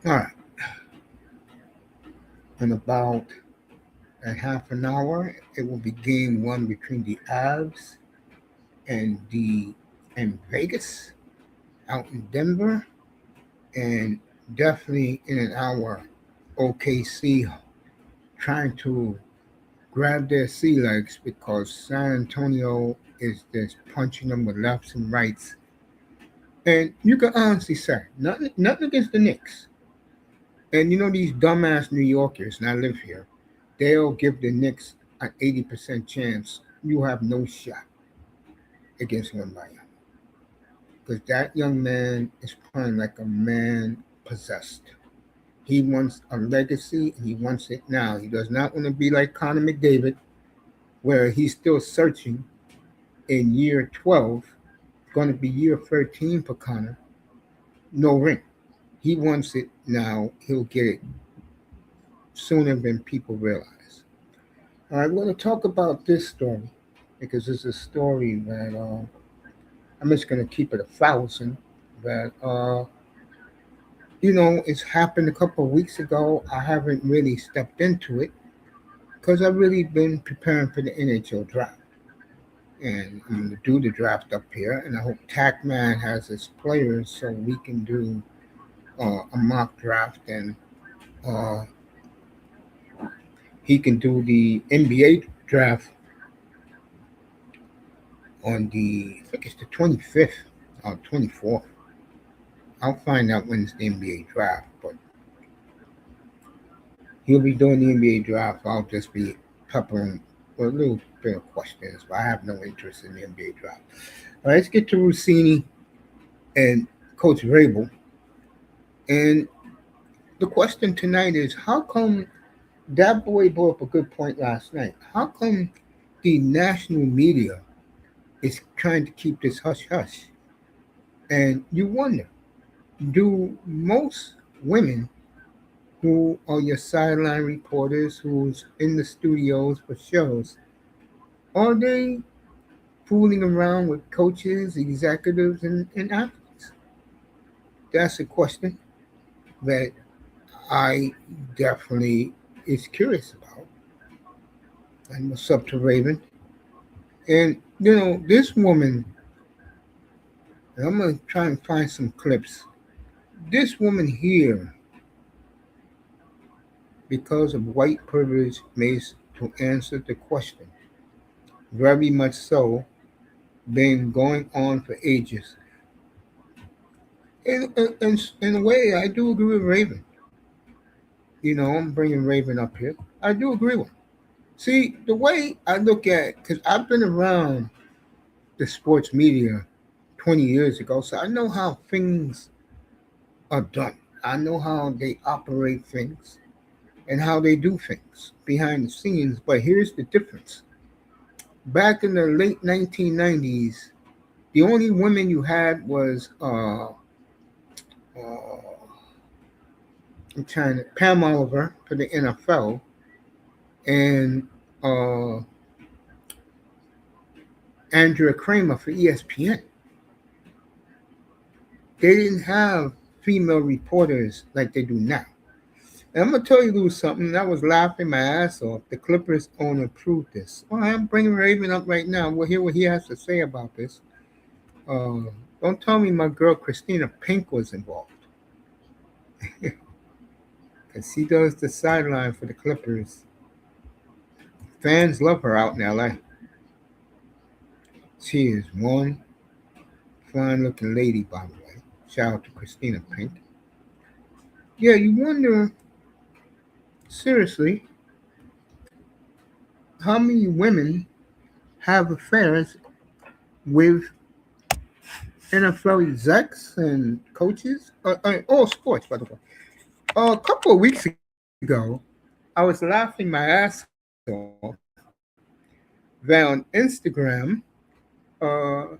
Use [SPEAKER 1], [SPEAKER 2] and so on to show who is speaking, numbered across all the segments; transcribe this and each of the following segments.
[SPEAKER 1] All right. In about a half an hour, it will be game one between the Avs and Vegas out in Denver, and definitely in an hour, OKC trying to grab their sea legs because San Antonio is just punching them with lefts and rights. And you can honestly say, nothing against the Knicks. And you know these dumbass New Yorkers, and I live here, they'll give the Knicks an 80% chance you have no shot against Wembanyama. Because that young man is playing like a man possessed. He wants a legacy and he wants it now. He does not want to be like Connor McDavid, where he's still searching in year 12, going to be year 13 for Connor. No ring. He wants it now. He'll get it sooner than people realize. All right, we're going to talk about this story because it's a story that I'm just going to keep it 1,000. That it's happened a couple of weeks ago. I haven't really stepped into it because I've really been preparing for the NHL draft. And I'm going to do the draft up here, and I hope TacMan has his players so we can do a mock draft, and uh, he can do the NBA draft on I think it's the 25th or 24th. I'll find out when it's the NBA draft, but he'll be doing the NBA draft. I'll just be peppering with a little bit of questions, but I have no interest in the NBA draft. All right, let's get to Russini and Coach Vrabel. And the question tonight is, how come that boy brought up a good point last night? How come the national media is trying to keep this hush hush? And you wonder, do most women who are your sideline reporters, who's in the studios for shows, are they fooling around with coaches, executives, and athletes? That's a question that I definitely is curious about. And what's up to Raven? And this woman, and I'm gonna try and find some clips. This woman here, because of white privilege, makes to answer the question. Very much so, been going on for ages. In a way, I do agree with Raven. I'm bringing Raven up here. I do agree with him. See, the way I look at, because I've been around the sports media 20 years ago, so I know how things are done. I know how they operate things and how they do things behind the scenes. But here's the difference. Back in the late 1990s, the only women you had was I'm trying to Pam Oliver for the N.F.L. and uh, Andrea Kramer for ESPN. They didn't have female reporters like they do now. And I'm gonna tell you a little something. I was laughing my ass off. The Clippers owner proved this. Well, I'm bringing Raven up right now. We'll hear what he has to say about this. Uh, don't tell me my girl Christina Pink was involved, because she does the sideline for the Clippers. Fans love her out in LA. She is one fine-looking lady, by the way. Shout out to Christina Pink. Yeah, you wonder seriously how many women have affairs with NFL execs and coaches, all sports, by the way. A couple of weeks ago, I was laughing my ass off that on Instagram, uh,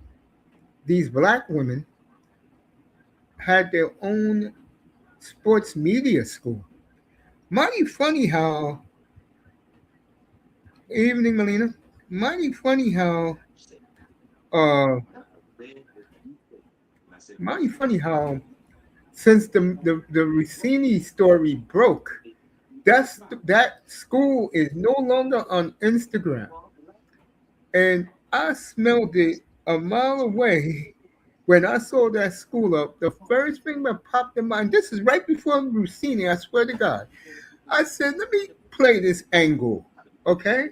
[SPEAKER 1] these black women had their own sports media school. Mighty funny how, evening, Melina, mighty funny how, uh, mighty funny how since the Russini story broke, that school is no longer on Instagram, and I smelled it a mile away. When I saw that school up, the first thing that popped in mind, this is right before Russini, I swear to God. I said, let me play this angle, okay?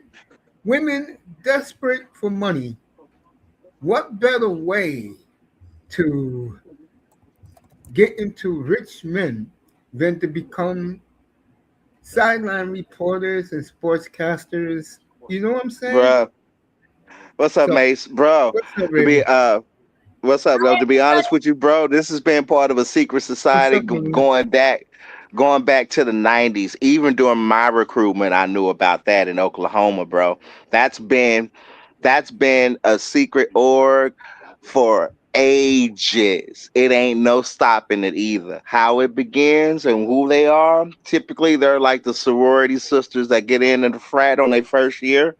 [SPEAKER 1] Women desperate for money. What better way to get into rich men than to become sideline reporters and sportscasters? You know what I'm saying?
[SPEAKER 2] Bruh. What's up,
[SPEAKER 1] So,
[SPEAKER 2] Mace? Bro,
[SPEAKER 1] what's up,
[SPEAKER 2] to be
[SPEAKER 1] Raven?
[SPEAKER 2] what's up, bro? To be honest with you, bro, this has been part of a secret
[SPEAKER 1] What's
[SPEAKER 2] society
[SPEAKER 1] up, Marina?
[SPEAKER 2] going back to the '90s. Even during my recruitment, I knew about that in Oklahoma, bro. That's been that's been a secret org for ages. It ain't no stopping it either. How it begins and who they are. Typically, they're like the sorority sisters that get in the frat on their first year.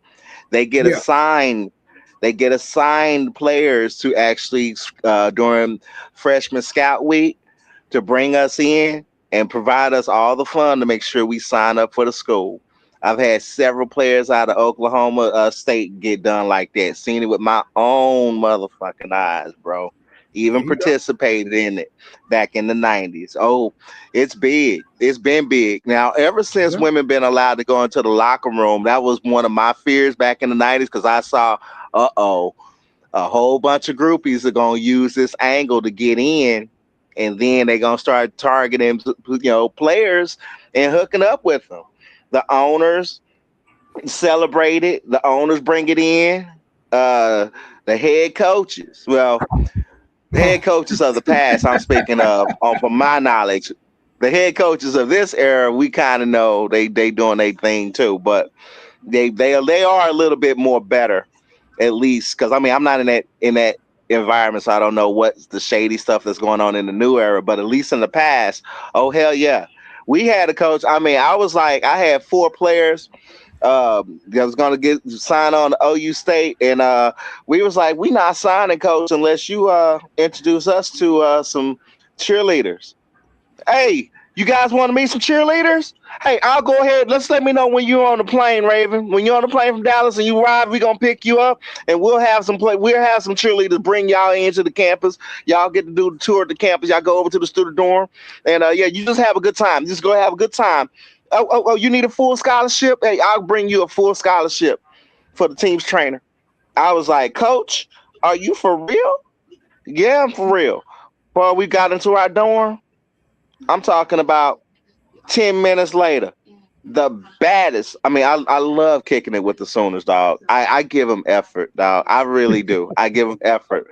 [SPEAKER 2] They get
[SPEAKER 1] Yeah,
[SPEAKER 2] assigned. They get assigned players to actually during freshman scout week to bring us in and provide us all the fun to make sure we sign up for the school. I've had several players out of Oklahoma State get done like that. Seen it with my own motherfucking eyes, bro.
[SPEAKER 1] there
[SPEAKER 2] Even
[SPEAKER 1] you go.
[SPEAKER 2] participated in it back in the '90s. Oh, it's big. It's been big. Now, ever since
[SPEAKER 1] Yeah.
[SPEAKER 2] women been allowed to go into the locker room, that was one of my fears back in the '90s because I saw, uh-oh, a whole bunch of groupies are gonna use this angle to get in, and then they're gonna start targeting, players and hooking up with them. The owners celebrate it. The owners bring it in. Uh, the head coaches, well, the head
[SPEAKER 1] Oh,
[SPEAKER 2] coaches of the past, I'm speaking of, from my knowledge, the head coaches of this era, we kind of know they doing their thing too, but they are a little bit more better, at least because I mean I'm not in that environment, so I don't know what's the shady stuff that's going on in the new era. But at least in the past, oh hell yeah, we had a coach. I mean, I was like, I had four players that was gonna get sign on to OU State, and we was like, we not signing coach unless you introduce us to some cheerleaders. Hey, you guys want to meet some cheerleaders? Hey, I'll go ahead. Let's let me know when you're on the plane, Raven. When you're on the plane from Dallas and you arrive, we're gonna pick you up and we'll have some cheerleaders bring y'all into the campus. Y'all get to do the tour of the campus. Y'all go over to the student dorm. And yeah, you just have a good time. Just go have a good time. Oh, you need a full scholarship? Hey, I'll bring you a full scholarship for the team's trainer. I was like, Coach, are you for real? Yeah, I'm for real. Well, we got into our dorm. I'm talking about 10 minutes later. The baddest. I mean, I love kicking it with the Sooners, dog. I give them effort, dog. I really do. I give them effort.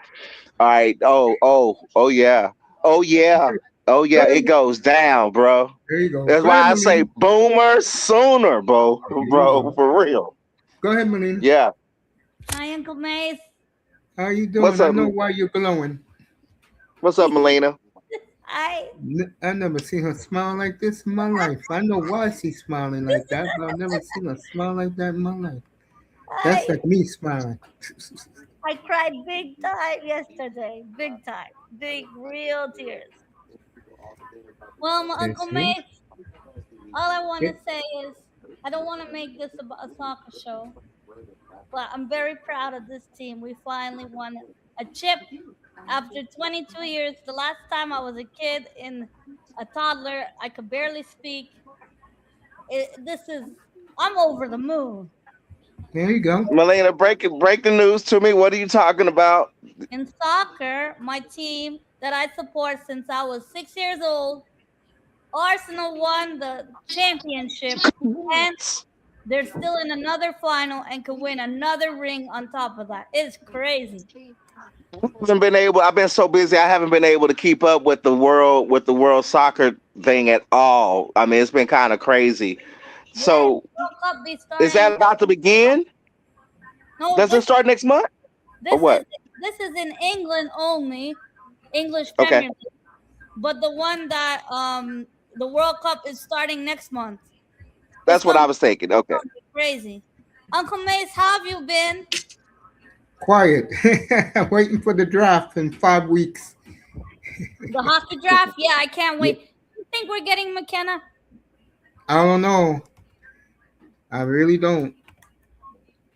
[SPEAKER 2] All right. Oh, yeah. Oh, yeah. Oh,
[SPEAKER 1] go
[SPEAKER 2] yeah. It
[SPEAKER 1] ahead.
[SPEAKER 2] goes down, bro.
[SPEAKER 1] There you go.
[SPEAKER 2] That's
[SPEAKER 1] Go
[SPEAKER 2] why
[SPEAKER 1] ahead,
[SPEAKER 2] I say
[SPEAKER 1] Melina.
[SPEAKER 2] boomer sooner, bro.
[SPEAKER 1] There you
[SPEAKER 2] Bro,
[SPEAKER 1] go.
[SPEAKER 2] for real.
[SPEAKER 1] Go ahead, Melina.
[SPEAKER 2] Yeah.
[SPEAKER 3] Hi, Uncle Mace.
[SPEAKER 1] How you
[SPEAKER 2] What's
[SPEAKER 1] doing? I
[SPEAKER 2] up?
[SPEAKER 1] know why you're glowing.
[SPEAKER 2] What's up, Melina?
[SPEAKER 3] Hi.
[SPEAKER 1] I never seen her smile like this in my life. I know why she's smiling like that, but I've never seen her smile like that in my life. That's
[SPEAKER 3] Hi.
[SPEAKER 1] like me smiling.
[SPEAKER 3] I cried big time yesterday. Big time. Big, real tears. Well, my
[SPEAKER 1] You
[SPEAKER 3] Uncle
[SPEAKER 1] see?
[SPEAKER 3] Mace, all I want
[SPEAKER 1] Yeah.
[SPEAKER 3] to say is I don't want to make this about a soccer show, but I'm very proud of this team. We finally won a chip after 22 years. The last time I was a kid in a toddler, I could barely speak. I'm over the moon.
[SPEAKER 1] There you go.
[SPEAKER 2] Melina, break the news to me. What are you talking about?
[SPEAKER 3] In soccer, my team that I support since I was 6 years old, Arsenal won the championship and they're still in another final and could win another ring on top of that. It's crazy.
[SPEAKER 2] Haven't been able. I've been so busy. I haven't been able to keep up with the world soccer thing at all. I mean, it's been kind of crazy.
[SPEAKER 3] Yeah,
[SPEAKER 2] So,
[SPEAKER 3] World Cup be
[SPEAKER 2] is
[SPEAKER 3] starting.
[SPEAKER 2] that about to begin?
[SPEAKER 3] No,
[SPEAKER 2] Does it start next month or
[SPEAKER 3] this is
[SPEAKER 2] what?
[SPEAKER 3] this is in England only, English
[SPEAKER 2] Okay,
[SPEAKER 3] Premier League. But the one that the World Cup is starting next month. It's
[SPEAKER 2] that's what
[SPEAKER 3] gonna
[SPEAKER 2] I was thinking. Okay,
[SPEAKER 3] be crazy. Uncle Mace, how have you been?
[SPEAKER 1] Quiet. Waiting for the draft in 5 weeks.
[SPEAKER 3] The hockey draft? Yeah, I can't
[SPEAKER 1] Yeah,
[SPEAKER 3] wait. You think we're getting McKenna?
[SPEAKER 1] I don't know. I really don't.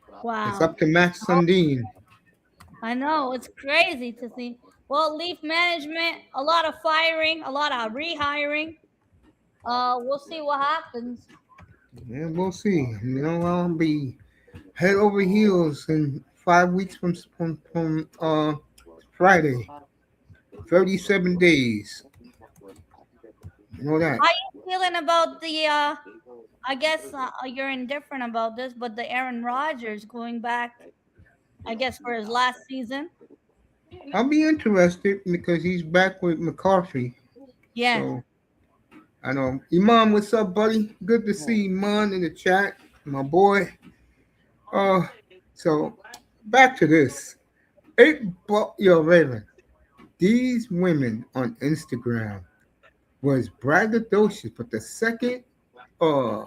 [SPEAKER 1] It's
[SPEAKER 3] Wow.
[SPEAKER 1] up to Max Sundin.
[SPEAKER 3] I know, it's crazy to see. Well, leaf management, a lot of firing, a lot of rehiring. We'll see what happens.
[SPEAKER 1] Yeah, we'll see. I'll be head over heels in 5 weeks from Friday. 37 days. You know that.
[SPEAKER 3] How you feeling about the I guess you're indifferent about this, but the Aaron Rodgers going back, I guess, for his last season?
[SPEAKER 1] I'll be interested because he's back with McCarthy.
[SPEAKER 3] Yeah.
[SPEAKER 1] So I know. Iman, what's up, buddy? Good to see Iman in the chat. My boy. Uh so back to this. Yo, Raven. These women on Instagram was braggadocious, but the second uh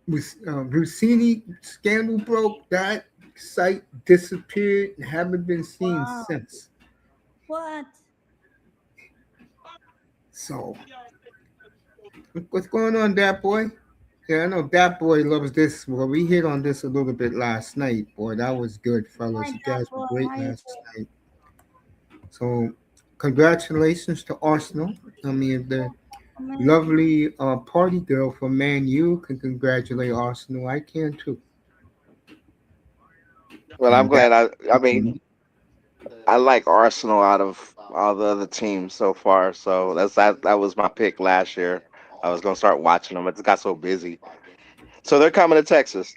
[SPEAKER 1] Russini scandal broke, that site disappeared and haven't been seen
[SPEAKER 3] Wow.
[SPEAKER 1] since.
[SPEAKER 3] What?
[SPEAKER 1] So what's going on, that boy? Yeah, I know that boy loves this. Well, we hit on this a little bit last night. Boy, that was good,
[SPEAKER 3] Hi,
[SPEAKER 1] fellas. You
[SPEAKER 3] that
[SPEAKER 1] guys were
[SPEAKER 3] boy.
[SPEAKER 1] great
[SPEAKER 3] How you
[SPEAKER 1] last night. So congratulations to Arsenal. I mean, the
[SPEAKER 3] doing?
[SPEAKER 1] lovely party girl from Man U can congratulate Arsenal. I can too.
[SPEAKER 2] Well, I'm
[SPEAKER 1] And that,
[SPEAKER 2] glad. I mean, I like Arsenal out of all the other teams so far. So that was my pick last year. I was gonna start watching them. It just got so busy. So they're coming to Texas.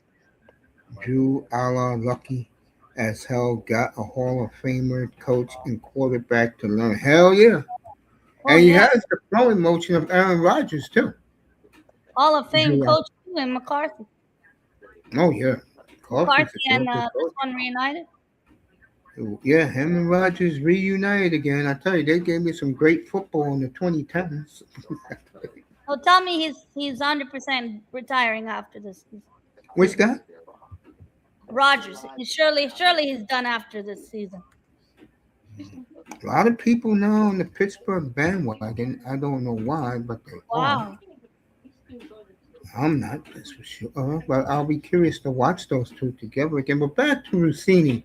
[SPEAKER 1] Drew Allah lucky as hell got a Hall of Famer coach and quarterback to learn. Hell yeah.
[SPEAKER 3] Oh
[SPEAKER 1] And he
[SPEAKER 3] yeah,
[SPEAKER 1] has the throwing motion of Aaron Rodgers too.
[SPEAKER 3] Hall of Fame
[SPEAKER 1] Drew,
[SPEAKER 3] coach too, and McCarthy.
[SPEAKER 1] oh yeah. Coffee's
[SPEAKER 3] McCarthy
[SPEAKER 1] a damn
[SPEAKER 3] and
[SPEAKER 1] good
[SPEAKER 3] this
[SPEAKER 1] coach.
[SPEAKER 3] one reunited.
[SPEAKER 1] Yeah, him and Rodgers reunited again. I tell you, they gave me some great football in the 2010s.
[SPEAKER 3] Oh, tell me he's 100% retiring after this
[SPEAKER 1] Which
[SPEAKER 3] season.
[SPEAKER 1] guy?
[SPEAKER 3] Rogers. Surely he's done after this season.
[SPEAKER 1] A lot of people now on the Pittsburgh bandwagon. I don't know why, but they are.
[SPEAKER 3] Wow.
[SPEAKER 1] I'm not, that's for sure. But I'll be curious to watch those two together again. But back to Russini.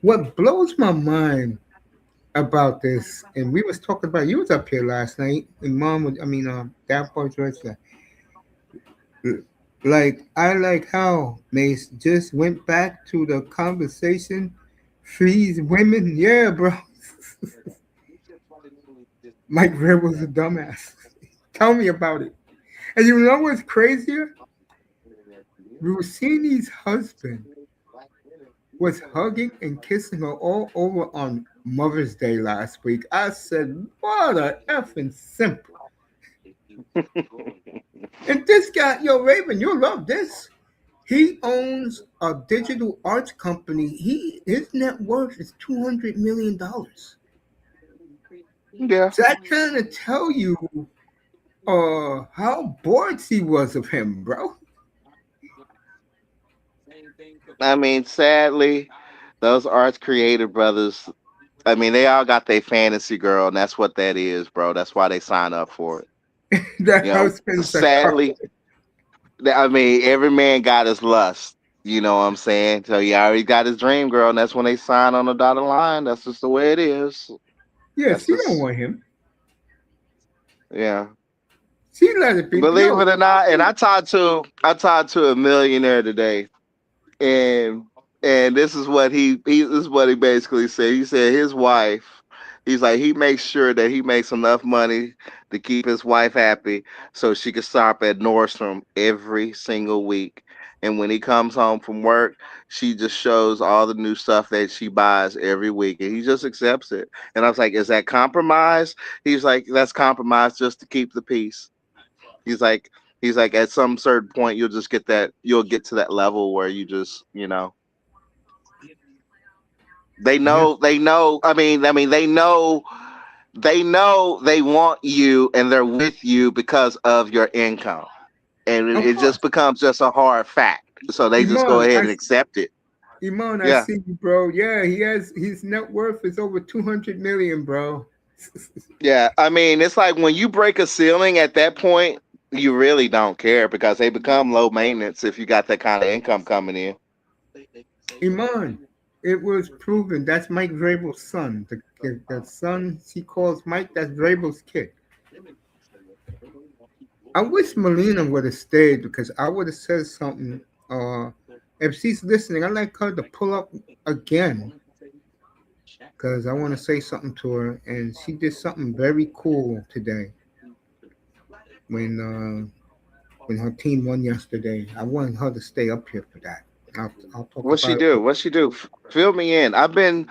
[SPEAKER 1] What blows my mind about this, and we was talking about, you was up here last night, and mom was, that part was like, I like how Mace just went back to the conversation. Freeze women, yeah, bro. Mike Red was a dumbass. Tell me about it. And you know what's crazier? Rossini's husband was hugging and kissing her all over on Mother's Day last week. I said, what a effing simple. And this guy, yo, Raven, you'll love this. He owns a digital arts company. His net worth is $200 million.
[SPEAKER 2] Yeah.
[SPEAKER 1] So that kind of tell you how bored he was of him, bro.
[SPEAKER 2] I mean, sadly, those arts creative brothers. I mean, they all got their fantasy girl, and that's what that is, bro. That's why they sign up for it.
[SPEAKER 1] The
[SPEAKER 2] You know,
[SPEAKER 1] husband's a cuck.
[SPEAKER 2] sadly, I mean, every man got his lust. You know what I'm saying? So he already got his dream girl, and that's when they sign on the dotted line. That's just the way it is.
[SPEAKER 1] Yeah,
[SPEAKER 2] That's
[SPEAKER 1] she don't
[SPEAKER 2] just
[SPEAKER 1] want him.
[SPEAKER 2] yeah.
[SPEAKER 1] She let it be.
[SPEAKER 2] Believe
[SPEAKER 1] Yo,
[SPEAKER 2] it or not, and I talked to a millionaire today, and this is what this is what he basically said. He said his wife, he's like he makes sure that he makes enough money to keep his wife happy, so she can stop at Nordstrom every single week. And when he comes home from work, she just shows all the new stuff that she buys every week, and he just accepts it. And I was like, "Is that compromise?" He's like, "That's compromise just to keep the peace." He's like, at some certain point, you'll get to that level where you just,
[SPEAKER 1] yeah.
[SPEAKER 2] they know. I mean, they know they want you and they're with you because of your income, and it,
[SPEAKER 1] Of
[SPEAKER 2] it just
[SPEAKER 1] course.
[SPEAKER 2] becomes just a hard fact. So they just go
[SPEAKER 1] Iman,
[SPEAKER 2] ahead and accept it.
[SPEAKER 1] Iman, I
[SPEAKER 2] Yeah,
[SPEAKER 1] see you, bro. Yeah, his net worth is over 200 million, bro.
[SPEAKER 2] Yeah, I mean, it's like when you break a ceiling at that point, you really don't care because they become low maintenance if you got that kind of income coming in.
[SPEAKER 1] Iman, it was proven that's Mike Vrabel's son. The son he calls Mike, that's Vrabel's kid. I wish Melina would have stayed because I would have said something. If she's listening, I'd like her to pull up again because I want to say something to her. And she did something very cool today when when her team won yesterday. I wanted her to stay up here for that. I'll talk
[SPEAKER 2] What she
[SPEAKER 1] about
[SPEAKER 2] do?
[SPEAKER 1] it.
[SPEAKER 2] What she do? Fill me in. I've been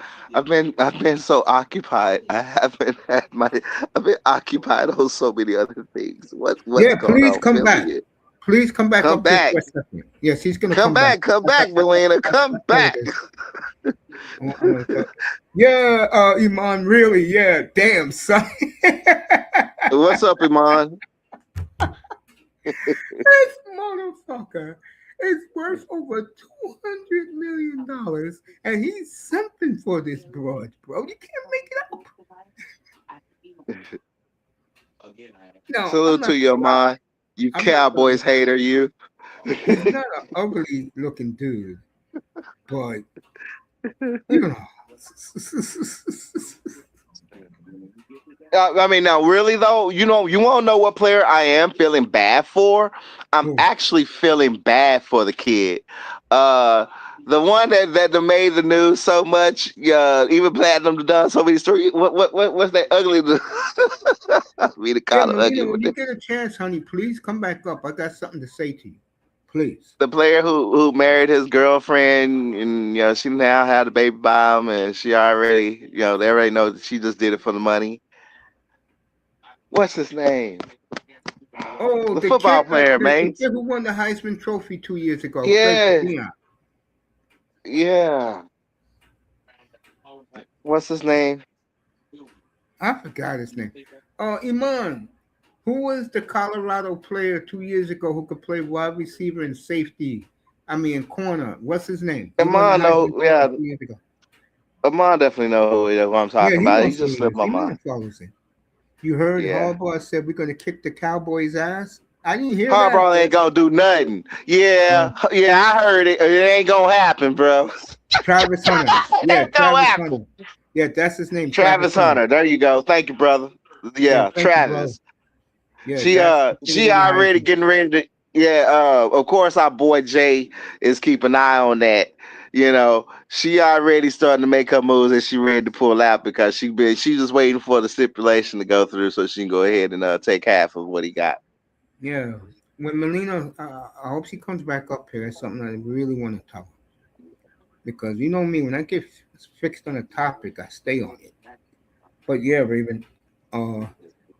[SPEAKER 2] so occupied. I haven't had my. I've been occupied on so many other things. What's
[SPEAKER 1] Yeah,
[SPEAKER 2] going
[SPEAKER 1] please
[SPEAKER 2] on?
[SPEAKER 1] come
[SPEAKER 2] Fill
[SPEAKER 1] back.
[SPEAKER 2] me in.
[SPEAKER 1] Please come back
[SPEAKER 2] Come
[SPEAKER 1] up here
[SPEAKER 2] back.
[SPEAKER 1] for a second. Yes, he's gonna
[SPEAKER 2] Come
[SPEAKER 1] come back.
[SPEAKER 2] back. Come back, Melina. Come
[SPEAKER 1] There it
[SPEAKER 2] back.
[SPEAKER 1] is. I'm gonna tell- Yeah, Iman, really, yeah. Damn, son.
[SPEAKER 2] What's up, Iman?
[SPEAKER 1] This motherfucker is worth over $200 million, and he's simping for this broad, bro. You can't make it up. No, I'm
[SPEAKER 2] Salute
[SPEAKER 1] not
[SPEAKER 2] to you,
[SPEAKER 1] gonna lie.
[SPEAKER 2] Iman. You
[SPEAKER 1] I'm not gonna
[SPEAKER 2] Cowboys
[SPEAKER 1] lie.
[SPEAKER 2] hater, you.
[SPEAKER 1] He's not an ugly looking dude, but you know.
[SPEAKER 2] I mean, now, really though, you want to know what player I am feeling bad for? I'm
[SPEAKER 1] Who?
[SPEAKER 2] actually feeling bad for the kid. Uh, the one that made the news so much, even Platinum done so many stories. What's that ugly? I mean, to
[SPEAKER 1] Yeah,
[SPEAKER 2] call it ugly,
[SPEAKER 1] Melina,
[SPEAKER 2] but
[SPEAKER 1] when you get a chance, honey, please come back up. I got something to say to you. Please.
[SPEAKER 2] the player who married his girlfriend, and she now had a baby by him, and she already, they already know that she just did it for the money. What's his name?
[SPEAKER 1] Oh,
[SPEAKER 2] The football player,
[SPEAKER 1] the
[SPEAKER 2] man.
[SPEAKER 1] kid who won the Heisman Trophy 2 years ago, played for
[SPEAKER 2] Yeah,
[SPEAKER 1] Dion.
[SPEAKER 2] yeah. What's his name?
[SPEAKER 1] I forgot his name. Iman, who was the Colorado player 2 years ago who could play wide receiver and safety? I mean, corner. What's his name? He won the
[SPEAKER 2] Amon,
[SPEAKER 1] Heisman
[SPEAKER 2] no,
[SPEAKER 1] Trophy
[SPEAKER 2] yeah,
[SPEAKER 1] 2 years ago.
[SPEAKER 2] Amon definitely know who I'm
[SPEAKER 1] Yeah,
[SPEAKER 2] talking
[SPEAKER 1] he
[SPEAKER 2] about. He
[SPEAKER 1] knows
[SPEAKER 2] just
[SPEAKER 1] who he
[SPEAKER 2] slipped
[SPEAKER 1] is.
[SPEAKER 2] my mind.
[SPEAKER 1] Iman follows him. You heard
[SPEAKER 2] Yeah.
[SPEAKER 1] Harbaugh said we're going to kick the Cowboys' ass? I didn't hear that
[SPEAKER 2] Harbaugh
[SPEAKER 1] yet.
[SPEAKER 2] ain't gonna do nothing.
[SPEAKER 1] Uh,
[SPEAKER 2] Yeah, yeah, I heard it. It ain't gonna happen, bro.
[SPEAKER 1] Travis Hunter.
[SPEAKER 2] It
[SPEAKER 1] Yeah,
[SPEAKER 2] ain't gonna
[SPEAKER 1] Travis
[SPEAKER 2] happen.
[SPEAKER 1] Hunter. Yeah, that's his name, Travis
[SPEAKER 2] Travis
[SPEAKER 1] Hunter.
[SPEAKER 2] Hunter. There you go. Thank you, brother.
[SPEAKER 1] Yeah,
[SPEAKER 2] Yeah,
[SPEAKER 1] thank you, bro.
[SPEAKER 2] Travis.
[SPEAKER 1] Yeah,
[SPEAKER 2] She
[SPEAKER 1] that's
[SPEAKER 2] uh
[SPEAKER 1] the kid who
[SPEAKER 2] she
[SPEAKER 1] won the
[SPEAKER 2] already
[SPEAKER 1] Heisman.
[SPEAKER 2] getting ready to, yeah, of course our boy Jay is keeping an eye on that. She already starting to make her moves and she ready to pull out because she just waiting for the stipulation to go through so she can go ahead and take half of what he got.
[SPEAKER 1] Yeah. When Melina, I hope she comes back up here. That's something I really want to talk because you know me, when I get fixed on a topic, I stay on it. But yeah, Raven, uh,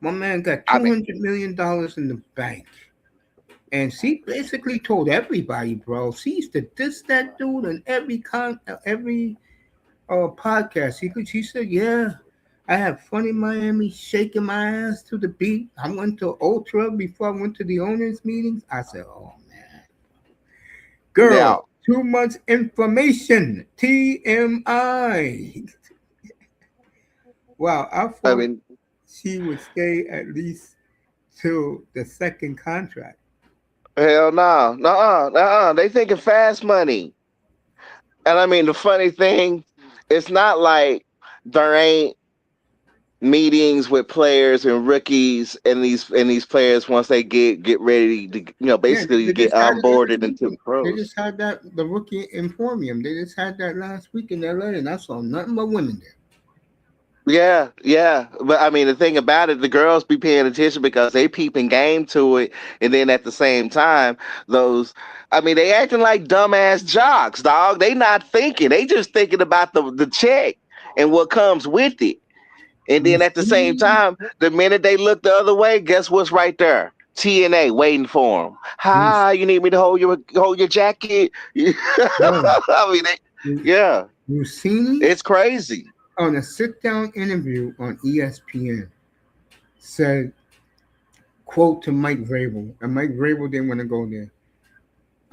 [SPEAKER 1] my man got
[SPEAKER 2] I mean,
[SPEAKER 1] $200 million in the bank, and she basically told everybody, bro. She used to diss that dude in every podcast. She said, yeah. I had fun in Miami, shaking my ass to the beat. I went to Ultra before I went to the owners' meetings. I said, oh man. Girl,
[SPEAKER 2] now,
[SPEAKER 1] too much information. TMI. Wow, I
[SPEAKER 2] I
[SPEAKER 1] thought
[SPEAKER 2] mean,
[SPEAKER 1] she would stay at least till the second contract.
[SPEAKER 2] hell no, no. They thinking fast money. And I mean, the funny thing, it's not like there ain't meetings with players and rookies and these players once they get ready to
[SPEAKER 1] Yeah,
[SPEAKER 2] basically
[SPEAKER 1] they
[SPEAKER 2] get
[SPEAKER 1] just had it last
[SPEAKER 2] onboarded into the
[SPEAKER 1] weekend. They
[SPEAKER 2] pros.
[SPEAKER 1] just had that the rookie informium. They just had that last week in LA, and I saw nothing but women there.
[SPEAKER 2] Yeah, yeah. But I mean, the thing about it, the girls be paying attention because they peeping game to it, and then at the same time, those, I mean, they acting like dumbass jocks, dog. They not thinking. They just thinking about the check and what comes with it. And then at the same
[SPEAKER 1] Russini,
[SPEAKER 2] time, the minute they look the other way, guess what's right there? TNA waiting for them.
[SPEAKER 1] Rus-
[SPEAKER 2] Hi, you need me to hold your jacket?
[SPEAKER 1] bro,
[SPEAKER 2] I mean,
[SPEAKER 1] Ru-
[SPEAKER 2] yeah,
[SPEAKER 1] Russini
[SPEAKER 2] it's crazy.
[SPEAKER 1] on a sit-down interview on ESPN said, "quote to Mike Vrabel," and Mike Vrabel didn't want to go there.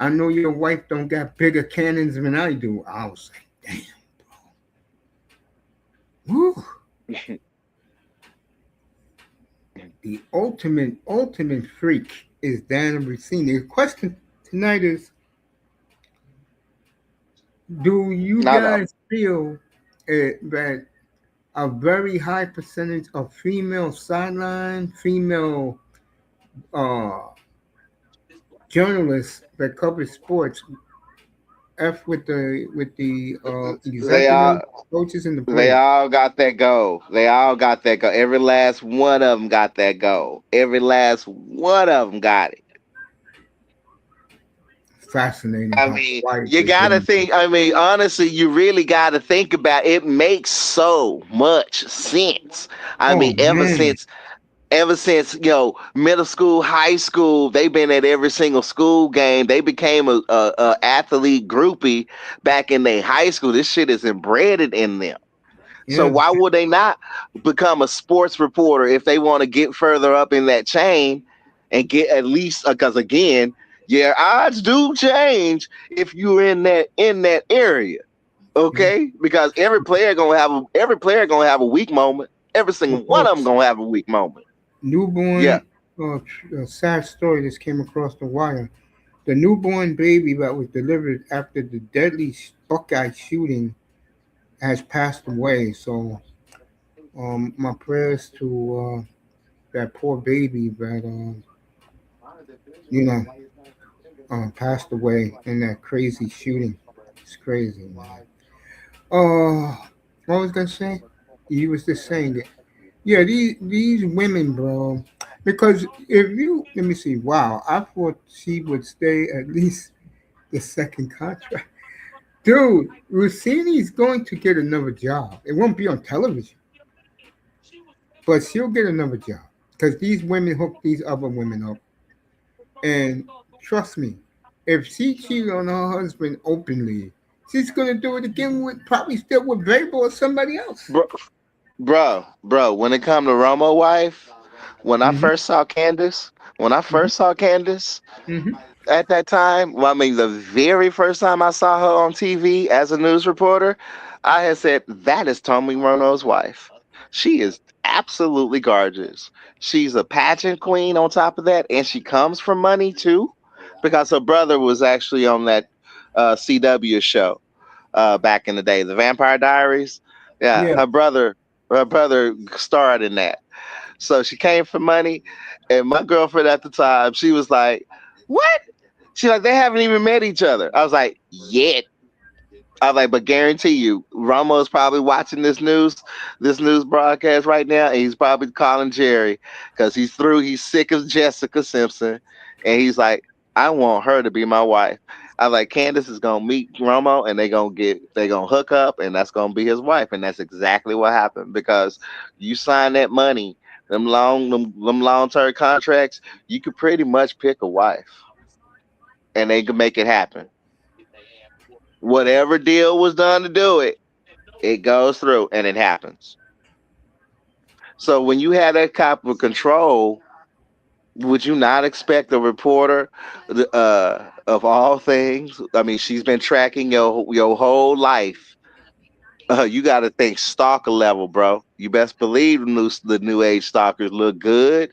[SPEAKER 1] I know your wife don't got bigger cannons than I do. I was like, damn, bro. Woo. the ultimate freak is Dianna Russini. The question tonight is: do you
[SPEAKER 2] Not a,
[SPEAKER 1] guys feel that a very high percentage of female sideline, female uh, journalists that cover sports, f with the
[SPEAKER 2] they all
[SPEAKER 1] executives, coaches, and the
[SPEAKER 2] they
[SPEAKER 1] players?
[SPEAKER 2] all got that goal. They all got that goal. Every last one of them got that goal. Every last one of them got it.
[SPEAKER 1] Fascinating
[SPEAKER 2] I
[SPEAKER 1] how
[SPEAKER 2] mean,
[SPEAKER 1] quiet
[SPEAKER 2] you
[SPEAKER 1] they're
[SPEAKER 2] gotta
[SPEAKER 1] getting.
[SPEAKER 2] think. I mean, honestly, you really gotta think about it. Makes so much sense. I
[SPEAKER 1] Oh
[SPEAKER 2] mean,
[SPEAKER 1] man,
[SPEAKER 2] ever since middle school, high school, they've been at every single school game. They became a athlete groupie back in their high school. This shit is embedded in them. So
[SPEAKER 1] yeah,
[SPEAKER 2] why would they not become a sports reporter if they want to get further up in that chain and get at least because again, yeah, odds do change if you're in that area.
[SPEAKER 1] yeah.
[SPEAKER 2] Okay, because every player gonna have a weak moment. Every single
[SPEAKER 1] Of
[SPEAKER 2] one of them
[SPEAKER 1] course,
[SPEAKER 2] gonna have a weak moment. Yeah,
[SPEAKER 1] newborn. A sad story just came across the wire. The newborn baby that was delivered after the deadly Buckeye shooting has passed away. So, my prayers to that poor baby that you know passed away in that crazy shooting. It's crazy, man. What was I gonna say? You was just saying it. Yeah, these women, bro. Because if you let me see, wow, I thought she would stay at least the second contract. Dude, Rossini's going to get another job. It won't be on television, but she'll get another job because these women hook these other women up. And trust me, if she cheated on her husband openly, she's gonna do it again with probably still with Babel or somebody else.
[SPEAKER 2] bro, bro. When it come to Romo wife, when I
[SPEAKER 1] Hmm.
[SPEAKER 2] first saw Candace, when I
[SPEAKER 1] Hmm.
[SPEAKER 2] first saw Candace,
[SPEAKER 1] Hmm.
[SPEAKER 2] at that time, well, I mean, the very first time I saw her on TV as a news reporter, I had said, that is Tommy Rono's wife. She is absolutely gorgeous. She's a pageant queen on top of that, and she comes from money too, because her brother was actually on that CW show back in the day, The Vampire Diaries. Yeah,
[SPEAKER 1] Yeah.
[SPEAKER 2] her brother starred in that. So she came for money, and my girlfriend at the time, she was like, "What?" She's like, "They haven't even met each other." I was like, "Yet." I was like, "But guarantee you, Romo's probably watching this news broadcast right now, and he's probably calling Jerry because he's through. He's sick of Jessica Simpson, and he's like, I want her to be my wife." I was like, Candace is gonna meet Romo, and they gonna hook up, and that's gonna be his wife, and that's exactly what happened because you sign that money, them long term contracts, you could pretty much pick a wife, and they can make it happen. Whatever deal was done to do it, it goes through and it happens. So when you have that type of control, would you not expect a reporter of all things? I mean, she's been tracking your whole life. You got to think stalker level, bro. You best believe the new age stalkers look good.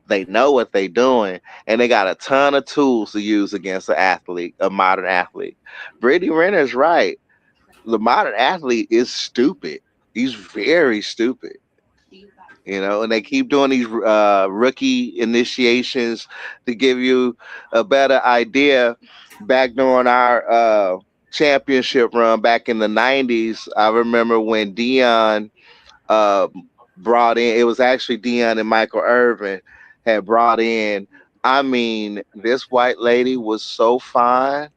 [SPEAKER 2] They know what they doing, and they got a ton of tools to use against an athlete, a modern athlete. Brittany Renner's right. The modern athlete is stupid. He's very stupid, and they keep doing these rookie initiations to give you a better idea. Back during our championship run back in the '90s, I remember when Dion uh, brought in. It was actually Dion and Michael Irvin had brought in. I mean, this white lady was so fine.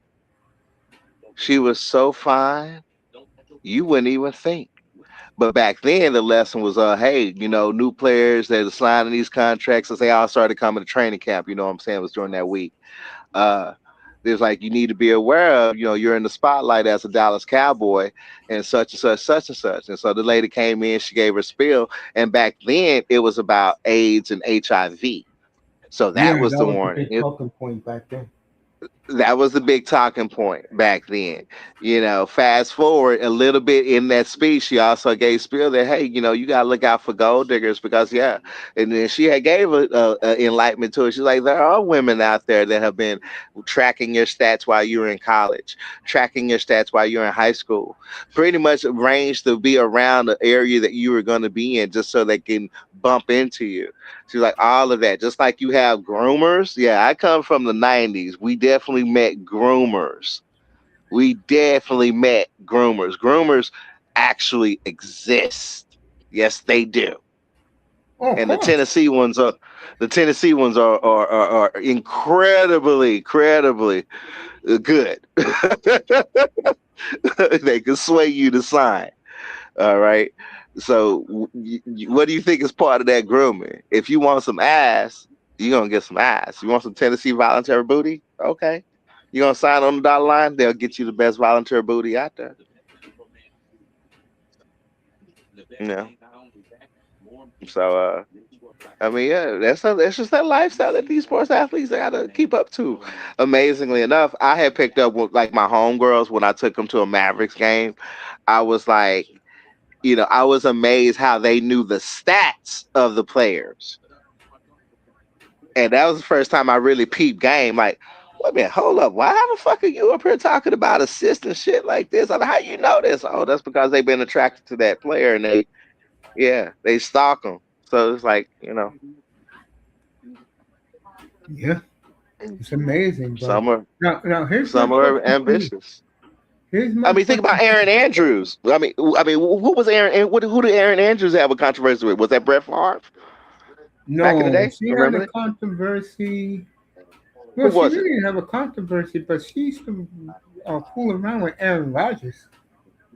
[SPEAKER 2] She was so fine. You wouldn't even think. But back then, the lesson was, hey, new players that are signing these contracts as they all started coming to training camp. You know what I'm saying? It was during that week. Uh, there's like you need to be aware of. You're in the spotlight as a Dallas Cowboy, and such and such, such and such. And so the lady came in, she gave her spiel, and back then it was about AIDS and HIV. So
[SPEAKER 1] Yeah,
[SPEAKER 2] that was
[SPEAKER 1] that
[SPEAKER 2] the
[SPEAKER 1] was the
[SPEAKER 2] warning.
[SPEAKER 1] big talking point back then.
[SPEAKER 2] That was the big talking point back then. Fast forward a little bit in that speech, she also gave spiel that, hey, you got to look out for gold diggers because, yeah. And then she had gave a enlightenment to it. She's like, there are women out there that have been tracking your stats while you were in college, tracking your stats while you're in high school, pretty much arranged to be around the area that you were going to be in just so they can bump into you. She's like, all of that. Just like you have groomers. Yeah, I come from the 90s. We definitely met groomers. We definitely met groomers. Groomers actually exist. Yes, they do.
[SPEAKER 1] Oh, of
[SPEAKER 2] And the
[SPEAKER 1] course.
[SPEAKER 2] Tennessee ones are incredibly, incredibly good. They can sway you to sign. All right. So, what do you think is part of that grooming? If you want some ass, you're gonna get some ass. You want some Tennessee voluntary booty? Okay. You gonna sign on the dotted line? They'll get you the best voluntary booty out there. Yeah. So, I mean, yeah, that's just that lifestyle that these sports athletes they gotta keep up to. Amazingly enough, I had picked up with like my homegirls when I took them to a Mavericks game. I was like, I was amazed how they knew the stats of the players. And that was the first time I really peeped game. Like, wait a minute, hold up. Why the fuck are you up here talking about assists and shit like this? I'm like, how you know this? Oh, that's because they've been attracted to that player and they stalk them. So it's like,
[SPEAKER 1] Yeah, it's amazing. But
[SPEAKER 2] some are
[SPEAKER 1] now here's my
[SPEAKER 2] some are
[SPEAKER 1] question for you.
[SPEAKER 2] ambitious.
[SPEAKER 1] Here's
[SPEAKER 2] I
[SPEAKER 1] my
[SPEAKER 2] mean, think about
[SPEAKER 1] question.
[SPEAKER 2] Aaron Andrews. I mean, who was Aaron? Who did Aaron Andrews have a controversy with? Was that Brett Favre back in the
[SPEAKER 1] No,
[SPEAKER 2] day?
[SPEAKER 1] she had
[SPEAKER 2] Remember
[SPEAKER 1] a
[SPEAKER 2] that?
[SPEAKER 1] controversy.
[SPEAKER 2] Who
[SPEAKER 1] Well, she
[SPEAKER 2] was it?
[SPEAKER 1] really didn't have a controversy, but she used to fool around with Aaron Rodgers.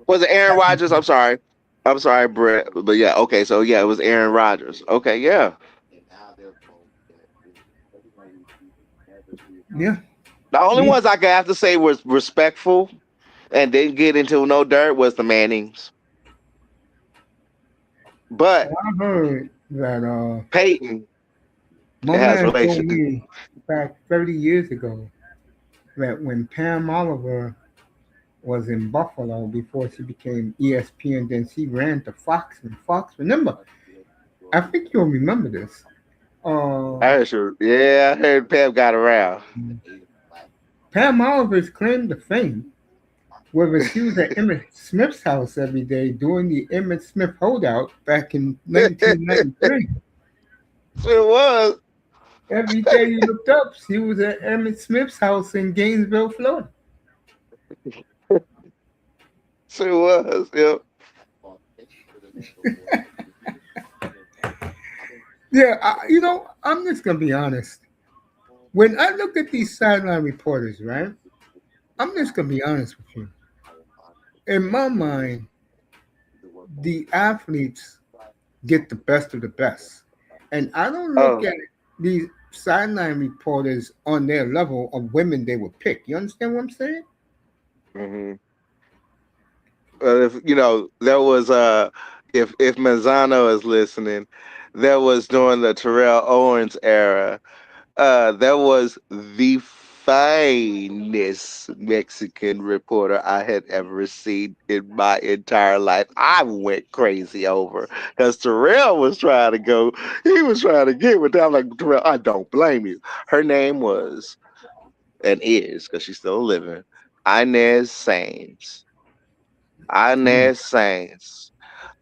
[SPEAKER 2] Was it Aaron Rodgers? I'm sorry, Brett. But yeah, okay. So yeah, it was Aaron Rodgers. Okay, yeah.
[SPEAKER 1] Yeah,
[SPEAKER 2] The only
[SPEAKER 1] yeah.
[SPEAKER 2] ones I could have to say was respectful and didn't get into no dirt was the Mannings. But
[SPEAKER 1] Well, I heard that
[SPEAKER 2] Peyton
[SPEAKER 1] my
[SPEAKER 2] has
[SPEAKER 1] man told
[SPEAKER 2] relations.
[SPEAKER 1] me back 30 years ago that when Pam Oliver was in Buffalo before she became ESPN, then she ran to Fox, and Fox, remember, I think you'll remember this. Uh,
[SPEAKER 2] I heard sure. Yeah, I heard Pep got around.
[SPEAKER 1] Pam Oliver's claim to fame was that she was at Emmett Smith's house every day during the Emmett Smith holdout back in
[SPEAKER 2] It
[SPEAKER 1] 1993.
[SPEAKER 2] was.
[SPEAKER 1] Every day you looked up, she was at Emmett Smith's house in Gainesville, Florida.
[SPEAKER 2] Sure was. Yeah.
[SPEAKER 1] Yeah, I'm just gonna be honest. When I look at these sideline reporters, right? I'm just gonna be honest with you. In my mind, the athletes get the best of the best, and I don't look
[SPEAKER 2] Oh.
[SPEAKER 1] at these sideline reporters on their level of women they would pick. You understand what I'm saying?
[SPEAKER 2] Hmm. If there was if Manzano is listening, there was during the Terrell Owens era. That was the finest Mexican reporter I had ever seen in my entire life. I went crazy over because Terrell was trying to go. He was trying to get with that. I'm like, Terrell, I don't blame you. Her name was and is because she's still living. Inez Sainz.
[SPEAKER 1] Mm.
[SPEAKER 2] Inez Sainz.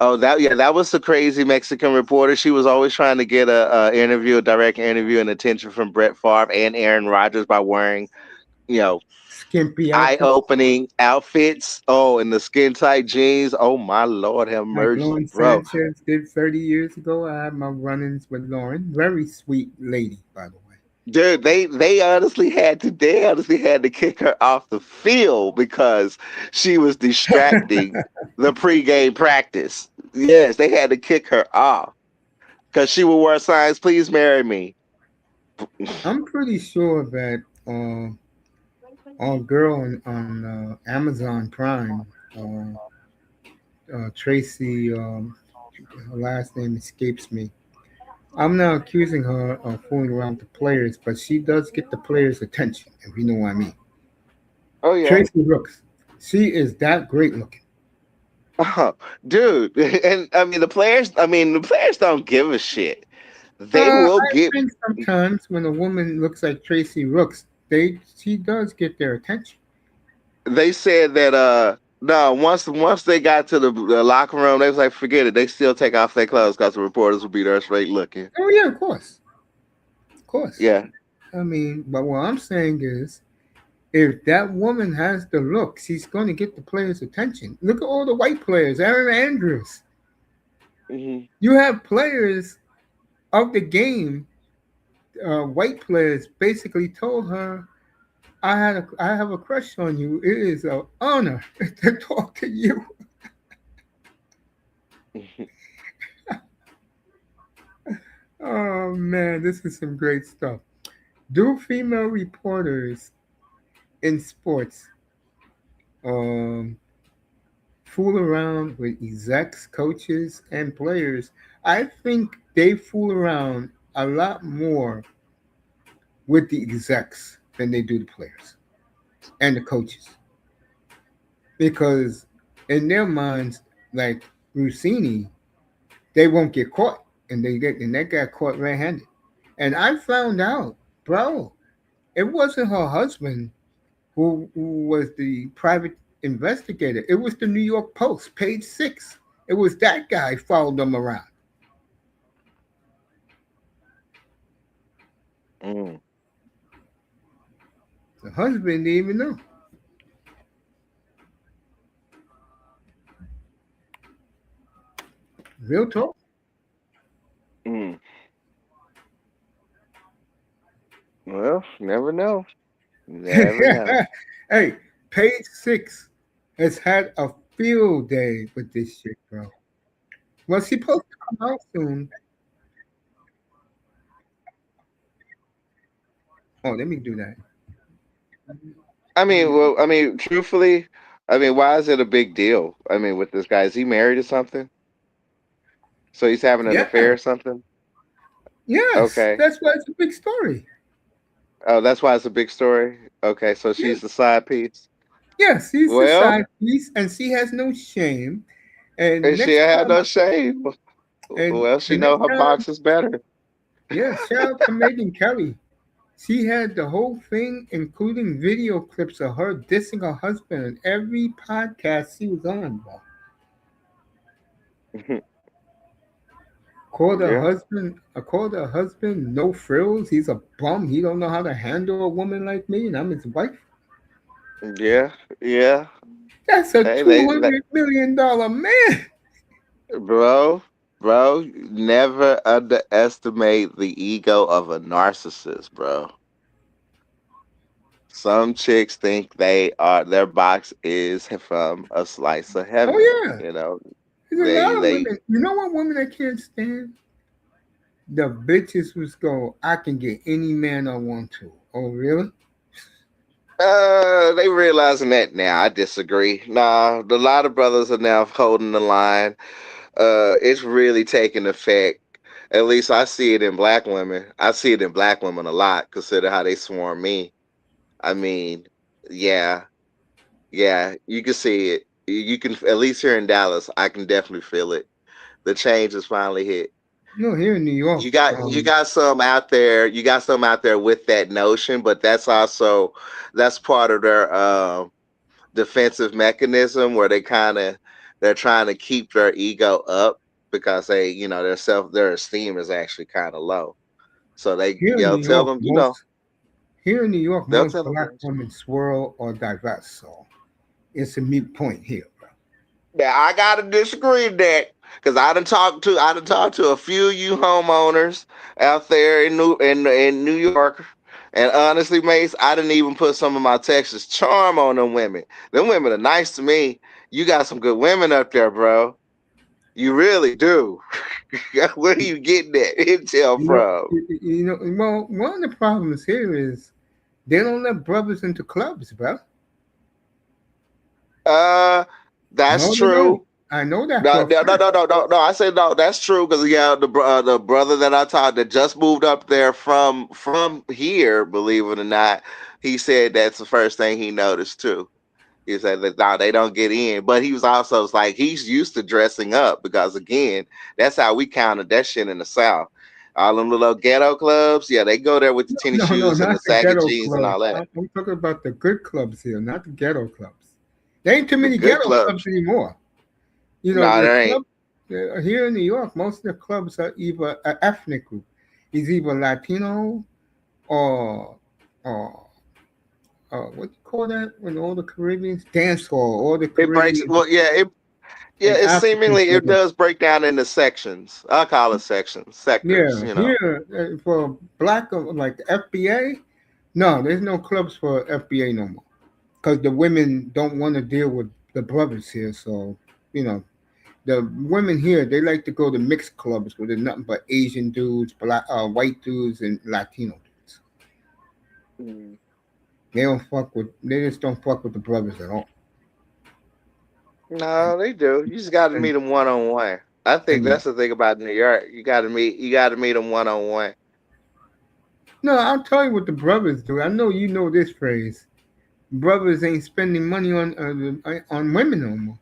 [SPEAKER 2] Oh, that was the crazy Mexican reporter. She was always trying to get a interview, a direct interview, and attention from Brett Favre and Aaron Rodgers by wearing, you know,
[SPEAKER 1] Skimpy outfit,
[SPEAKER 2] eye-opening outfits. Oh, and the skin-tight jeans. Oh my Lord, have
[SPEAKER 1] like
[SPEAKER 2] mercy,
[SPEAKER 1] Lauren
[SPEAKER 2] bro.
[SPEAKER 1] Sanchez did 30 years ago. I had my run-ins with Lauren. Very sweet lady, by the way.
[SPEAKER 2] Dude, they honestly had to kick her off the field because she was distracting the pregame practice. Yes, they had to kick her off because she would wear signs, please marry me.
[SPEAKER 1] I'm pretty sure that our girl on Amazon Prime, Tracy, her last name escapes me. I'm not accusing her of fooling around with the players, but she does get the players' attention, if you know what I mean.
[SPEAKER 2] Oh yeah.
[SPEAKER 1] Tracy Brooks, she is that great looking.
[SPEAKER 2] Oh, dude. And the players don't give a shit. They will
[SPEAKER 1] I
[SPEAKER 2] get
[SPEAKER 1] think sometimes when a woman looks like Tracy Brooks, she does get their attention.
[SPEAKER 2] they said that no, once they got to the locker room, they was like, forget it. They still take off their clothes because the reporters will be there straight looking.
[SPEAKER 1] Oh yeah, of course.
[SPEAKER 2] Yeah.
[SPEAKER 1] I mean, but what I'm saying is, if that woman has the look, she's going to get the players' attention. Look at all the white players, Aaron Andrews.
[SPEAKER 2] Hmm.
[SPEAKER 1] You have players of the game, white players, basically told her, I have a crush on you. It is an honor to talk to you." Oh man, this is some great stuff. Do female reporters in sports um, fool around with execs, coaches, and players? I think they fool around a lot more with the execs than they do the players and the coaches, because in their minds, like Russini, they won't get caught, and they got caught red-handed. And I found out, bro, it wasn't her husband who was the private investigator. It was the New York Post, page 6. It was that guy followed them around.
[SPEAKER 2] Mm.
[SPEAKER 1] The husband didn't even know. Real talk.
[SPEAKER 2] Mm. Well, never know. Never know.
[SPEAKER 1] Hey, page 6 has had a field day with this shit, bro. Well, she's supposed to come out soon. Oh, let me do that.
[SPEAKER 2] Truthfully, why is it a big deal? With this guy, is he married or something? So he's having an
[SPEAKER 1] Yeah,
[SPEAKER 2] affair or something?
[SPEAKER 1] yes,
[SPEAKER 2] Okay.
[SPEAKER 1] that's why it's a big story.
[SPEAKER 2] Oh, that's why it's a big story. Okay, so
[SPEAKER 1] Yeah,
[SPEAKER 2] she's the side piece.
[SPEAKER 1] yes, he's the
[SPEAKER 2] Well,
[SPEAKER 1] side piece, and she has no shame. And
[SPEAKER 2] and she
[SPEAKER 1] next
[SPEAKER 2] had
[SPEAKER 1] time,
[SPEAKER 2] no shame.
[SPEAKER 1] and
[SPEAKER 2] Well,
[SPEAKER 1] the
[SPEAKER 2] she know
[SPEAKER 1] next
[SPEAKER 2] her
[SPEAKER 1] time,
[SPEAKER 2] box is better.
[SPEAKER 1] yeah, shout out to Megan Kelly. She had the whole thing, including video clips of her dissing her husband on every podcast she was on. Bro.
[SPEAKER 2] Yeah,
[SPEAKER 1] Called her husband no frills. He's a bum. He don't know how to handle a woman like me, and I'm his wife.
[SPEAKER 2] yeah, yeah.
[SPEAKER 1] That's a
[SPEAKER 2] Hey,
[SPEAKER 1] $200 million man.
[SPEAKER 2] bro, bro, never underestimate the ego of a narcissist, bro. Some chicks think their box is from a slice of
[SPEAKER 1] Oh
[SPEAKER 2] heaven.
[SPEAKER 1] yeah,
[SPEAKER 2] You know,
[SPEAKER 1] there's a
[SPEAKER 2] they
[SPEAKER 1] lot of
[SPEAKER 2] they
[SPEAKER 1] women. You know what women I can't stand? The bitches who's go, I can get any man I want to. Oh really?
[SPEAKER 2] they realizing that now. I disagree. Nah, a lot of brothers are now holding the line. It's really taking effect. At least I see it in black women. I see it in black women a lot. Consider how they swarm me. I mean, yeah, yeah, you can see it. You can at least here in Dallas. I can definitely feel it. The change has finally hit.
[SPEAKER 1] No, here in New York.
[SPEAKER 2] You got some out there. You got some out there with that notion, but that's part of their defensive mechanism where they're trying to keep their ego up because their esteem is actually kind of low. So
[SPEAKER 1] Here in New
[SPEAKER 2] tell
[SPEAKER 1] York,
[SPEAKER 2] them, they'll
[SPEAKER 1] most
[SPEAKER 2] tell them
[SPEAKER 1] black
[SPEAKER 2] things.
[SPEAKER 1] women swirl or divest. So it's a mute point here, bro.
[SPEAKER 2] Yeah, I gotta disagree with that because I done talked to a few of you homeowners out there in New York, and honestly, Mace, I didn't even put some of my Texas charm on them women. Them women are nice to me. You got some good women up there, bro. You really do. Where are you getting that intel
[SPEAKER 1] You know,
[SPEAKER 2] from?
[SPEAKER 1] well, one of the problems here is they don't let brothers into clubs, bro.
[SPEAKER 2] Uh, that's
[SPEAKER 1] No, they don't.
[SPEAKER 2] true.
[SPEAKER 1] I know that
[SPEAKER 2] No,
[SPEAKER 1] for a
[SPEAKER 2] no, no,
[SPEAKER 1] fact.
[SPEAKER 2] no, no, no, no. I said no. That's true because yeah, the brother that I taught that just moved up there from here, believe it or not, he said that's the first thing he noticed too. He said that no, they don't get in, but he was also like he's used to dressing up because again, that's how we counted that shit in the South. All them little ghetto clubs, yeah, they go there with the tennis
[SPEAKER 1] No, no,
[SPEAKER 2] shoes and the
[SPEAKER 1] not the
[SPEAKER 2] saggy
[SPEAKER 1] ghetto
[SPEAKER 2] jeans and
[SPEAKER 1] clubs.
[SPEAKER 2] all that.
[SPEAKER 1] I'm talking about the good clubs here, not the ghetto clubs. There ain't too
[SPEAKER 2] The
[SPEAKER 1] many
[SPEAKER 2] good
[SPEAKER 1] ghetto clubs
[SPEAKER 2] clubs,
[SPEAKER 1] anymore. You know,
[SPEAKER 2] no,
[SPEAKER 1] the
[SPEAKER 2] there ain't.
[SPEAKER 1] club here in New York, most of the clubs are either an ethnic group. He's either Latino or or what do you call that when all the Caribbeans dance hall, all the
[SPEAKER 2] It breaks.
[SPEAKER 1] Caribbean
[SPEAKER 2] Well, yeah,
[SPEAKER 1] and
[SPEAKER 2] it's
[SPEAKER 1] African
[SPEAKER 2] seemingly it
[SPEAKER 1] clubs.
[SPEAKER 2] does break down into sections. I call it sections, sectors.
[SPEAKER 1] Yeah,
[SPEAKER 2] You know.
[SPEAKER 1] here for black like FBA, no, there's no clubs for FBA no more because the women don't want to deal with the brothers here. So you know, the women here they like to go to mixed clubs where there's nothing but Asian dudes, black, white dudes, and Latino dudes.
[SPEAKER 2] Mm.
[SPEAKER 1] They just don't fuck with the brothers at all.
[SPEAKER 2] No, they do. You just got to
[SPEAKER 1] And
[SPEAKER 2] meet them one on one. I think
[SPEAKER 1] and
[SPEAKER 2] that's the thing about New York. You got to meet them one on one.
[SPEAKER 1] no, I'll tell you what the brothers do. I know you know this phrase. Brothers ain't spending money on women no more.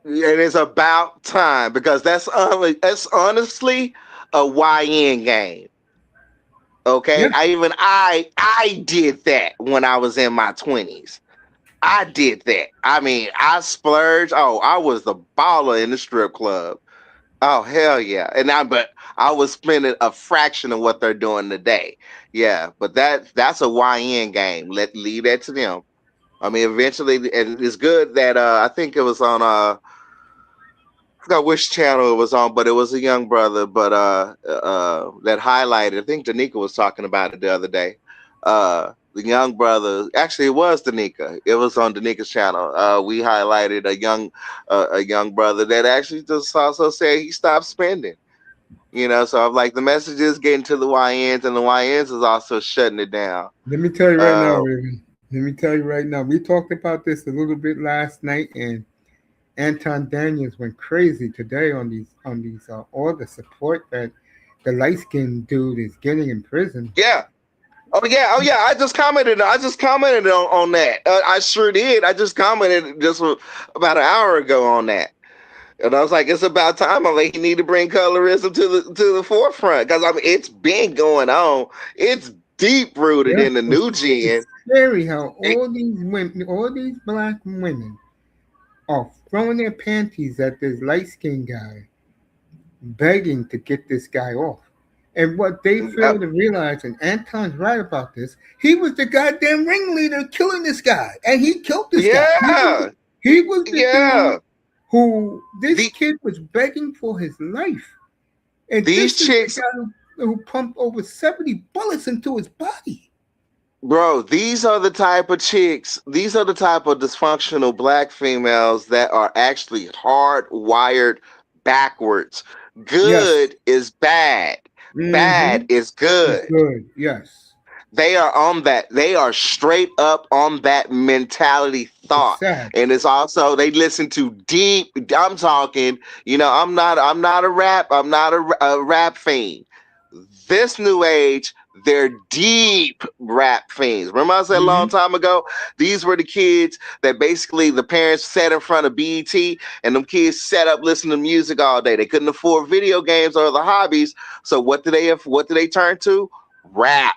[SPEAKER 2] And it's about time because that's honestly a YN game.
[SPEAKER 1] Yeah,
[SPEAKER 2] Okay, I did that when I was in my 20s. I did that. I mean, I splurged. Oh, I was the baller in the strip club. Oh hell yeah! But I was spending a fraction of what they're doing today. Yeah, but that's a YN game. Let leave that to them. I mean, eventually, and it's good that I think it was on I forgot which channel it was on, but it was a young brother, but that highlighted. I think Danica was talking about it the other day. The young brother, actually, it was Danica. It was on Danica's channel. We highlighted a young brother that actually just also said he stopped spending. You know, so I'm like the message is getting to the YNs, and the YNs is also shutting it down.
[SPEAKER 1] let me tell you right now,
[SPEAKER 2] Uh,
[SPEAKER 1] Raven. Let me tell you right now. We talked about this a little bit last night, and Anton Daniels went crazy today on these all the support that the light skinned dude is getting in prison.
[SPEAKER 2] yeah. Oh yeah, oh yeah. I just commented on that. I sure did. I just commented just about an hour ago on that, and I was like, it's about time. I'm like, you need to bring colorism to the forefront because I mean, it's been going on. It's deep rooted
[SPEAKER 1] Yeah,
[SPEAKER 2] in the new
[SPEAKER 1] it's
[SPEAKER 2] gen.
[SPEAKER 1] scary how
[SPEAKER 2] It-
[SPEAKER 1] all these women, all these black women, are throwing their panties at this light skinned guy, begging to get this guy off. And what they
[SPEAKER 2] yep.
[SPEAKER 1] fail to realize, and Anton's right about this, he was the goddamn ringleader killing this guy, and he killed this guy.
[SPEAKER 2] Yeah,
[SPEAKER 1] He was the dude
[SPEAKER 2] yeah.
[SPEAKER 1] who this
[SPEAKER 2] The
[SPEAKER 1] kid was begging for his life, and
[SPEAKER 2] these
[SPEAKER 1] this is the
[SPEAKER 2] chicks
[SPEAKER 1] guy who pumped over 70 bullets into his body.
[SPEAKER 2] Bro, these are the type of chicks, these are the type of dysfunctional black females that are actually hardwired backwards.
[SPEAKER 1] Yes.
[SPEAKER 2] Good is bad, bad
[SPEAKER 1] Mm-hmm.
[SPEAKER 2] is
[SPEAKER 1] It's
[SPEAKER 2] good.
[SPEAKER 1] good. Yes.
[SPEAKER 2] They are on that, they are straight up on that mentality
[SPEAKER 1] It's
[SPEAKER 2] thought.
[SPEAKER 1] sad.
[SPEAKER 2] And it's also, they listen to deep, I'm talking, I'm not a rap fiend. This new age, they're deep rap fiends. Remember I said a long
[SPEAKER 1] Mm-hmm.
[SPEAKER 2] time ago, these were the kids that basically the parents sat in front of BET and them kids sat up listening to music all day. They couldn't afford video games or other hobbies. So what do they turn to? Rap,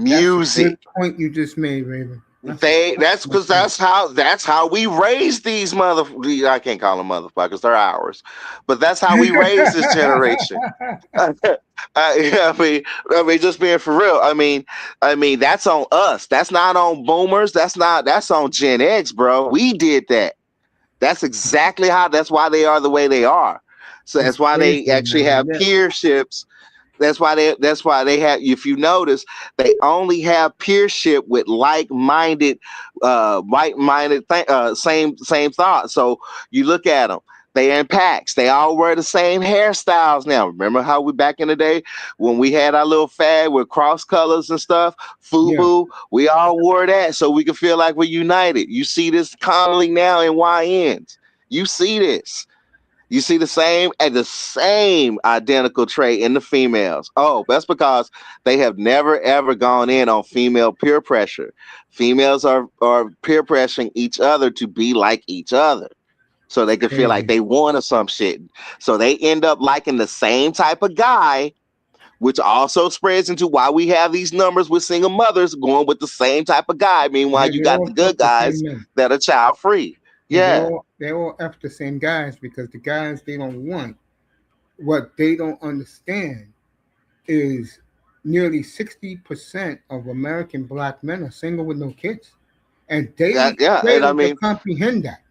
[SPEAKER 1] That's a good
[SPEAKER 2] music.
[SPEAKER 1] point you just made, Raven. That's a
[SPEAKER 2] That's
[SPEAKER 1] good
[SPEAKER 2] because
[SPEAKER 1] point.
[SPEAKER 2] that's how we raise these I can't call them motherfuckers, they're ours. But that's how we raise this generation. I mean, just being for real. I mean, that's on us. That's not on boomers. That's on Gen X, bro. We did that. That's exactly how. That's why they are the way they are. So
[SPEAKER 1] It's
[SPEAKER 2] that's why
[SPEAKER 1] crazy,
[SPEAKER 2] they actually
[SPEAKER 1] man.
[SPEAKER 2] have
[SPEAKER 1] Yeah.
[SPEAKER 2] peerships. That's why they have. If you notice, they only have peership with same thought. So you look at them. They in packs. They all wear the same hairstyles now. Remember how we back in the day when we had our little fad with cross colors and stuff,
[SPEAKER 1] Yeah.
[SPEAKER 2] FUBU. We all wore that so we could feel like we're united. You see this commonly now in YNs. You see this. You see the same identical trait in the females. Oh, that's because they have never ever gone in on female peer pressure. Females are peer pressuring each other to be like each other. So they can feel like
[SPEAKER 1] Crazy.
[SPEAKER 2] they want or some shit. So they end up liking the same type of guy, which also spreads into why we have these numbers with single mothers going with the same type of guy. Meanwhile,
[SPEAKER 1] Yeah,
[SPEAKER 2] you
[SPEAKER 1] they
[SPEAKER 2] got the
[SPEAKER 1] all fuck
[SPEAKER 2] good
[SPEAKER 1] the same
[SPEAKER 2] guys
[SPEAKER 1] men.
[SPEAKER 2] that are child free.
[SPEAKER 1] Yeah,
[SPEAKER 2] Yeah.
[SPEAKER 1] they all f the same guys because the guys they don't want. What they don't understand is nearly 60% of American black men are single with no kids, and they
[SPEAKER 2] Yeah. And I
[SPEAKER 1] fail to
[SPEAKER 2] mean,
[SPEAKER 1] comprehend that.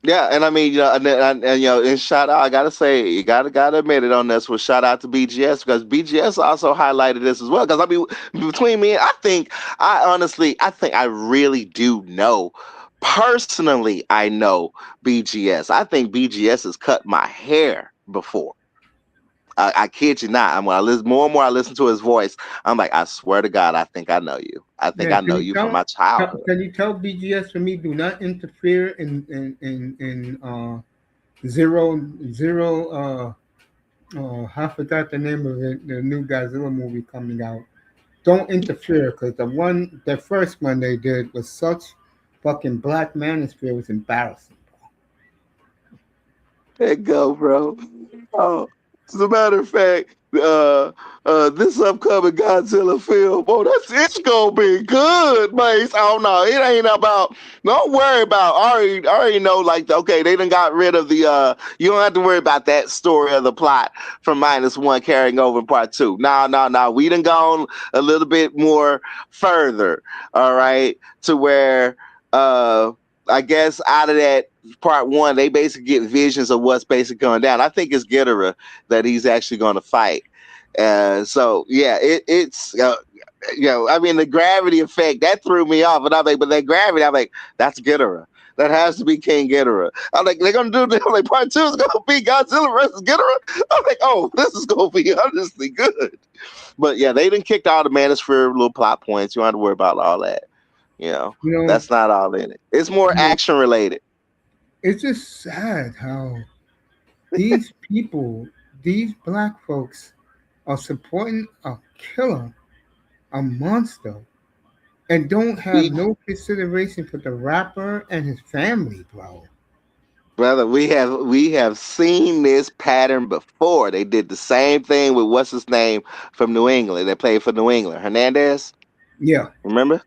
[SPEAKER 2] yeah, and I mean, and and shout out. I gotta say, you gotta admit it on this. Was shout out to BGS because BGS also highlighted this as well. Because I mean, between me, and I think I really do know. Personally, I know BGS. I think BGS has cut my hair before. I kid you not. I'm when I listen more and more. I listen to his voice. I'm like, I swear to God, I think I know you. I think
[SPEAKER 1] Yeah,
[SPEAKER 2] I know you from my childhood.
[SPEAKER 1] can you tell BGS for me do not interfere in zero zero I forgot the name of it, the new Godzilla movie coming out. Don't interfere because the first one they did was such fucking black manosphere was embarrassing.
[SPEAKER 2] There you go, bro. Oh, as a matter of fact, this upcoming Godzilla film, oh, it's gonna be good, man. Oh no, it ain't about. Don't worry about. I already know. Like, okay, they done got rid of the. You don't have to worry about that story of the plot from -1 carrying over in part two. No, no, no. We done gone a little bit more further. All right, to where I guess out of that part one, they basically get visions of what's basically going down. I think it's Ghidorah that he's actually going to fight. So yeah, it's I mean, the gravity effect that threw me off, and I'm like, but that gravity, I'm like, that's Ghidorah. That has to be King Ghidorah. I'm like, they're gonna do I'm like part two is gonna be Godzilla versus Ghidorah. I'm like, oh, this is gonna be honestly good. But yeah, they didn't kick all the Manosphere little plot points. You don't have to worry about all that. You know,
[SPEAKER 1] You know,
[SPEAKER 2] that's not all in it. It's more
[SPEAKER 1] you know,
[SPEAKER 2] action related.
[SPEAKER 1] it's just sad how these people, these black folks, are supporting a killer, a monster, and don't have
[SPEAKER 2] We
[SPEAKER 1] no consideration for the rapper and his family, bro.
[SPEAKER 2] Brother, we have seen this pattern before. They did the same thing with what's his name from New England. They played for New England. Hernandez,
[SPEAKER 1] Yeah,
[SPEAKER 2] remember?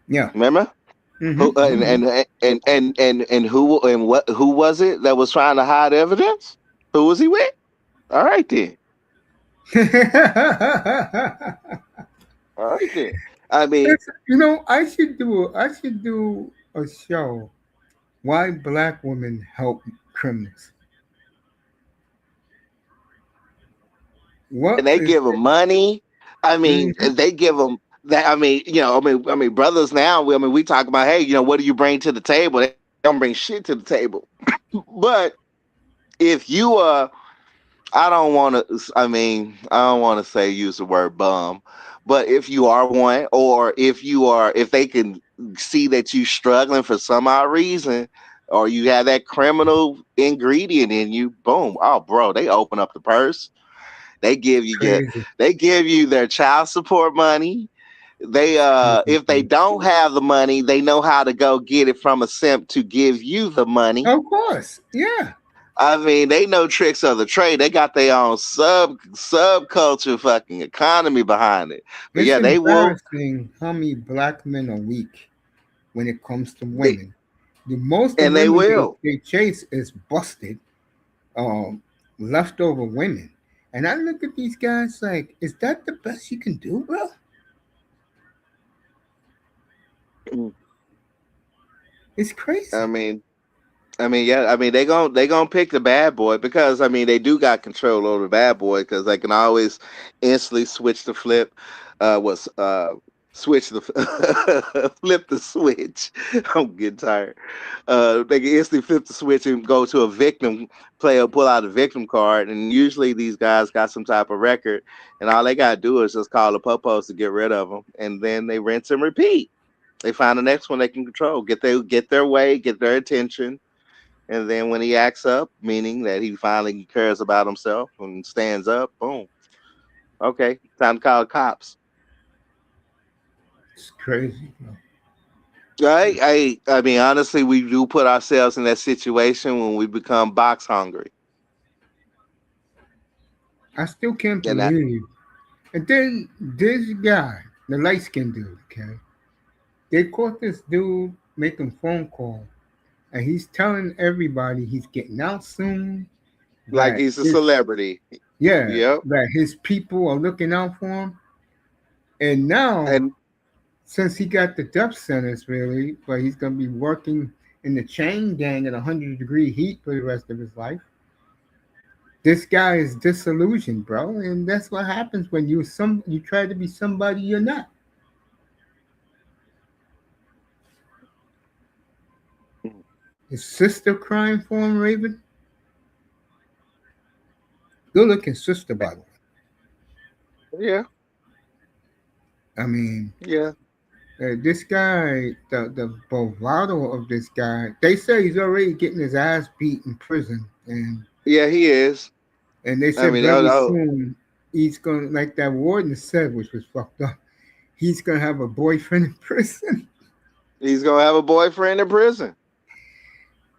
[SPEAKER 1] yeah.
[SPEAKER 2] Remember? Who
[SPEAKER 1] Mm-hmm.
[SPEAKER 2] who was it that was trying to hide evidence? Who was he with? All right then. All right then. I mean,
[SPEAKER 1] I should do a show. Why black women help criminals?
[SPEAKER 2] and
[SPEAKER 1] What
[SPEAKER 2] they
[SPEAKER 1] is?
[SPEAKER 2] give them money. I mean,
[SPEAKER 1] Mhm.
[SPEAKER 2] they give them that. I mean, brothers now. We talk about, hey, what do you bring to the table? They don't bring shit to the table. But if you I don't want to. I don't want to say use the word bum, but if you are one, or if they can see that you struggling for some odd reason, or you have that criminal ingredient in you, boom, oh, bro, they open up the purse. They give you your,
[SPEAKER 1] Crazy.
[SPEAKER 2] they give you their child support money. They
[SPEAKER 1] It's crazy,
[SPEAKER 2] if they
[SPEAKER 1] bro.
[SPEAKER 2] don't have the money, they know how to go get it from a simp to give you the money.
[SPEAKER 1] Of course, yeah.
[SPEAKER 2] I mean, they know tricks of the trade. They got their own subculture fucking economy behind it. But
[SPEAKER 1] It's
[SPEAKER 2] yeah, they will,
[SPEAKER 1] embarrassing how many black men are weak when it comes to
[SPEAKER 2] they,
[SPEAKER 1] women. The most of
[SPEAKER 2] and they
[SPEAKER 1] women
[SPEAKER 2] will.
[SPEAKER 1] they chase is busted, um, leftover women. And I look at these guys like, is that the best you can do, bro? It's
[SPEAKER 2] I
[SPEAKER 1] crazy.
[SPEAKER 2] mean, yeah. I mean, they gonna pick the bad boy because they do got control over the bad boy because they can always instantly switch the flip. Was switch the flip the switch. I'm getting tired. They can instantly flip the switch and go to a victim player, pull out a victim card, and usually these guys got some type of record, and all they gotta do is just call the popos to get rid of them, and then they rinse and repeat. They find the next one they can control, get their way, get their attention, And then when he acts up, meaning that he finally cares about himself and stands up, boom. Okay, time to call the cops.
[SPEAKER 1] It's crazy, bro.
[SPEAKER 2] I mean, honestly, we do put ourselves in that situation when we become box hungry,
[SPEAKER 1] I still can't
[SPEAKER 2] and that
[SPEAKER 1] believe. And then this guy, the light skinned dude, okay, they caught this dude making phone call, and he's telling everybody he's getting out soon.
[SPEAKER 2] like
[SPEAKER 1] That
[SPEAKER 2] he's a
[SPEAKER 1] his
[SPEAKER 2] celebrity.
[SPEAKER 1] yeah,
[SPEAKER 2] Yep,
[SPEAKER 1] that his people are looking out for him. And now,
[SPEAKER 2] and
[SPEAKER 1] since he got the death sentence, really, but he's gonna be working in the chain gang at 100-degree heat for the rest of his life. This guy is disillusioned, bro, and that's what happens when you try to be somebody you're not. His sister crying for him, Raven. Good looking sister, by the way.
[SPEAKER 2] yeah,
[SPEAKER 1] I mean,
[SPEAKER 2] yeah,
[SPEAKER 1] this guy, the bravado of this guy. They say he's already getting his ass beat in prison,
[SPEAKER 2] yeah. He is.
[SPEAKER 1] and they
[SPEAKER 2] I
[SPEAKER 1] said
[SPEAKER 2] mean,
[SPEAKER 1] very soon he's gonna, like that warden said, which was fucked up. He's gonna have a boyfriend in prison.
[SPEAKER 2] he's gonna have a boyfriend in prison.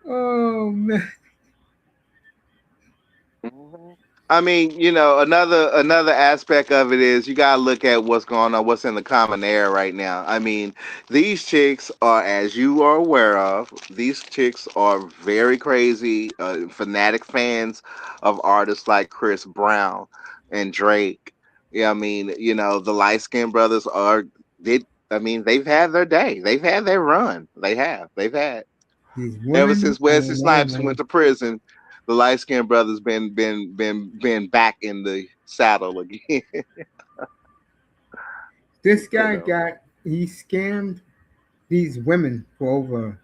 [SPEAKER 1] Oh man,
[SPEAKER 2] Mhm. I mean, another aspect of it is you gotta look at what's going on, what's in the common air right now. I mean, these chicks are, as you are aware of, these chicks are very crazy, fanatic fans of artists like Chris Brown and Drake. Yeah, I mean, the light skinned brothers are did. I mean, they've had their day. They've had their run. They've had.
[SPEAKER 1] these
[SPEAKER 2] Ever
[SPEAKER 1] women,
[SPEAKER 2] since
[SPEAKER 1] I
[SPEAKER 2] Wesley
[SPEAKER 1] don't know,
[SPEAKER 2] Snipes went
[SPEAKER 1] man.
[SPEAKER 2] to prison, the light skinned brothers been back in the saddle again.
[SPEAKER 1] This
[SPEAKER 2] you
[SPEAKER 1] guy
[SPEAKER 2] know.
[SPEAKER 1] he scammed these women for over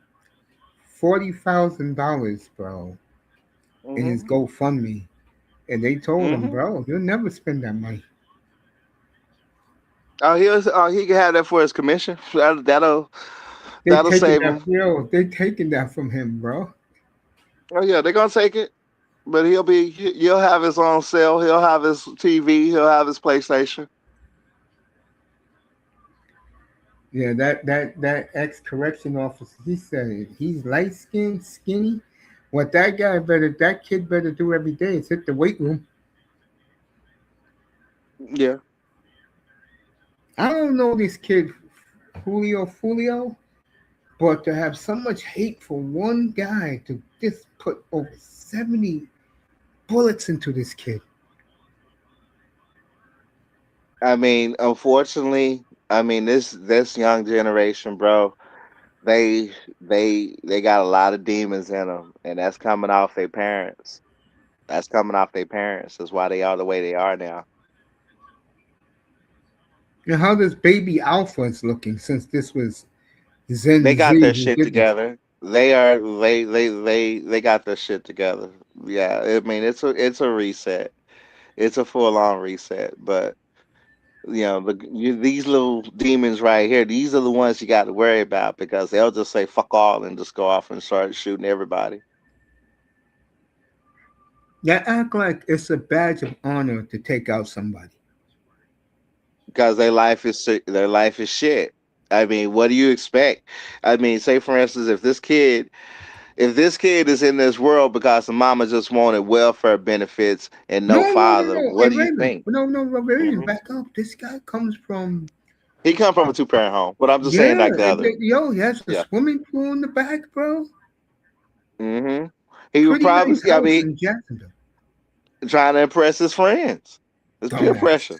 [SPEAKER 1] $40,000, bro, in his
[SPEAKER 2] hmm
[SPEAKER 1] GoFundMe, and they told him,
[SPEAKER 2] hmm
[SPEAKER 1] bro, you'll never spend that money.
[SPEAKER 2] He can have that for his commission.
[SPEAKER 1] They
[SPEAKER 2] That'll
[SPEAKER 1] taking
[SPEAKER 2] save
[SPEAKER 1] that,
[SPEAKER 2] him.
[SPEAKER 1] yo, they taking that from him, bro.
[SPEAKER 2] Oh yeah, they're gonna take it, but he'll have his own cell. He'll have his TV. He'll have his PlayStation.
[SPEAKER 1] Yeah, that ex correction officer, he said he's light skinned, skinny. What that kid better do every day is hit the weight room.
[SPEAKER 2] Yeah,
[SPEAKER 1] I don't know this kid, Julio, but to have so much hate for one guy to just put over 70 bullets into this kid.
[SPEAKER 2] I mean, unfortunately, I mean this young generation, bro. They they got a lot of demons in them, and that's coming off their parents. That's coming off their parents. That's why they are the way they are now.
[SPEAKER 1] And how this baby Alpha is looking since this was
[SPEAKER 2] They
[SPEAKER 1] Zen
[SPEAKER 2] got
[SPEAKER 1] Z
[SPEAKER 2] their
[SPEAKER 1] who
[SPEAKER 2] shit
[SPEAKER 1] did this.
[SPEAKER 2] together. They got their shit together. Yeah, I mean it's a reset. It's a full on reset. But these little demons right here, these are the ones you got to worry about because they'll just say fuck all and just go off and start shooting everybody
[SPEAKER 1] They act like it's a badge of honor to take out somebody.
[SPEAKER 2] because their life is shit. I mean, what do you expect? I mean, say for instance, if this kid is in this world because the mama just wanted welfare benefits and
[SPEAKER 1] No,
[SPEAKER 2] no
[SPEAKER 1] no, no,
[SPEAKER 2] father,
[SPEAKER 1] no. Hey,
[SPEAKER 2] what do you
[SPEAKER 1] Raymond.
[SPEAKER 2] think?
[SPEAKER 1] No, no, no, Raymond,
[SPEAKER 2] hmm
[SPEAKER 1] back up. This guy comes from,
[SPEAKER 2] He come from a two-parent home, but I'm just saying
[SPEAKER 1] yeah,
[SPEAKER 2] like the other.
[SPEAKER 1] yo, he has a
[SPEAKER 2] Yeah.
[SPEAKER 1] swimming pool in the back, bro.
[SPEAKER 2] hmm He would
[SPEAKER 1] Pretty
[SPEAKER 2] probably,
[SPEAKER 1] nice
[SPEAKER 2] I
[SPEAKER 1] house
[SPEAKER 2] mean,
[SPEAKER 1] in Jacksonville.
[SPEAKER 2] trying to impress his friends. It's peer
[SPEAKER 1] Dumbass.
[SPEAKER 2] pressure.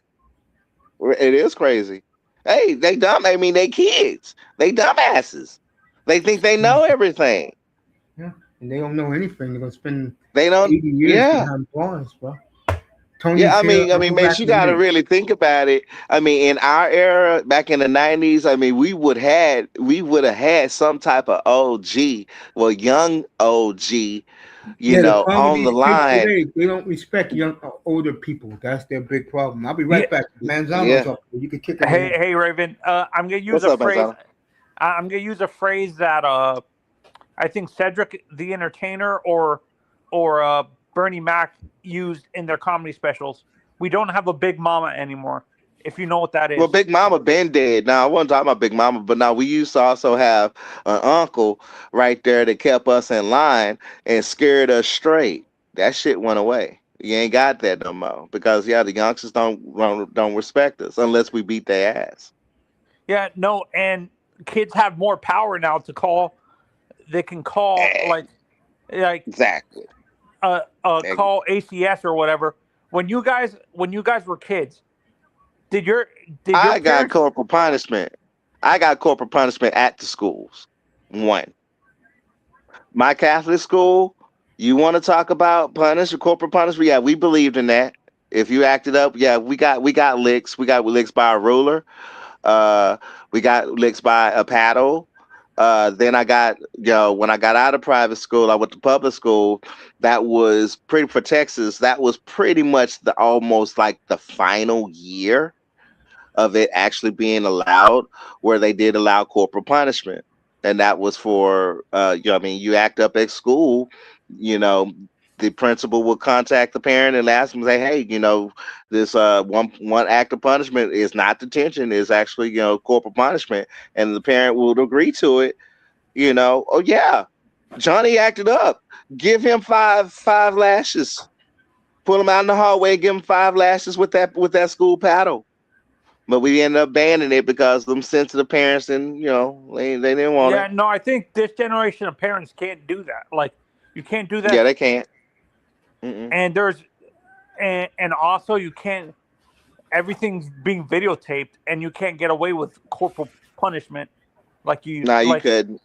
[SPEAKER 2] It is crazy. Hey, they dumb. I mean, they kids. They dumbasses. They think they know everything.
[SPEAKER 1] Yeah, and they don't know anything. They're gonna spend
[SPEAKER 2] They don't.
[SPEAKER 1] 80 years
[SPEAKER 2] Yeah.
[SPEAKER 1] behind bars, bro.
[SPEAKER 2] Yeah,
[SPEAKER 1] Tony's
[SPEAKER 2] I
[SPEAKER 1] here.
[SPEAKER 2] mean, I
[SPEAKER 1] I'll
[SPEAKER 2] mean,
[SPEAKER 1] go
[SPEAKER 2] man,
[SPEAKER 1] back
[SPEAKER 2] you
[SPEAKER 1] in a
[SPEAKER 2] got to
[SPEAKER 1] minute.
[SPEAKER 2] really think about it. I mean, in our era, back in the '90s, I mean, we would have had some type of OG, well, young OG,
[SPEAKER 1] Yeah, the problem with
[SPEAKER 2] on the
[SPEAKER 1] these kids
[SPEAKER 2] line.
[SPEAKER 1] today, they don't respect young, older people. That's their big problem. I'll be
[SPEAKER 4] Yeah.
[SPEAKER 1] right back. Manzano's
[SPEAKER 2] Yeah.
[SPEAKER 1] up. You can kick it with him.
[SPEAKER 4] Hey, Raven. I'm gonna use
[SPEAKER 2] What's
[SPEAKER 4] a
[SPEAKER 2] up,
[SPEAKER 4] phrase.
[SPEAKER 2] Manzana?
[SPEAKER 4] I'm gonna use a phrase that I think Cedric the Entertainer or Bernie Mac used in their comedy specials. We don't have a Big Mama anymore, if you know what that
[SPEAKER 2] Well,
[SPEAKER 4] is.
[SPEAKER 2] Big Mama been dead. Now I wasn't talking about Big Mama, but now we used to also have an uncle right there that kept us in line and scared us straight. That shit went away. You ain't got that no more because yeah, the youngsters don't respect us unless we beat their ass.
[SPEAKER 4] Yeah, no, and kids have more power now to call. They can call like
[SPEAKER 2] Exactly. Ex-
[SPEAKER 4] call ACS or whatever. When you guys were kids, did your did your
[SPEAKER 2] I got
[SPEAKER 4] parents?
[SPEAKER 2] corporal punishment. I got corporal punishment at the schools. One, my Catholic school. You want to talk about corporal punishment? Yeah, we believed in that. If you acted up, yeah, we got licks. We got licks by a ruler. Uh, we got licks by a paddle. Then I got, when I got out of private school, I went to public school. That was pretty for Texas. That was pretty much the almost like the final year of it actually being allowed, where they did allow corporal punishment, and that was for, I mean, you act up at school, you know. The principal will contact the parent and ask them, say, hey, this one act of punishment is not detention, is actually corporal punishment, and the parent will agree to it. Oh yeah, Johnny acted up. Give him five lashes. Pull him out in the hallway. Give him 5 lashes with that school paddle. But we ended up banning it because them sensitive parents, and they didn't want
[SPEAKER 4] Yeah,
[SPEAKER 2] it.
[SPEAKER 4] no, I think this generation of parents can't do that. Like, you can't do
[SPEAKER 2] Yeah,
[SPEAKER 4] that,
[SPEAKER 2] they can't. Mm-mm.
[SPEAKER 4] and also you can't. Everything's being videotaped, and you can't get away with corporal punishment like you
[SPEAKER 2] No, you
[SPEAKER 4] like.
[SPEAKER 2] couldn't.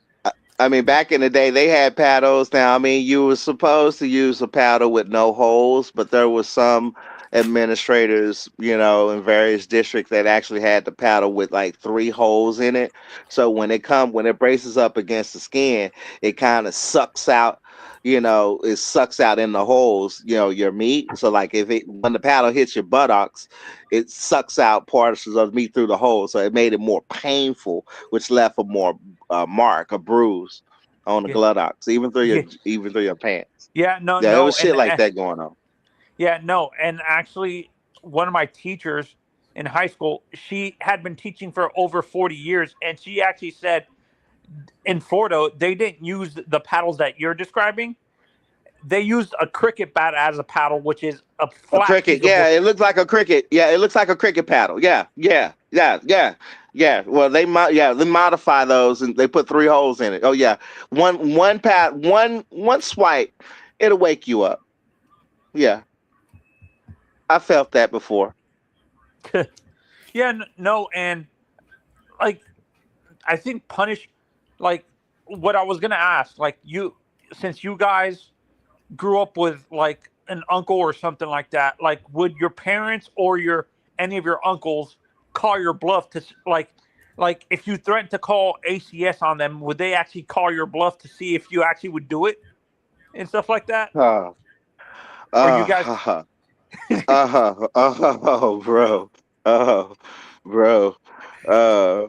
[SPEAKER 2] I mean, back in the day, they had paddles. Now, I mean, you were supposed to use a paddle with no holes, but there was some administrators, in various districts that actually had the paddle with like 3 holes in it. So when it braces up against the skin, it kind of sucks out. It sucks out in the holes. Your meat. So like when the paddle hits your buttocks, it sucks out particles of meat through the hole. So it made it more painful, which left a more mark, a bruise on the
[SPEAKER 4] Yeah,
[SPEAKER 2] buttocks,
[SPEAKER 4] yeah,
[SPEAKER 2] even through your pants.
[SPEAKER 4] yeah, no,
[SPEAKER 2] Yeah, there
[SPEAKER 4] no,
[SPEAKER 2] was shit like that going on.
[SPEAKER 4] yeah, no, and actually, one of my teachers in high school, she had been teaching for over 40 years, and she actually said in Florida they didn't use the paddles that you're describing. They used a cricket bat as a paddle, which is a
[SPEAKER 2] A
[SPEAKER 4] flat
[SPEAKER 2] cricket,
[SPEAKER 4] piece of
[SPEAKER 2] yeah,
[SPEAKER 4] wood.
[SPEAKER 2] it looks like a cricket. Yeah, it looks like a cricket paddle. Yeah, yeah, yeah, yeah, yeah. Well, they modify those and they put 3 holes in it. Oh yeah, one swipe, it'll wake you up. Yeah, I felt that before.
[SPEAKER 4] Yeah, no, and like I think punish, like what I was gonna ask, like since you guys grew up with like an uncle or something like that, like would your parents or your any of your uncles call your bluff to like if you threatened to call ACS on them, would they actually call your bluff to see if you actually would do it and stuff like that?
[SPEAKER 2] Uh,
[SPEAKER 4] Or you guys?
[SPEAKER 2] uh, oh, bro. Oh, bro. Uh,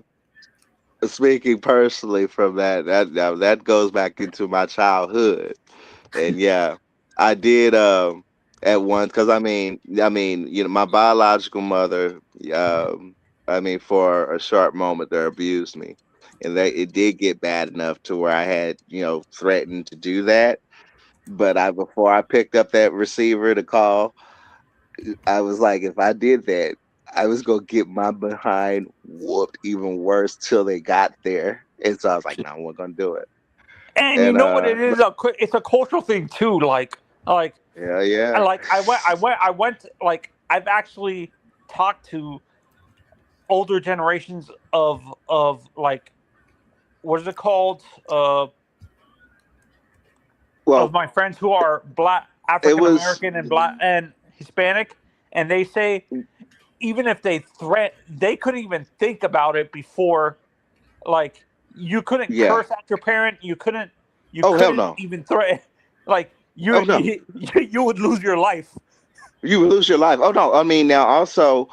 [SPEAKER 2] Speaking personally from that goes back into my childhood, and yeah, I did at once because I mean, my biological mother, I mean, for a short moment, they abused me, and it did get bad enough to where I had threatened to do that, but I before I picked up that receiver to call, I was like, if I did that, I was gonna get my behind whooped even worse till they got there. And so I was like, no, we're gonna do it.
[SPEAKER 4] And you
[SPEAKER 2] And
[SPEAKER 4] know what it is? It's a cultural thing too. Like
[SPEAKER 2] yeah, yeah.
[SPEAKER 4] I went. Like I've actually talked to older generations of like what is it called? Of
[SPEAKER 2] Well,
[SPEAKER 4] my friends who are black,
[SPEAKER 2] it
[SPEAKER 4] African
[SPEAKER 2] was
[SPEAKER 4] American, and black and Hispanic, and they say even if they couldn't even think about it before. Like you couldn't
[SPEAKER 2] yeah.
[SPEAKER 4] curse at your parent. You
[SPEAKER 2] Oh hell
[SPEAKER 4] couldn't
[SPEAKER 2] no.
[SPEAKER 4] even threaten. Like
[SPEAKER 2] Oh no.
[SPEAKER 4] you would lose your life.
[SPEAKER 2] You would lose your life. Oh no, I mean now also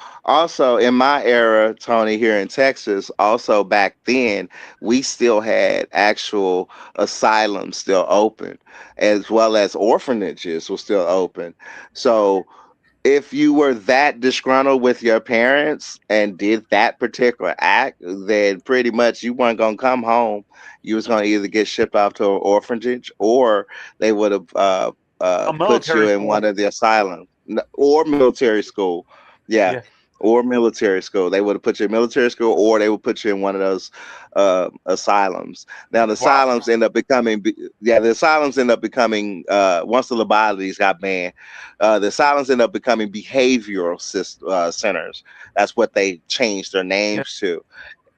[SPEAKER 2] in my era, Tony, here in Texas, also back then we still had actual asylums still open, as well as orphanages were still open. So if you were that disgruntled with your parents and did that particular act, then pretty much you weren't gonna come home. You was gonna either get shipped off to an orphanage, or they would have
[SPEAKER 4] A
[SPEAKER 2] put you
[SPEAKER 4] military
[SPEAKER 2] in one
[SPEAKER 4] school.
[SPEAKER 2] of the asylums, or military school. Yeah,
[SPEAKER 4] Yeah.
[SPEAKER 2] or military school. They would have put you in military school, or they would put you in one of those asylums. Now the
[SPEAKER 4] Wow.
[SPEAKER 2] asylums end up becoming, yeah, the asylums end up becoming once the lobotomies got banned, the asylums end up becoming behavioral centers. That's what they changed their
[SPEAKER 4] Yeah.
[SPEAKER 2] names to.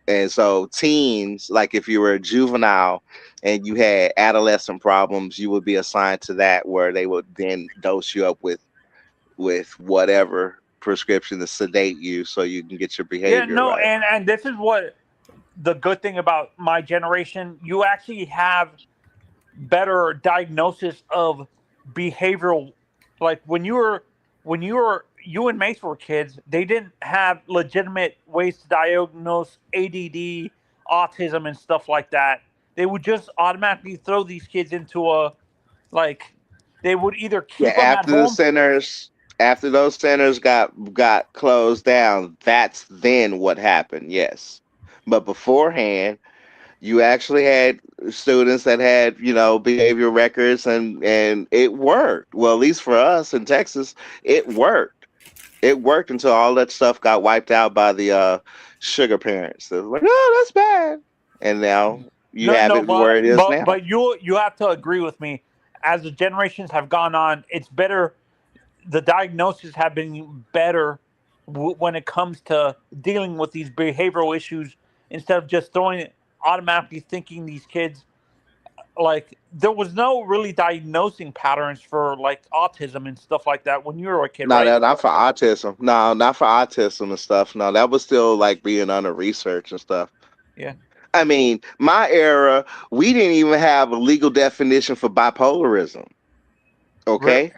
[SPEAKER 2] And so teens, like if you were a juvenile and you had adolescent problems, you would be assigned to that, where they would then dose you up with whatever prescription to sedate you so you can get your
[SPEAKER 4] Yeah.
[SPEAKER 2] behavior
[SPEAKER 4] No.
[SPEAKER 2] right.
[SPEAKER 4] And this is what the good thing about my generation. You actually have better diagnosis of behavioral, like when you and Mace were kids, they didn't have legitimate ways to diagnose ADD, autism, and stuff like that. They would just automatically throw these kids into a, like, they would either
[SPEAKER 2] Yeah,
[SPEAKER 4] keep them at home.
[SPEAKER 2] after those centers got closed down, that's then what happened. Yes. But beforehand, you actually had students that had, behavior records, and it worked. Well, at least for us in Texas, it worked. It worked until all that stuff got wiped out by the sugar parents. They're like, oh, that's bad. And now you
[SPEAKER 4] No,
[SPEAKER 2] have
[SPEAKER 4] no,
[SPEAKER 2] it where
[SPEAKER 4] but
[SPEAKER 2] it is
[SPEAKER 4] but
[SPEAKER 2] now.
[SPEAKER 4] but you have to agree with me. As the generations have gone on, it's better. The diagnoses have been better when it comes to dealing with these behavioral issues, instead of just throwing it, automatically thinking these kids, like, there was no really diagnosing patterns for like autism and stuff like that when you were a kid,
[SPEAKER 2] No,
[SPEAKER 4] right?
[SPEAKER 2] not for autism. No, not for autism and stuff. No, that was still like being under research and stuff.
[SPEAKER 4] Yeah.
[SPEAKER 2] I mean, my era, we didn't even have a legal definition for bipolarism.
[SPEAKER 4] Re-
[SPEAKER 2] Okay.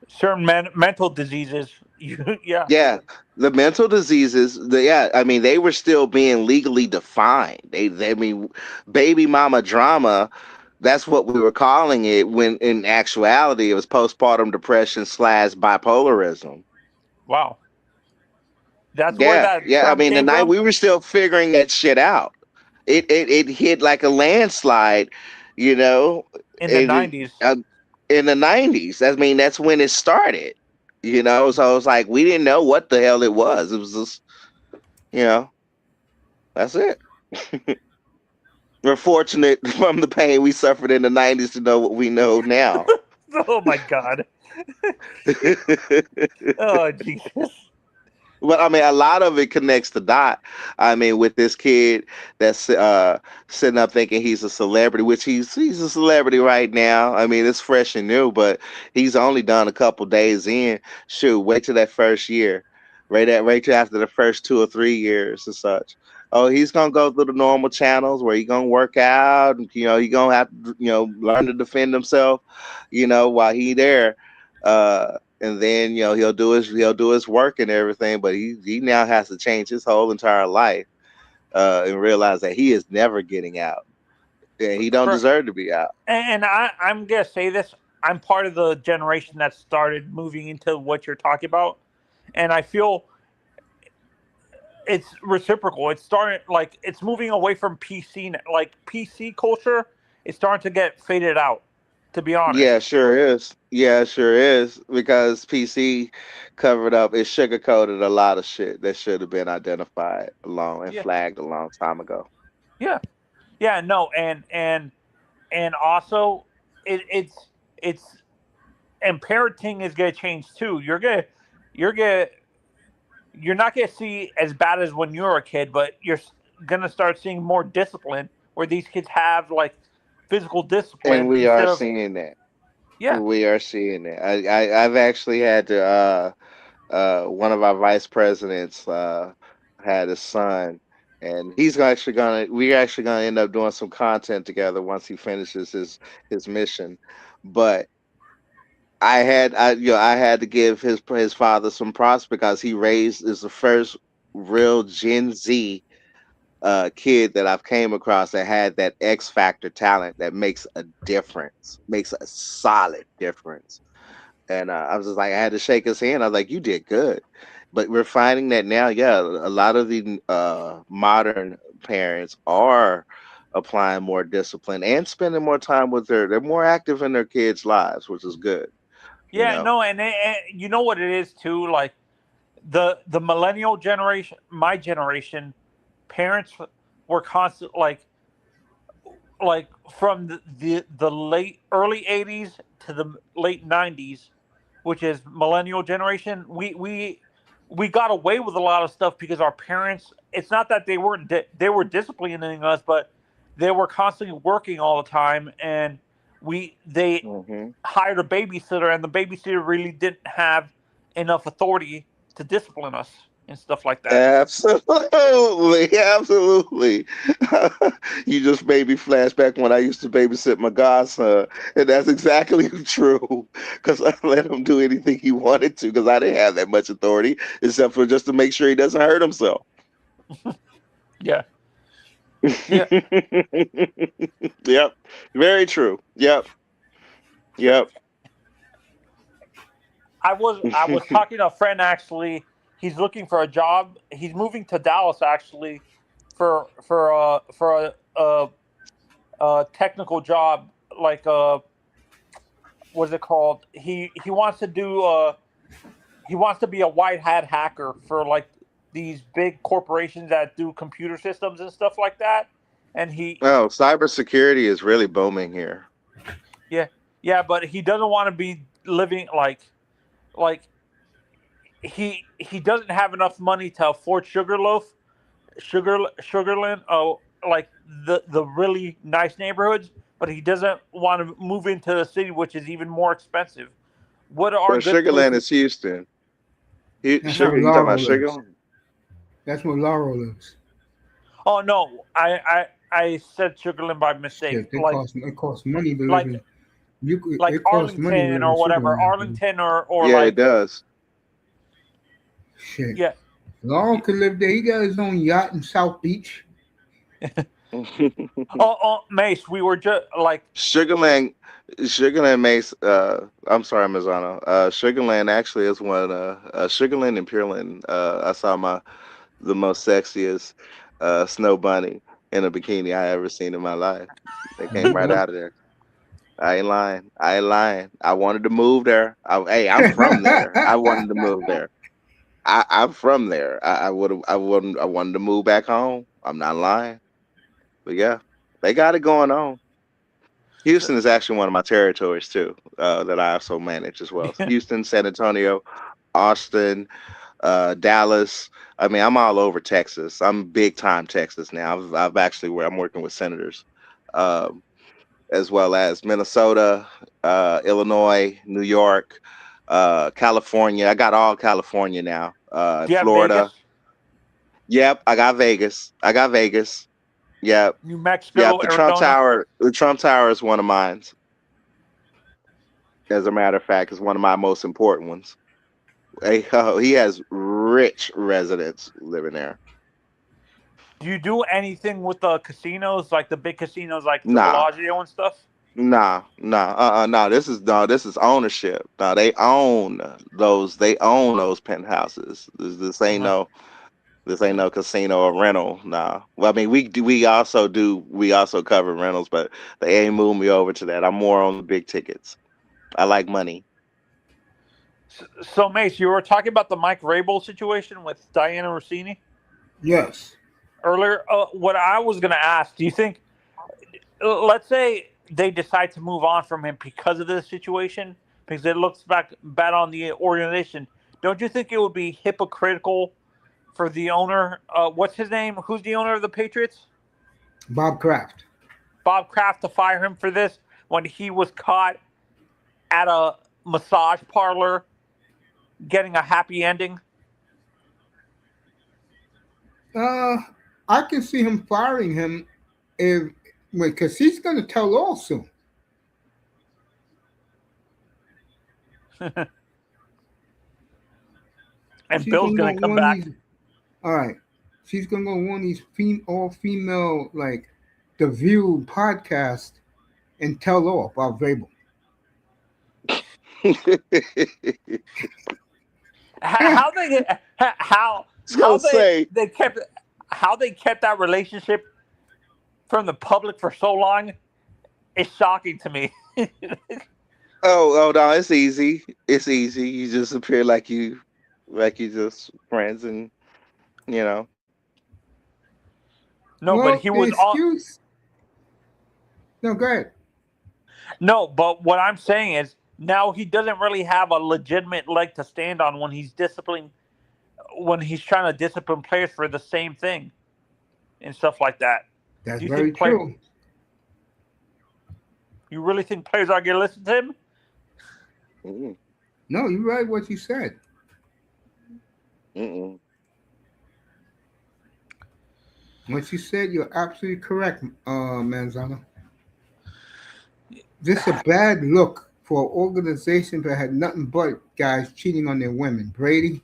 [SPEAKER 4] Certain mental diseases. You, yeah.
[SPEAKER 2] Yeah, the mental diseases. Yeah, I mean, they were still being legally defined. I mean, baby mama drama. That's what we were calling it. When in actuality, it was postpartum depression slash bipolarism.
[SPEAKER 4] Wow. That's where
[SPEAKER 2] Yeah,
[SPEAKER 4] that
[SPEAKER 2] yeah. I
[SPEAKER 4] term
[SPEAKER 2] mean, the
[SPEAKER 4] came
[SPEAKER 2] night
[SPEAKER 4] from
[SPEAKER 2] we were still figuring that shit out. It hit like a landslide, you know,
[SPEAKER 4] in the
[SPEAKER 2] in
[SPEAKER 4] '90s.
[SPEAKER 2] in the '90s. I mean, that's when it started. So it's like we didn't know what the hell it was. It was just, you know, that's it. We're fortunate from the pain we suffered in the '90s to know what we know now.
[SPEAKER 4] Oh my god. Oh Jesus.
[SPEAKER 2] But I mean, a lot of it connects the dot. I mean, with this kid that's sitting up thinking he's a celebrity, which he's a celebrity right now. I mean, it's fresh and new, but he's only done a couple days in. Shoot, wait till that first year, right till after the first 2 or 3 years and such. Oh, he's gonna go through the normal channels where he's gonna work out. He's gonna have to, learn to defend himself. While he there. And then he'll do his work and everything, but he now has to change his whole entire life, and realize that he is never getting out, and he don't
[SPEAKER 4] For,
[SPEAKER 2] deserve to be out.
[SPEAKER 4] and I'm gonna say this. I'm part of the generation that started moving into what you're talking about, and I feel it's reciprocal. It's starting, like, it's moving away from PC, like PC culture. It's starting to get faded out. To be honest.
[SPEAKER 2] Yeah, sure is. Yeah, sure is, because PC covered up, it sugar coated a lot of shit that should have been identified along and
[SPEAKER 4] Yeah.
[SPEAKER 2] flagged a long time ago.
[SPEAKER 4] Yeah. Yeah. No. And also, it's and parenting is gonna change too. You're gonna you're not gonna see as bad as when you were a kid, but you're gonna start seeing more discipline, where these kids have like physical
[SPEAKER 2] And
[SPEAKER 4] discipline
[SPEAKER 2] we
[SPEAKER 4] instead
[SPEAKER 2] are
[SPEAKER 4] of,
[SPEAKER 2] seeing that.
[SPEAKER 4] yeah.
[SPEAKER 2] We are seeing it. I've actually had to one of our vice presidents had a son, and we're actually gonna end up doing some content together once he finishes his mission. But I had to give his father some props because he raised is the first real Gen Z kid that I've came across that had that X factor talent that makes a difference, makes a solid difference. And I was just like, I had to shake his hand. I was like, you did good. But we're finding that now, yeah, a lot of the modern parents are applying more discipline and spending more time with they're more active in their kids' lives, which is good, you
[SPEAKER 4] Yeah,
[SPEAKER 2] know.
[SPEAKER 4] no, and you know what it is too. Like the millennial generation, my generation, parents were constant like from the late early 80s to the late 90s, which is millennial generation. We got away with a lot of stuff because our parents, it's not that they weren't they were disciplining us, but they were constantly working all the time, and they
[SPEAKER 2] Hmm.
[SPEAKER 4] hired a babysitter, and the babysitter really didn't have enough authority to discipline us and stuff like that.
[SPEAKER 2] Absolutely, absolutely. You just made me flash back when I used to babysit my godson, and that's exactly true. Because I let him do anything he wanted to, because I didn't have that much authority, except for just to make sure he doesn't hurt himself.
[SPEAKER 4] Yeah, yeah.
[SPEAKER 2] Yep, very true. Yep, yep.
[SPEAKER 4] I was talking to a friend actually. He's looking for a job. He's moving to Dallas actually for a technical job, like what is it called? He wants to do he wants to be a white hat hacker for like these big corporations that do computer systems and stuff like that. And
[SPEAKER 2] Oh, cybersecurity is really booming here.
[SPEAKER 4] yeah, yeah, but he doesn't want to be living like he doesn't have enough money to afford Sugarland, like the really nice neighborhoods, but he doesn't want to move into the city, which is even more expensive. What are
[SPEAKER 2] Well,
[SPEAKER 4] good
[SPEAKER 2] Sugarland
[SPEAKER 4] places?
[SPEAKER 2] is Houston.
[SPEAKER 1] That's
[SPEAKER 4] No,
[SPEAKER 1] where
[SPEAKER 2] Sugar, you talking about
[SPEAKER 1] Laurel lives.
[SPEAKER 2] Sugarland?
[SPEAKER 1] That's where Laurel lives.
[SPEAKER 4] oh no, I said Sugarland by mistake.
[SPEAKER 1] Shit, it costs money to live
[SPEAKER 4] Like
[SPEAKER 1] in. You could,
[SPEAKER 4] like
[SPEAKER 1] it costs money to
[SPEAKER 4] Arlington
[SPEAKER 1] live in
[SPEAKER 4] or whatever,
[SPEAKER 1] Sugarland, dude.
[SPEAKER 4] Arlington or
[SPEAKER 2] Yeah, it
[SPEAKER 4] like
[SPEAKER 2] does.
[SPEAKER 1] Shit,
[SPEAKER 4] yeah.
[SPEAKER 1] Laurel could live there. He got his own yacht in South Beach.
[SPEAKER 4] Oh, Mace, we were just like
[SPEAKER 2] Sugarland, Sugarland makes. I'm sorry, Mazzano. Sugarland actually is one. Sugarland and Pureland. I saw the most sexiest snow bunny in a bikini I ever seen in my life. They came right
[SPEAKER 1] Yep.
[SPEAKER 2] out of there. I ain't lying. I ain't lying. I wanted to move there. Hey, I'm from there. I wanted to move there. I'm from there. I would. I wouldn't. I wanted to move back home. I'm not lying. But yeah, they got it going on. Houston is actually one of my territories too, that I also manage as well. Houston, San Antonio, Austin, Dallas. I mean, I'm all over Texas. I'm big time Texas now. I've actually where I'm working with senators, um, as well as Minnesota, Illinois, New York, California. I got all California now.
[SPEAKER 4] do you have
[SPEAKER 2] Florida.
[SPEAKER 4] Vegas,
[SPEAKER 2] Yep, I got Vegas. I got Vegas. Yep,
[SPEAKER 4] New
[SPEAKER 2] yep.
[SPEAKER 4] Mexico,
[SPEAKER 2] The Trump
[SPEAKER 4] Arizona?
[SPEAKER 2] Tower. The Trump Tower is one of mine. As a matter of fact, is one of my most important ones. He has rich residents living there.
[SPEAKER 4] Do you do anything with the casinos, like the big casinos, like the
[SPEAKER 2] Nah,
[SPEAKER 4] Bellagio and stuff?
[SPEAKER 2] nah. This is ownership. No, they own those. They own those penthouses. This ain't
[SPEAKER 4] Uh-huh.
[SPEAKER 2] no. This ain't no casino or rental. Nah. Well, I mean, we do. We also do. We also cover rentals, but they ain't moved me over to that. I'm more on the big tickets. I like money.
[SPEAKER 4] So, Mace, you were talking about the Mike Rabel situation with Diana Rossini
[SPEAKER 1] Yes.
[SPEAKER 4] earlier. What I was going to ask, do you think, let's say they decide to move on from him because of this situation, because it looks back bad on the organization, don't you think it would be hypocritical for the owner? What's his name? Who's the owner of the Patriots?
[SPEAKER 1] Bob Kraft.
[SPEAKER 4] Bob Kraft, to fire him for this when he was caught at a massage parlor getting a happy ending?
[SPEAKER 1] Uh, I can see him firing him if because he's going to tell all soon.
[SPEAKER 4] And
[SPEAKER 1] She's
[SPEAKER 4] Bill's
[SPEAKER 1] gonna
[SPEAKER 4] gonna
[SPEAKER 1] go
[SPEAKER 4] come
[SPEAKER 1] one of
[SPEAKER 4] back.
[SPEAKER 1] these. All right, she's gonna go one of these all female like the View podcast and tell all about Vrabel.
[SPEAKER 4] How they how
[SPEAKER 2] was gonna say,
[SPEAKER 4] they kept how they kept that relationship from the public for so long is shocking to me.
[SPEAKER 2] oh no, it's easy. It's easy. You just appear like you just friends, and you know.
[SPEAKER 4] No, but
[SPEAKER 1] Well,
[SPEAKER 4] he
[SPEAKER 1] the
[SPEAKER 4] was on.
[SPEAKER 1] excuse. No, go ahead.
[SPEAKER 4] No, but what I'm saying is now he doesn't really have a legitimate leg to stand on when he's disciplining, when he's trying to discipline players for the same thing and stuff like that.
[SPEAKER 1] That's
[SPEAKER 4] Do you
[SPEAKER 1] very
[SPEAKER 4] think play?
[SPEAKER 1] true.
[SPEAKER 4] You really think players are going to listen to him?
[SPEAKER 2] Mm-mm,
[SPEAKER 1] No, you're right. What you said.
[SPEAKER 2] mm-mm.
[SPEAKER 1] What you said, you're absolutely correct, Manzano. This is a bad look for an organization that had nothing but guys cheating on their women. Brady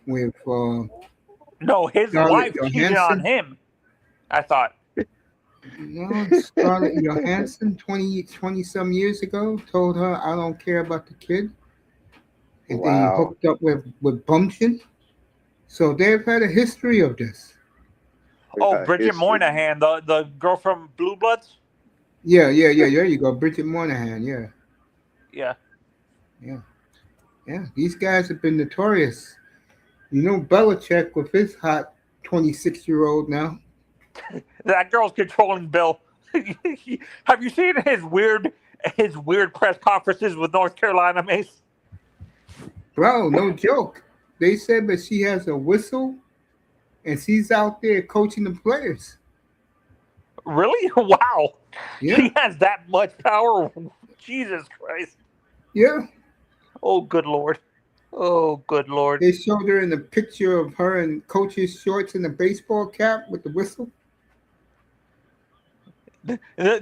[SPEAKER 1] with
[SPEAKER 4] No, his
[SPEAKER 1] Scarlett
[SPEAKER 4] wife cheated on
[SPEAKER 1] Johansson.
[SPEAKER 4] him. I thought.
[SPEAKER 1] No, Scarlett Johansson 20 some years ago told her, I don't care about the kid. And then he
[SPEAKER 2] Wow.
[SPEAKER 1] hooked up with Bumption. So they've had a history of this.
[SPEAKER 4] Oh, Bridget
[SPEAKER 2] History.
[SPEAKER 4] Moynihan, the girl from Blue Bloods.
[SPEAKER 1] Yeah. There you go. Bridget Moynihan.
[SPEAKER 4] Yeah.
[SPEAKER 1] Yeah. These guys have been notorious. You know, Belichick with his hot 26-year-old now.
[SPEAKER 4] That girl's controlling Bill. Have you seen his weird press conferences with North Carolina, Mace?
[SPEAKER 1] Bro, no joke. They said that she has a whistle and she's out there coaching the players.
[SPEAKER 4] Really? Wow.
[SPEAKER 1] Yeah.
[SPEAKER 4] She has that much power. Jesus Christ.
[SPEAKER 1] Yeah.
[SPEAKER 4] Oh, good Lord. Oh, good Lord.
[SPEAKER 1] They showed her in the picture of her in coach's shorts and a baseball cap with the whistle.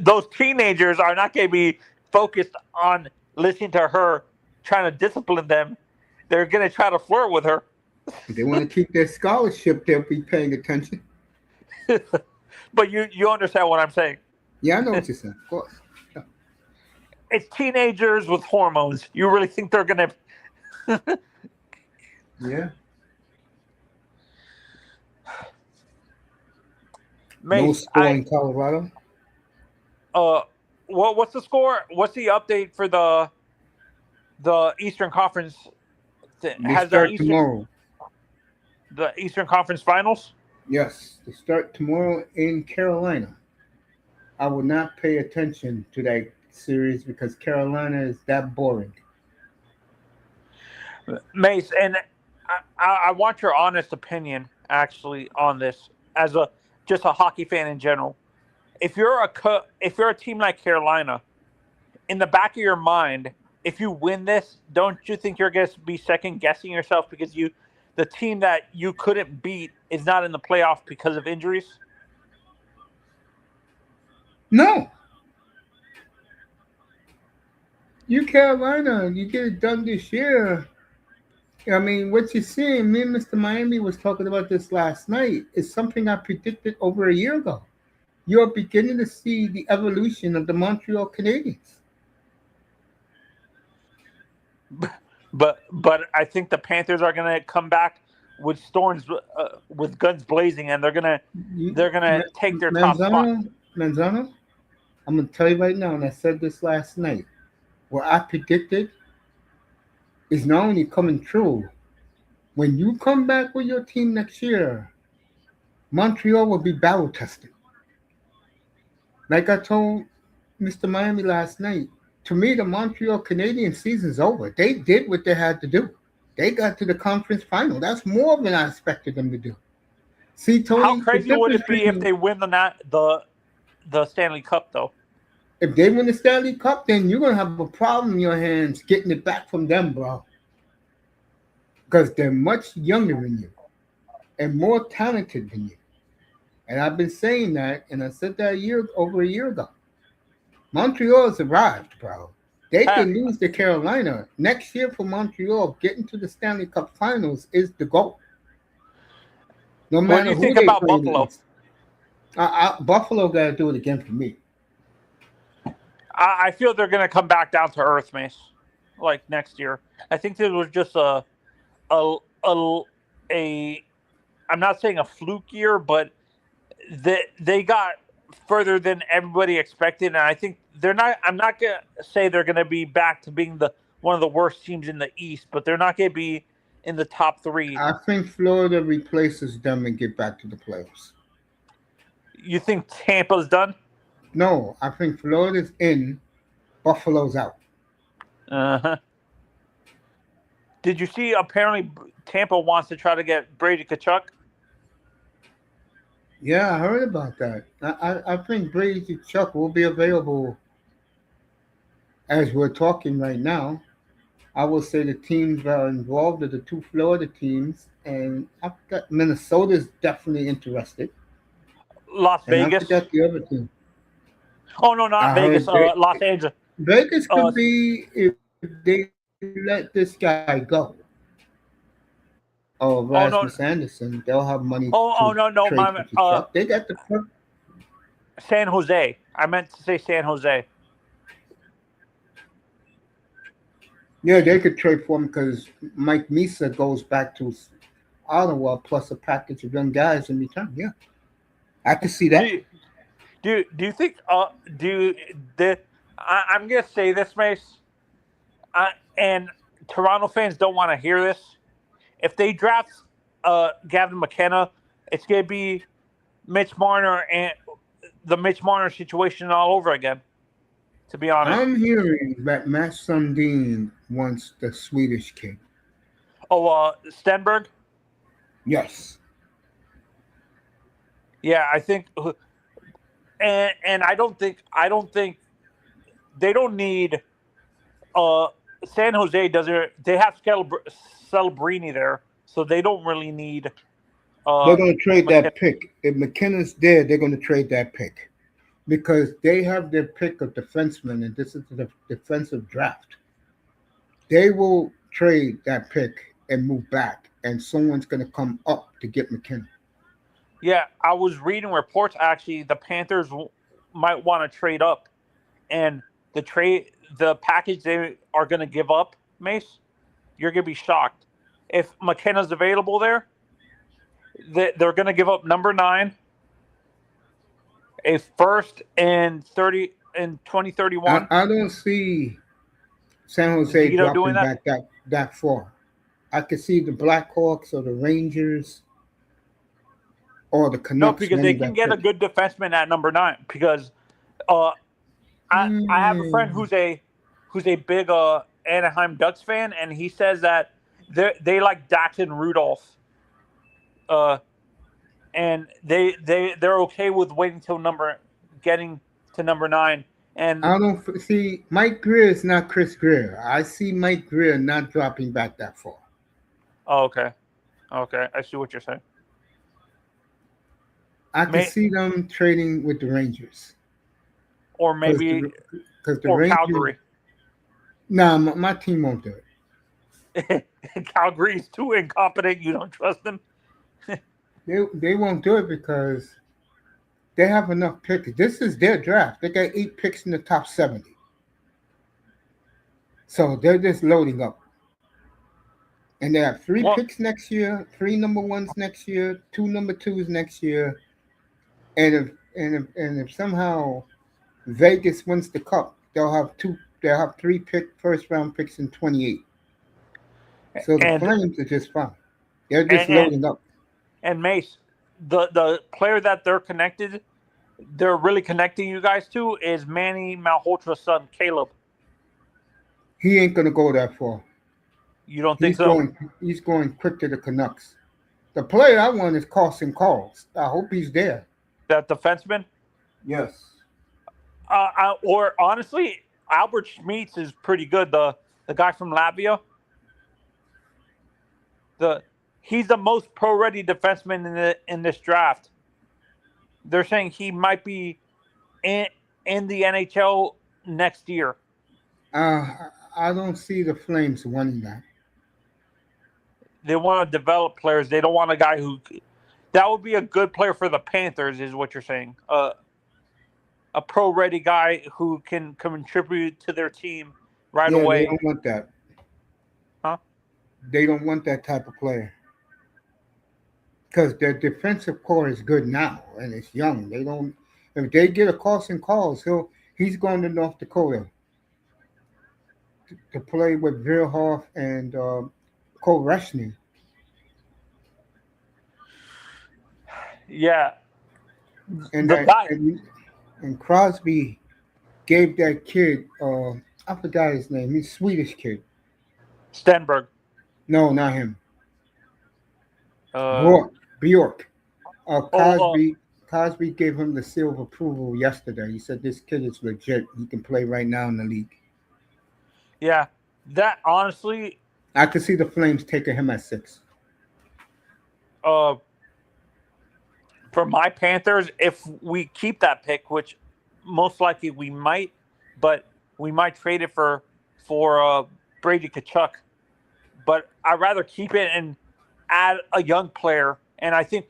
[SPEAKER 4] Those teenagers are not going to be focused on listening to her trying to discipline them. They're going to try to flirt with her.
[SPEAKER 1] If they want to keep their scholarship, they'll be paying attention.
[SPEAKER 4] But you understand what I'm saying.
[SPEAKER 1] Yeah, I know what you're saying, of course. Yeah.
[SPEAKER 4] It's teenagers with hormones. You really think they're going to...
[SPEAKER 1] Yeah.
[SPEAKER 4] Mace,
[SPEAKER 1] No score in Colorado.
[SPEAKER 4] What's the score? What's the update for the Eastern Conference?
[SPEAKER 1] They start tomorrow.
[SPEAKER 4] The Eastern Conference Finals?
[SPEAKER 1] Yes, they start tomorrow in Carolina. I will not pay attention to that series because Carolina is that boring.
[SPEAKER 4] Mace, and I want your honest opinion actually on this as just a hockey fan in general. If you're a team like Carolina, in the back of your mind, if you win this, don't you think you're going to be second guessing yourself because the team that you couldn't beat is not in the playoff because of injuries?
[SPEAKER 1] No. You Carolina, you get it done this year. I mean, what you're seeing, me and Mr. Miami was talking about this last night, is something I predicted over a year ago. You're beginning to see the evolution of the Montreal Canadiens.
[SPEAKER 4] But I think the Panthers are going to come back with storms, with guns blazing, and they're gonna take their top spot.
[SPEAKER 1] Manzano, I'm gonna tell you right now, and I said this last night. What I predicted is not only coming true. When you come back with your team next year, Montreal will be battle tested. Like I told Mr. Miami last night, to me, the Montreal Canadiens season's over. They did what they had to do. They got to the conference final. That's more than I expected them to do. See, Tony,
[SPEAKER 4] how crazy would it be if they win the Stanley Cup, though?
[SPEAKER 1] If they win the Stanley Cup, then you're gonna have a problem in your hands getting it back from them, bro. Because they're much younger than you and more talented than you. And I've been saying that, and I said that over a year ago. Montreal has arrived, bro. They could lose to Carolina. Next year for Montreal, getting to the Stanley Cup Finals is the goal. No
[SPEAKER 4] What do
[SPEAKER 1] matter
[SPEAKER 4] you
[SPEAKER 1] who
[SPEAKER 4] think
[SPEAKER 1] they
[SPEAKER 4] about
[SPEAKER 1] play
[SPEAKER 4] Buffalo?
[SPEAKER 1] against. Buffalo got to do it again for me.
[SPEAKER 4] I feel they're going to come back down to earth, Mace, like next year. I think this was just a I'm not saying a fluke year, but they got further than everybody expected, and I think they're not. I'm not gonna say they're gonna be back to being one of the worst teams in the East, but they're not gonna be in the top three.
[SPEAKER 1] I think Florida replaces them and get back to the playoffs.
[SPEAKER 4] You think Tampa's done?
[SPEAKER 1] No, I think Florida's in, Buffalo's out.
[SPEAKER 4] Uh-huh. Did you see? Apparently, Tampa wants to try to get Brady Tkachuk.
[SPEAKER 1] Yeah, I heard about that. I think Brady Chuck will be available as we're talking right now. I will say the teams that are involved are the two Florida teams, and I've got Minnesota's definitely interested,
[SPEAKER 4] Las
[SPEAKER 1] and I
[SPEAKER 4] Vegas.
[SPEAKER 1] forgot the other team.
[SPEAKER 4] Oh no, not
[SPEAKER 1] I
[SPEAKER 4] Vegas.
[SPEAKER 1] heard they,
[SPEAKER 4] Los Angeles.
[SPEAKER 1] Vegas could be if they let this guy go. Oh,
[SPEAKER 4] Oh no.
[SPEAKER 1] Rasmus Anderson, they'll have money
[SPEAKER 4] Oh
[SPEAKER 1] to
[SPEAKER 4] no.
[SPEAKER 1] trade for Chuck. They got the
[SPEAKER 4] San Jose. I meant to say San Jose.
[SPEAKER 1] Yeah, they could trade for him because Mike Misa goes back to Ottawa plus a package of young guys in return. Yeah, I can see that.
[SPEAKER 4] Do you think? I'm gonna say this, Mace. And Toronto fans don't want to hear this. If they draft Gavin McKenna, it's gonna be Mitch Marner and the Mitch Marner situation all over again. To be honest,
[SPEAKER 1] I'm hearing that Matt Sundin wants the Swedish kid.
[SPEAKER 4] Oh, Stenberg.
[SPEAKER 1] Yes.
[SPEAKER 4] Yeah, I think, and I don't think they don't need. San Jose doesn't. They have Celebrini there, so they don't really need.
[SPEAKER 1] They're going to trade that pick. If McKenna's there, they're going to trade that pick because they have their pick of defensemen, and this is the defensive draft. They will trade that pick and move back, and someone's going to come up to get McKenna.
[SPEAKER 4] Yeah, I was reading reports. Actually, the Panthers might want to trade up, and the package they are going to give up, Mace, you're going to be shocked. If McKenna's available there, they're going to give up number 9, a first in 2031.
[SPEAKER 1] I don't see San Jose dropping back that far. I could see the Blackhawks or the Rangers or the Canucks.
[SPEAKER 4] No, because they can get a good defenseman at number 9. Because I have a friend who's a big Anaheim Ducks fan, and he says that they like Dax and Rudolph. And they're okay with waiting till getting to number 9. And
[SPEAKER 1] I don't see Mike Greer is not Chris Greer. I see Mike Greer not dropping back that far.
[SPEAKER 4] Oh, okay, I see what you're saying.
[SPEAKER 1] I can see them trading with the Rangers,
[SPEAKER 4] or maybe
[SPEAKER 1] because the Rangers,
[SPEAKER 4] Calgary.
[SPEAKER 1] No, my team won't do
[SPEAKER 4] it. Calgary's too incompetent. You don't trust them.
[SPEAKER 1] They won't do it because they have enough picks. This is their draft. They got 8 picks in the top 70. So they're just loading up. And they have 3 picks next year, 3 number 1s next year, 2 number 2s next year. And if somehow Vegas wins the cup, they'll have 3 first round picks in 28. So the Flames are just fine. They're just loading up.
[SPEAKER 4] And Mace, the player that they're really connecting you guys to is Manny Malhotra's son, Caleb.
[SPEAKER 1] He ain't gonna go that far.
[SPEAKER 4] You don't think so?
[SPEAKER 1] He's going quick to the Canucks. The player I want is Carson Carls. I hope he's there.
[SPEAKER 4] That defenseman?
[SPEAKER 1] Yes.
[SPEAKER 4] Or honestly, Albert Schmeetz is pretty good. The guy from Latvia. He's the most pro-ready defenseman in this draft. They're saying he might be in the NHL next year.
[SPEAKER 1] I don't see the Flames winning that.
[SPEAKER 4] They want to develop players. They don't want a guy who that would be a good player for the Panthers, is what you're saying. A pro-ready guy who can contribute to their team right
[SPEAKER 1] Yeah, they
[SPEAKER 4] away.
[SPEAKER 1] don't want that.
[SPEAKER 4] Huh?
[SPEAKER 1] They don't want that type of player because their defensive core is good now and it's young. They don't. If they get a Carson Calls, he's going to North Dakota to play with Verhoff and Cole Rushni.
[SPEAKER 4] Yeah,
[SPEAKER 1] And
[SPEAKER 4] the
[SPEAKER 1] that
[SPEAKER 4] guy
[SPEAKER 1] and Crosby gave that kid. I forgot his name. He's a Swedish kid.
[SPEAKER 4] Stenberg.
[SPEAKER 1] No, not him.
[SPEAKER 4] Uh,
[SPEAKER 1] Bjork.
[SPEAKER 4] oh,
[SPEAKER 1] Cosby gave him the seal of approval yesterday. He said this kid is legit. He can play right now in the league.
[SPEAKER 4] yeah. That honestly,
[SPEAKER 1] I could see the Flames taking him at 6.
[SPEAKER 4] uh, for my Panthers, if we keep that pick, which most likely we might, but we might trade it for Brady Kachuk. But I'd rather keep it and add a young player. And I think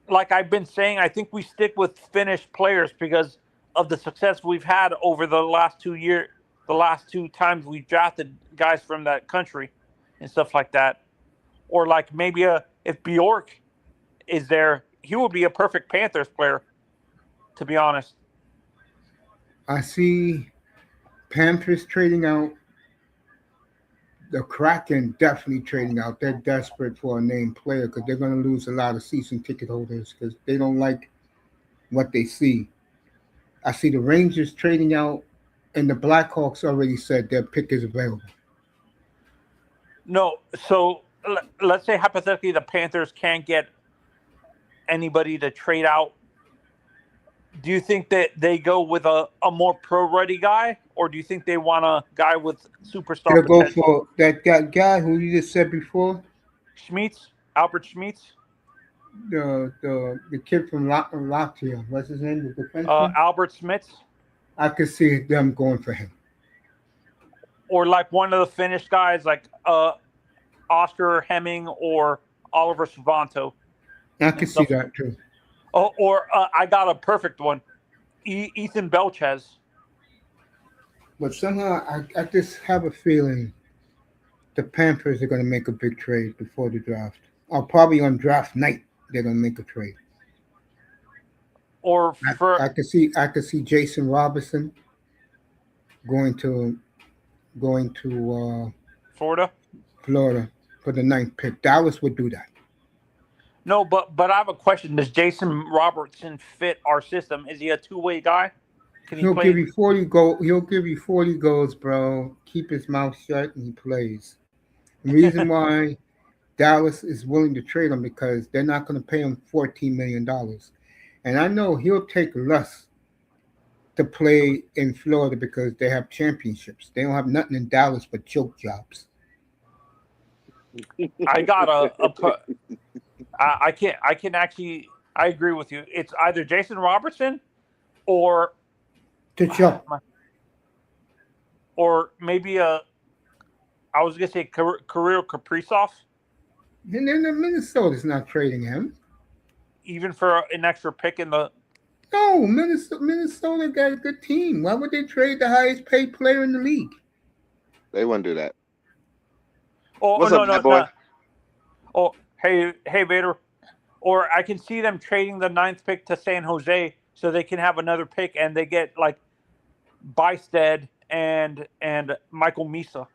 [SPEAKER 4] like I've been saying, I think we stick with Finnish players because of the success we've had over the last 2 years, the last 2 times we drafted guys from that country and stuff like that. Or like maybe if Bjork is there, he will be a perfect Panthers player, to be honest.
[SPEAKER 1] I see Panthers trading out. The Kraken definitely trading out. They're desperate for a named player because they're going to lose a lot of season ticket holders because they don't like what they see. I see the Rangers trading out, and the Blackhawks already said their pick is available.
[SPEAKER 4] No, so let's say hypothetically the Panthers can't get anybody to trade out. Do you think that they go with a more pro-ready guy, or do you think they want a guy with superstar
[SPEAKER 1] They'll go
[SPEAKER 4] potential?
[SPEAKER 1] for that guy who you just said before,
[SPEAKER 4] Schmitz, Albert Schmitz,
[SPEAKER 1] the kid from Latvia. What's his name? The defenseman.
[SPEAKER 4] Albert Schmitz,
[SPEAKER 1] I could see them going for him.
[SPEAKER 4] or like one of the Finnish guys, like Oscar Hemming or Oliver Svanto.
[SPEAKER 1] I could see that too.
[SPEAKER 4] Oh, or I got a perfect one, Ethan Belchez.
[SPEAKER 1] But somehow I just have a feeling the Panthers are going to make a big trade before the draft. Or probably on draft night they're going to make a trade.
[SPEAKER 4] Or for
[SPEAKER 1] I could see Jason Robinson going to
[SPEAKER 4] Florida.
[SPEAKER 1] Florida for the 9th pick. Dallas would do that.
[SPEAKER 4] No, but I have a question. Does Jason Robertson fit our system? Is he a two-way guy? Can he
[SPEAKER 1] He'll
[SPEAKER 4] play?
[SPEAKER 1] give you 40 goals. He'll give you 40 goals, bro. Keep his mouth shut and he plays. The reason why Dallas is willing to trade him because they're not going to pay him $14 million. And I know he'll take less to play in Florida because they have championships. They don't have nothing in Dallas but choke jobs.
[SPEAKER 4] I got I can actually. I agree with you. It's either Jason Robertson or
[SPEAKER 1] To choke.
[SPEAKER 4] or maybe I was gonna say Kirill Kaprizov,
[SPEAKER 1] And then Minnesota's not trading him.
[SPEAKER 4] even for an extra pick in the.
[SPEAKER 1] No, Minnesota got a good team. Why would they trade the highest paid player in the league?
[SPEAKER 2] They wouldn't do that.
[SPEAKER 4] Oh,
[SPEAKER 2] What's
[SPEAKER 4] no,
[SPEAKER 2] up,
[SPEAKER 4] no,
[SPEAKER 2] bad boy?
[SPEAKER 4] no. Oh, hey, Vader. Or I can see them trading the 9th pick to San Jose so they can have another pick and they get like Bysted and Michael Misa.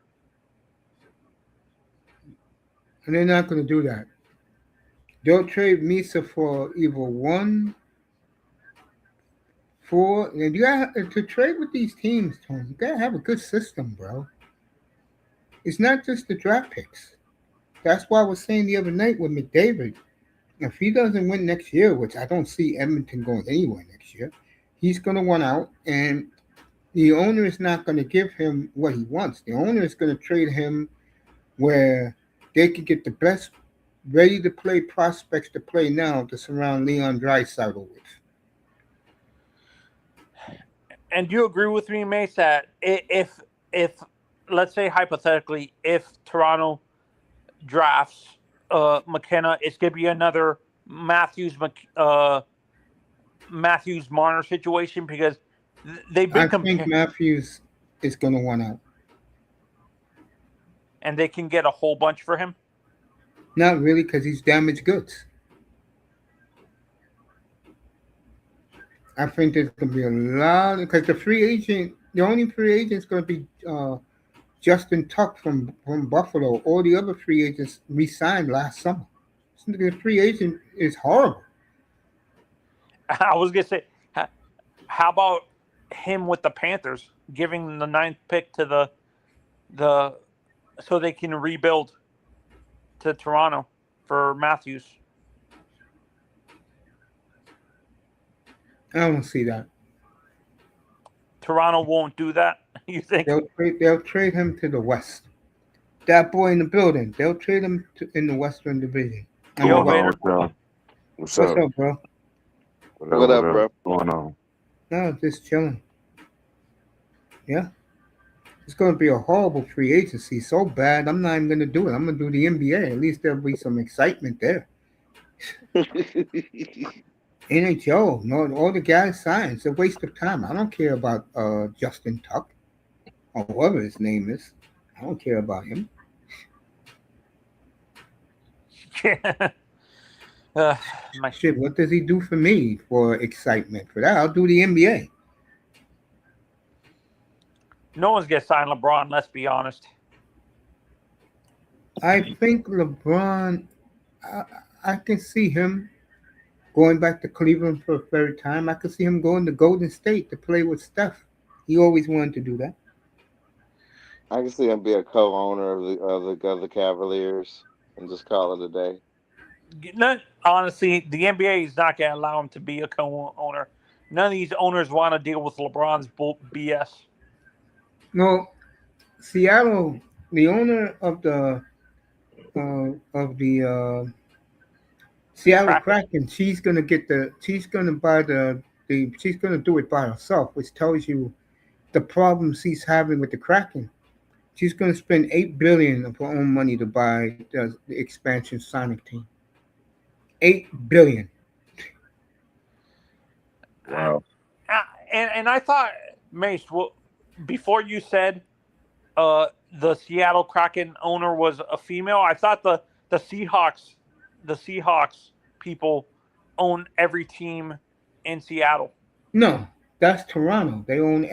[SPEAKER 1] And they're not going to do that. They'll trade Misa for either 1, 4. And you got to trade with these teams, Tony. You got to have a good system, bro. It's not just the draft picks. That's why I was saying the other night with McDavid. If he doesn't win next year, which I don't see Edmonton going anywhere next year, he's going to want out. And the owner is not going to give him what he wants. The owner is going to trade him where they could get the best ready-to-play prospects to play now to surround Leon Draisaitl with.
[SPEAKER 4] And do you agree with me, Mace, that if let's say hypothetically, if Toronto drafts McKenna, it's gonna be another Matthews Marner situation because they've been
[SPEAKER 1] I think
[SPEAKER 4] comparing,
[SPEAKER 1] Matthews is going to want out.
[SPEAKER 4] and they can get a whole bunch for him.
[SPEAKER 1] Not really, because he's damaged goods. I think there's going to be a lot because the only free agent is going to be Justin Tuck from Buffalo. All the other free agents re-signed last summer. So the free agent is horrible.
[SPEAKER 4] I was gonna say, how about him with the Panthers, giving the 9th pick to the so they can rebuild to Toronto for Matthews.
[SPEAKER 1] I don't see that.
[SPEAKER 4] Toronto won't do that. You think?
[SPEAKER 1] They'll trade him to the West. That boy in the building. They'll trade him in the Western Division.
[SPEAKER 4] Yo,
[SPEAKER 1] West-
[SPEAKER 4] Vader.
[SPEAKER 5] What's
[SPEAKER 1] What's
[SPEAKER 5] up?
[SPEAKER 1] up, bro?
[SPEAKER 2] What up, bro?
[SPEAKER 5] What's going on?
[SPEAKER 1] No, just chilling. Yeah. It's going to be a horrible free agency. So bad, I'm not even going to do it. I'm going to do the NBA. At least there'll be some excitement there. NHL, no, all the guys signed. It's a waste of time. I don't care about Justin Tuck or whoever his name is. I don't care about him.
[SPEAKER 4] My
[SPEAKER 1] Shit, what does he do for me for excitement? For that, I'll do the NBA.
[SPEAKER 4] no one's gonna sign LeBron. Let's be honest.
[SPEAKER 1] I think LeBron, I can see him going back to Cleveland for a third time. I could see him going to Golden State to play with Steph. He always wanted to do that.
[SPEAKER 2] I can see him be a co-owner of the Cavaliers and just call it a day.
[SPEAKER 4] Honestly, the NBA is not gonna allow him to be a co-owner. None of these owners want to deal with LeBron's BS.
[SPEAKER 1] No, Seattle, the owner of the Seattle Kraken, she's gonna do it by herself, which tells you the problems he's having with the Kraken. She's gonna spend $8 billion of her own money to buy the expansion Sonic team. $8 billion.
[SPEAKER 5] Wow.
[SPEAKER 4] And I thought, Mace, before you said the Seattle Kraken owner was a female, I thought the Seahawks people own every team in Seattle.
[SPEAKER 1] No, that's Toronto. They own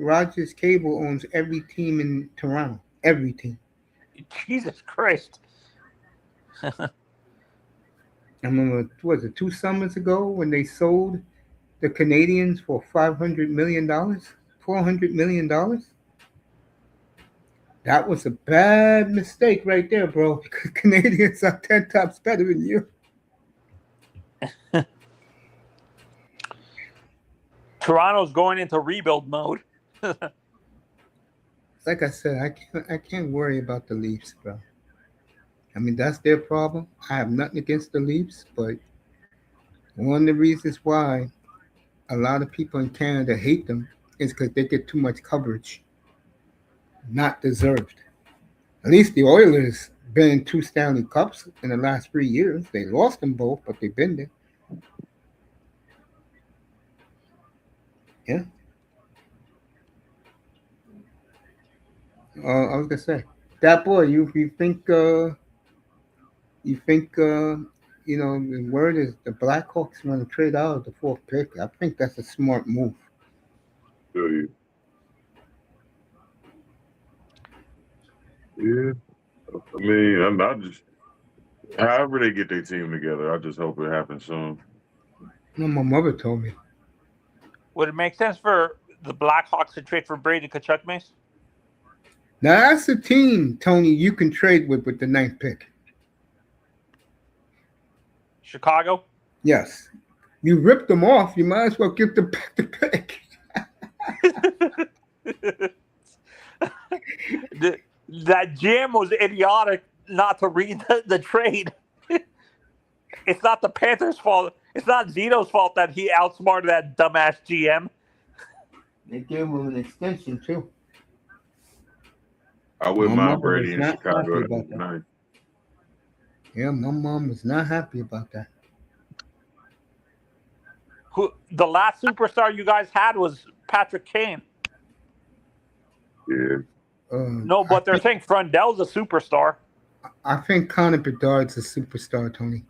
[SPEAKER 1] Rogers Cable owns every team in Toronto. Every team.
[SPEAKER 4] Jesus Christ.
[SPEAKER 1] I remember, was it 2 summers ago when they sold the Canadians for $500 million? $400 million? That was a bad mistake right there, bro, because Canadians are 10 times better than you.
[SPEAKER 4] Toronto's going into rebuild mode.
[SPEAKER 1] Like I said, I can't worry about the Leafs, bro. I mean, that's their problem. I have nothing against the Leafs, but one of the reasons why a lot of people in Canada hate them is because they get too much coverage. Not deserved. At least the Oilers been in 2 Stanley Cups in the last 3 years. They lost them both, but they've been there. Yeah. I was gonna say that boy. You think the word is the Blackhawks want to trade out of the 4th pick. I think that's a smart move.
[SPEAKER 5] Feel you. Yeah. I mean, I just however they get their team together, I just hope it happens soon.
[SPEAKER 1] No, my mother told me.
[SPEAKER 4] Would it make sense for the Blackhawks to trade for Brady Tkachuk, Mace?
[SPEAKER 1] Now that's a team, Tony, you can trade with the 9th pick.
[SPEAKER 4] Chicago?
[SPEAKER 1] Yes. You ripped them off, you might as well give them back the pick.
[SPEAKER 4] That GM was idiotic not to read the trade. It's not the Panthers' fault. It's not Zito's fault that he outsmarted that dumbass GM.
[SPEAKER 1] They gave him an extension too.
[SPEAKER 5] I wouldn't
[SPEAKER 1] My
[SPEAKER 5] mind
[SPEAKER 1] mother
[SPEAKER 5] Brady
[SPEAKER 1] was
[SPEAKER 5] in
[SPEAKER 1] not happy
[SPEAKER 5] Chicago. That was
[SPEAKER 1] about that.
[SPEAKER 5] nice.
[SPEAKER 1] Yeah, my mom was not happy about that.
[SPEAKER 4] Who the last superstar you guys had was Patrick Kane.
[SPEAKER 5] Yeah.
[SPEAKER 4] No,
[SPEAKER 1] I
[SPEAKER 4] but they're
[SPEAKER 1] think
[SPEAKER 4] saying Frundell's a superstar.
[SPEAKER 1] I think Connor Bedard's a superstar, Tony.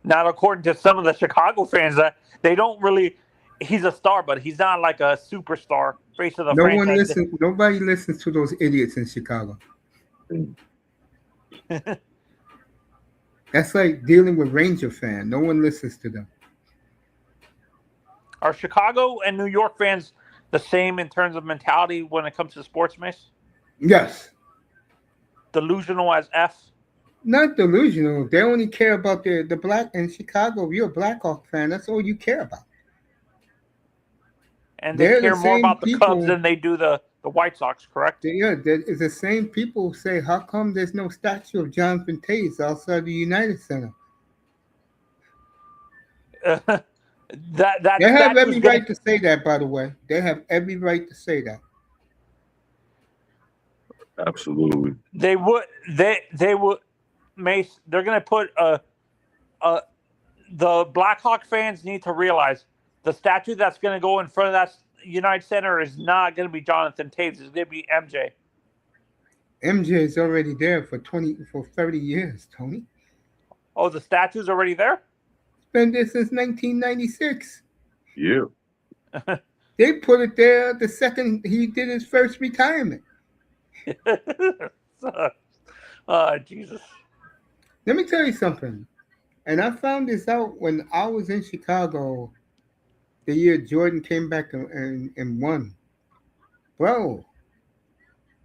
[SPEAKER 4] Not according to some of the Chicago fans, that they don't really. He's a star, but he's not like a superstar face of the
[SPEAKER 1] No one
[SPEAKER 4] franchise.
[SPEAKER 1] listens. Nobody listens to those idiots in Chicago. That's like dealing with Ranger fan. No one listens to them.
[SPEAKER 4] Are Chicago and New York fans the same in terms of mentality when it comes to sports, miss?
[SPEAKER 1] Yes,
[SPEAKER 4] Delusional as F.
[SPEAKER 1] not delusional. They only care about the black in Chicago. If you're a Blackhawk fan, that's all you care about.
[SPEAKER 4] And they
[SPEAKER 1] They're the
[SPEAKER 4] care more
[SPEAKER 1] same
[SPEAKER 4] about the Cubs
[SPEAKER 1] people.
[SPEAKER 4] than they do the White Sox, correct?
[SPEAKER 1] It's the same people who say, "How come there's no statue of Jonathan Tays outside the United Center?"
[SPEAKER 4] That
[SPEAKER 1] They have
[SPEAKER 4] statue's
[SPEAKER 1] every
[SPEAKER 4] gonna.
[SPEAKER 1] right to say that. By the way, they have every right to say that.
[SPEAKER 5] Absolutely.
[SPEAKER 4] They would Mace. They're gonna put a the Blackhawk fans need to realize the statue that's going to go in front of that United Center is not going to be Jonathan Taves. It's going to be MJ.
[SPEAKER 1] MJ is already there for 30 years. Tony,
[SPEAKER 4] Oh, the statue's already there?
[SPEAKER 1] it's been there since 1996.
[SPEAKER 5] Yeah.
[SPEAKER 1] They put it there the second he did his first retirement.
[SPEAKER 4] Oh, Jesus.
[SPEAKER 1] Let me tell you something. And I found this out when I was in Chicago the year Jordan came back and won. Bro,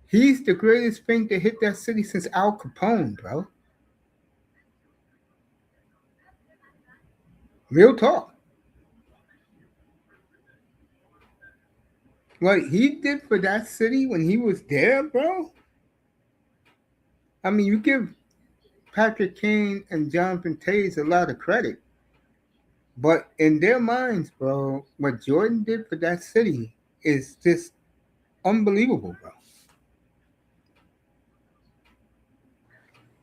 [SPEAKER 1] he's the greatest thing to hit that city since Al Capone, bro. Real talk. What he did for that city when he was there, bro. I mean, you give Patrick Kane and Jonathan Tays a lot of credit. But in their minds, bro, what Jordan did for that city is just unbelievable, bro.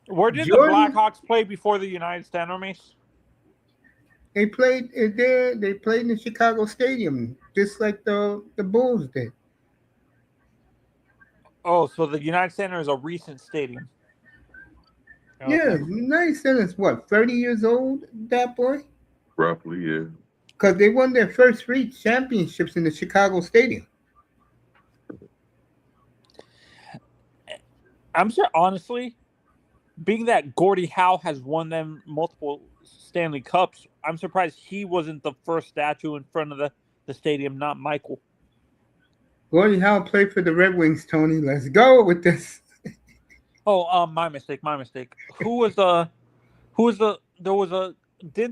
[SPEAKER 4] Where did the
[SPEAKER 1] Jordan,
[SPEAKER 4] Blackhawks play before the United Center, Mace?
[SPEAKER 1] they played there. They played in the Chicago Stadium, just like the Bulls did.
[SPEAKER 4] Oh, so the United Center is a recent stadium.
[SPEAKER 1] Yeah,
[SPEAKER 4] Okay.
[SPEAKER 1] United Center's what, 30 years old, that boy?
[SPEAKER 5] Roughly, yeah.
[SPEAKER 1] Because they won their first three championships in the Chicago Stadium.
[SPEAKER 4] I'm sure, honestly, being that Gordie Howe has won them multiple Stanley Cups, I'm surprised he wasn't the first statue in front of the stadium, not Michael.
[SPEAKER 1] Gordie Howe played for the Red Wings, Tony. Let's go with this.
[SPEAKER 4] Oh, my mistake. Didn't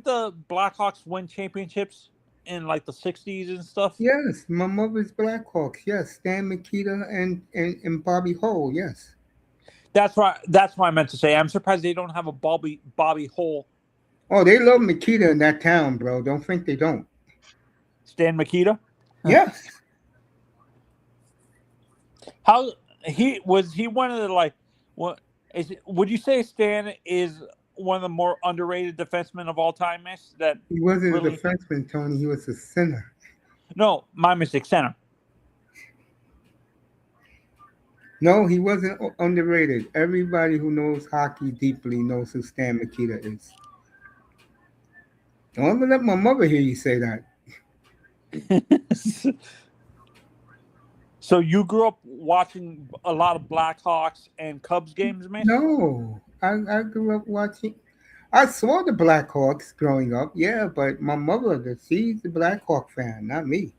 [SPEAKER 4] the Blackhawks win championships in like the 60s and stuff?
[SPEAKER 1] Yes, my mother's Blackhawks. Yes, Stan Mikita and Bobby Hull. Yes.
[SPEAKER 4] That's right. That's what I meant to say. I'm surprised they don't have a Bobby Hull.
[SPEAKER 1] Oh, they love Mikita in that town, bro. Don't think they don't.
[SPEAKER 4] Stan Mikita?
[SPEAKER 1] Yes.
[SPEAKER 4] How he one of the like what is it, would you say Stan is one of the more underrated defensemen of all time, miss? That
[SPEAKER 1] He wasn't
[SPEAKER 4] really,
[SPEAKER 1] a defenseman, Tony. He was a center.
[SPEAKER 4] No, my mistake, center.
[SPEAKER 1] No, he wasn't underrated. Everybody who knows hockey deeply knows who Stan Mikita is. Don't ever let my mother hear you say that.
[SPEAKER 4] So you grew up watching a lot of Blackhawks and Cubs games, man?
[SPEAKER 1] No, I grew up watching. I saw the Blackhawks growing up, yeah, but my mother, she's a Blackhawk fan, not me.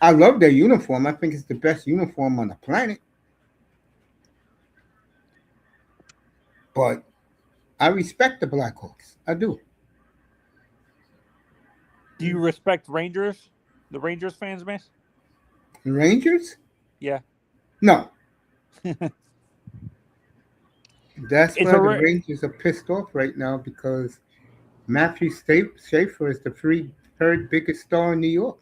[SPEAKER 1] I love their uniform. I think it's the best uniform on the planet. But I respect the Blackhawks. I do.
[SPEAKER 4] Do you respect Rangers? The Rangers fans, man?
[SPEAKER 1] The Rangers?
[SPEAKER 4] Yeah.
[SPEAKER 1] No. That's
[SPEAKER 4] It's
[SPEAKER 1] why
[SPEAKER 4] a
[SPEAKER 1] the
[SPEAKER 4] ra-
[SPEAKER 1] Rangers are pissed off right now because Matthew Schaefer is the third biggest star in New York.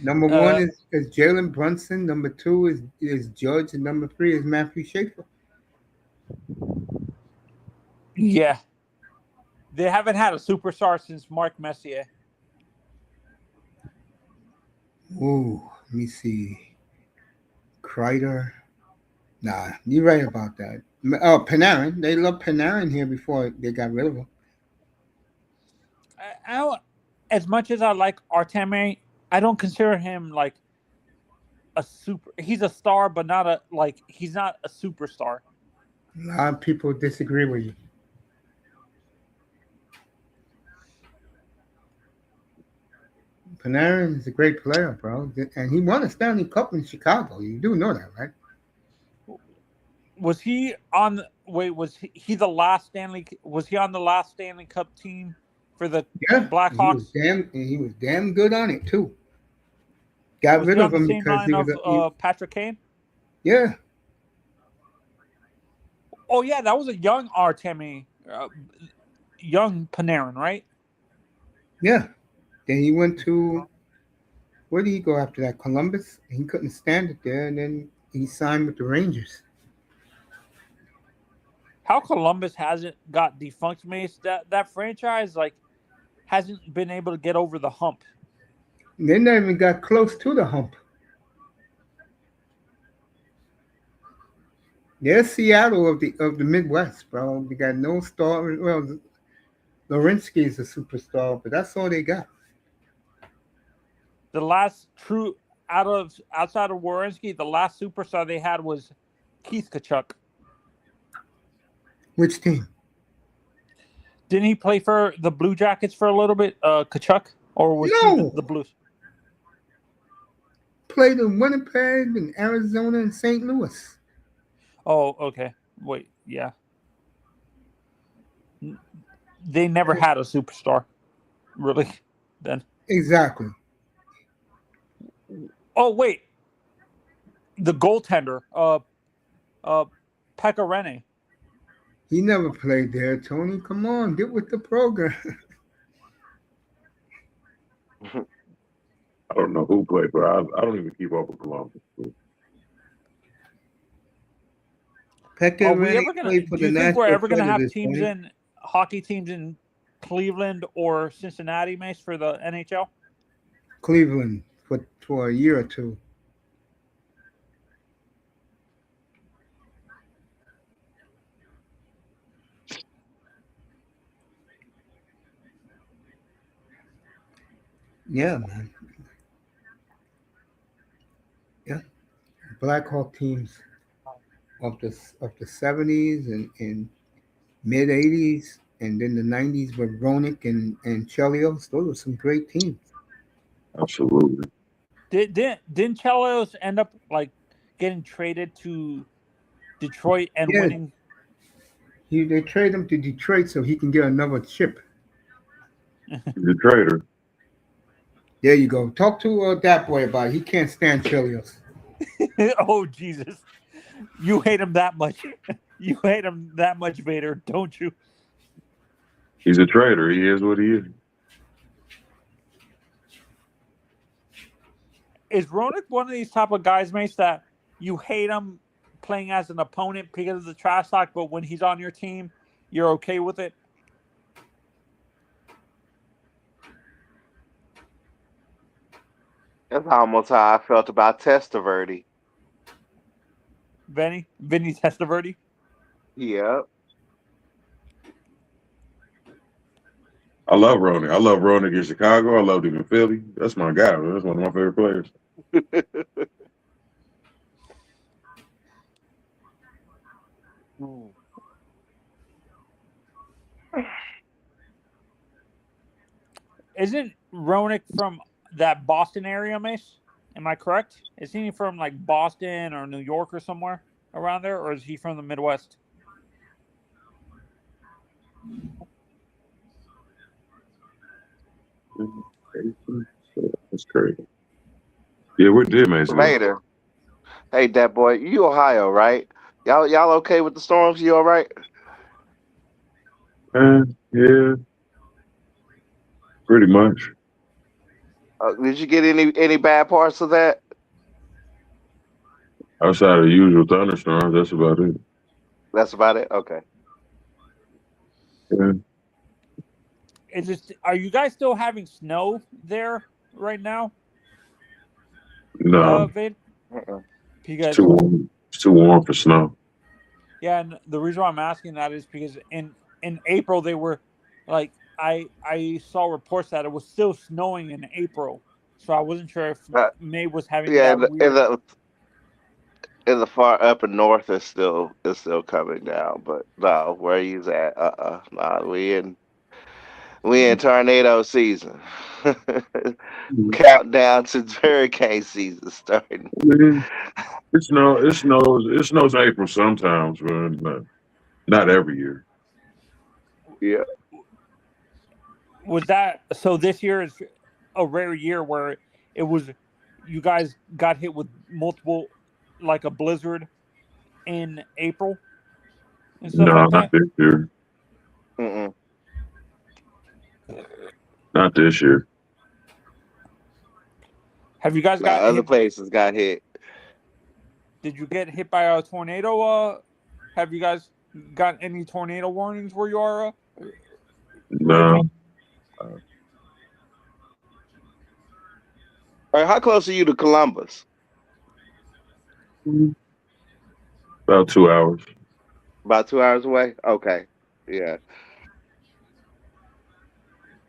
[SPEAKER 1] Number one
[SPEAKER 4] uh,
[SPEAKER 1] is Jalen Brunson. Number two is Judge, and number three is Matthew Schaefer.
[SPEAKER 4] yeah, they haven't had a superstar since Mark Messier.
[SPEAKER 1] Ooh, let me see. Kreider. Nah, you're right about that. Oh, Panarin. They loved Panarin here before they got rid of him.
[SPEAKER 4] I don't, as much as I like Artemi, I don't consider him like a super. He's a star, but not a like. He's not a superstar.
[SPEAKER 1] A lot of people disagree with you. Panarin is a great player, bro, and he won a Stanley Cup in Chicago. You do know that, right?
[SPEAKER 4] Was he on? Wait, was he the last Stanley? Was he on the last Stanley Cup team for the
[SPEAKER 1] Yeah,
[SPEAKER 4] Blackhawks?
[SPEAKER 1] he was damn good on it too. Got
[SPEAKER 4] Was he
[SPEAKER 1] rid of
[SPEAKER 4] on the
[SPEAKER 1] him
[SPEAKER 4] same
[SPEAKER 1] because
[SPEAKER 4] line
[SPEAKER 1] he was
[SPEAKER 4] of
[SPEAKER 1] a,
[SPEAKER 4] Patrick Kane?
[SPEAKER 1] yeah,
[SPEAKER 4] Oh yeah, that was a young Artemi, young Panarin, right?
[SPEAKER 1] yeah. Then he went to where did he go after that? Columbus. He couldn't stand it there, and then he signed with the Rangers.
[SPEAKER 4] How Columbus hasn't got defunct, Mace? That franchise like hasn't been able to get over the hump.
[SPEAKER 1] They never even got close to the hump. They're Seattle of the Midwest, bro. They got no star. Well, Lorinsky is a superstar, but that's all they got.
[SPEAKER 4] The last true outside of Werenski, the last superstar they had was Keith Kachuk.
[SPEAKER 1] Which team?
[SPEAKER 4] Didn't he play for the Blue Jackets for a little bit, Kachuk, or was he
[SPEAKER 1] No.
[SPEAKER 4] the Blues?
[SPEAKER 1] Played in Winnipeg and Arizona and St. Louis.
[SPEAKER 4] Oh, okay. Wait, yeah. They never had a superstar, really. Then.
[SPEAKER 1] Exactly.
[SPEAKER 4] Oh wait, the goaltender, Pecorine.
[SPEAKER 1] He never played there, Tony. Come on, get with the program.
[SPEAKER 5] I don't know who played, but I don't even keep up with Columbus.
[SPEAKER 4] Are we
[SPEAKER 1] Pecorine
[SPEAKER 4] ever gonna?
[SPEAKER 1] played for
[SPEAKER 4] Do
[SPEAKER 1] the
[SPEAKER 4] you think we're
[SPEAKER 1] Nashville
[SPEAKER 4] ever gonna have
[SPEAKER 1] Predators,
[SPEAKER 4] teams
[SPEAKER 1] Tony.
[SPEAKER 4] in hockey teams in Cleveland or Cincinnati, Mace, for the NHL?
[SPEAKER 1] Cleveland for a year or two. Yeah, man. Yeah, Blackhawk teams of the 70s and mid 80s, and then the 90s with Ronick and Chelios. Those were some great teams.
[SPEAKER 5] Absolutely.
[SPEAKER 4] Didn't Chelios end up like getting traded to Detroit and
[SPEAKER 1] Yeah,
[SPEAKER 4] winning?
[SPEAKER 1] they trade him to Detroit so he can get another chip.
[SPEAKER 5] He's a trader.
[SPEAKER 1] There you go. Talk to that boy about it. He can't stand Chelios.
[SPEAKER 4] Oh Jesus! You hate him that much. You hate him that much, Vader, don't you?
[SPEAKER 5] He's a trader. He is what he is.
[SPEAKER 4] Is Roenick one of these type of guys, Mace, that you hate him playing as an opponent because of the trash talk, but when he's on your team, you're okay with it?
[SPEAKER 2] That's almost how I felt about Testaverde.
[SPEAKER 4] Vinny Testaverde?
[SPEAKER 2] Yep.
[SPEAKER 5] I love Ronan. I love Ronan in Chicago. I loved him in Philly. That's my guy. Man. That's one of my favorite players.
[SPEAKER 4] Isn't Roenick from that Boston area, Mace? Am I correct? Is he from like Boston or New York or somewhere around there, or is he from the Midwest?
[SPEAKER 5] That's crazy. Yeah, we're dead, man.
[SPEAKER 2] Later. Hey, that boy, you Ohio, right? Y'all okay with the storms? You all right?
[SPEAKER 5] Yeah, pretty much.
[SPEAKER 2] Did you get any bad parts of that?
[SPEAKER 5] Outside of the usual thunderstorms, that's about it.
[SPEAKER 2] That's about it. Okay.
[SPEAKER 5] Yeah.
[SPEAKER 4] Is it? Are you guys still having snow there right now?
[SPEAKER 5] No,
[SPEAKER 4] Vade?
[SPEAKER 2] Uh-uh.
[SPEAKER 5] it's
[SPEAKER 4] Because
[SPEAKER 5] too warm. It's too warm for snow.
[SPEAKER 4] yeah, and the reason why I'm asking that is because in April they were like I saw reports that it was still snowing in April, so I wasn't sure if
[SPEAKER 2] Uh,
[SPEAKER 4] May was having
[SPEAKER 2] yeah,
[SPEAKER 4] that weird.
[SPEAKER 2] in the far upper north is still coming down, but no, where he's at, nah, we in tornado season.
[SPEAKER 5] Mhm.
[SPEAKER 2] Countdown to hurricane season starting.
[SPEAKER 5] I mean, it snows in April sometimes, but not every year.
[SPEAKER 2] Yeah,
[SPEAKER 4] Was that so? This year is a rare year where it was you guys got hit with multiple like a blizzard in April and stuff
[SPEAKER 5] No,
[SPEAKER 4] like
[SPEAKER 5] not
[SPEAKER 4] that.
[SPEAKER 5] this year.
[SPEAKER 2] mm-mm.
[SPEAKER 5] Not this year.
[SPEAKER 4] Have you guys
[SPEAKER 2] Nah,
[SPEAKER 4] got
[SPEAKER 2] other
[SPEAKER 4] hit?
[SPEAKER 2] places got hit.
[SPEAKER 4] Did you get hit by a tornado? Have you guys got any tornado warnings where you are right
[SPEAKER 5] No,
[SPEAKER 4] now?
[SPEAKER 2] All right, how close are you to Columbus?
[SPEAKER 5] about 2 hours.
[SPEAKER 2] About 2 hours away. Okay, yeah.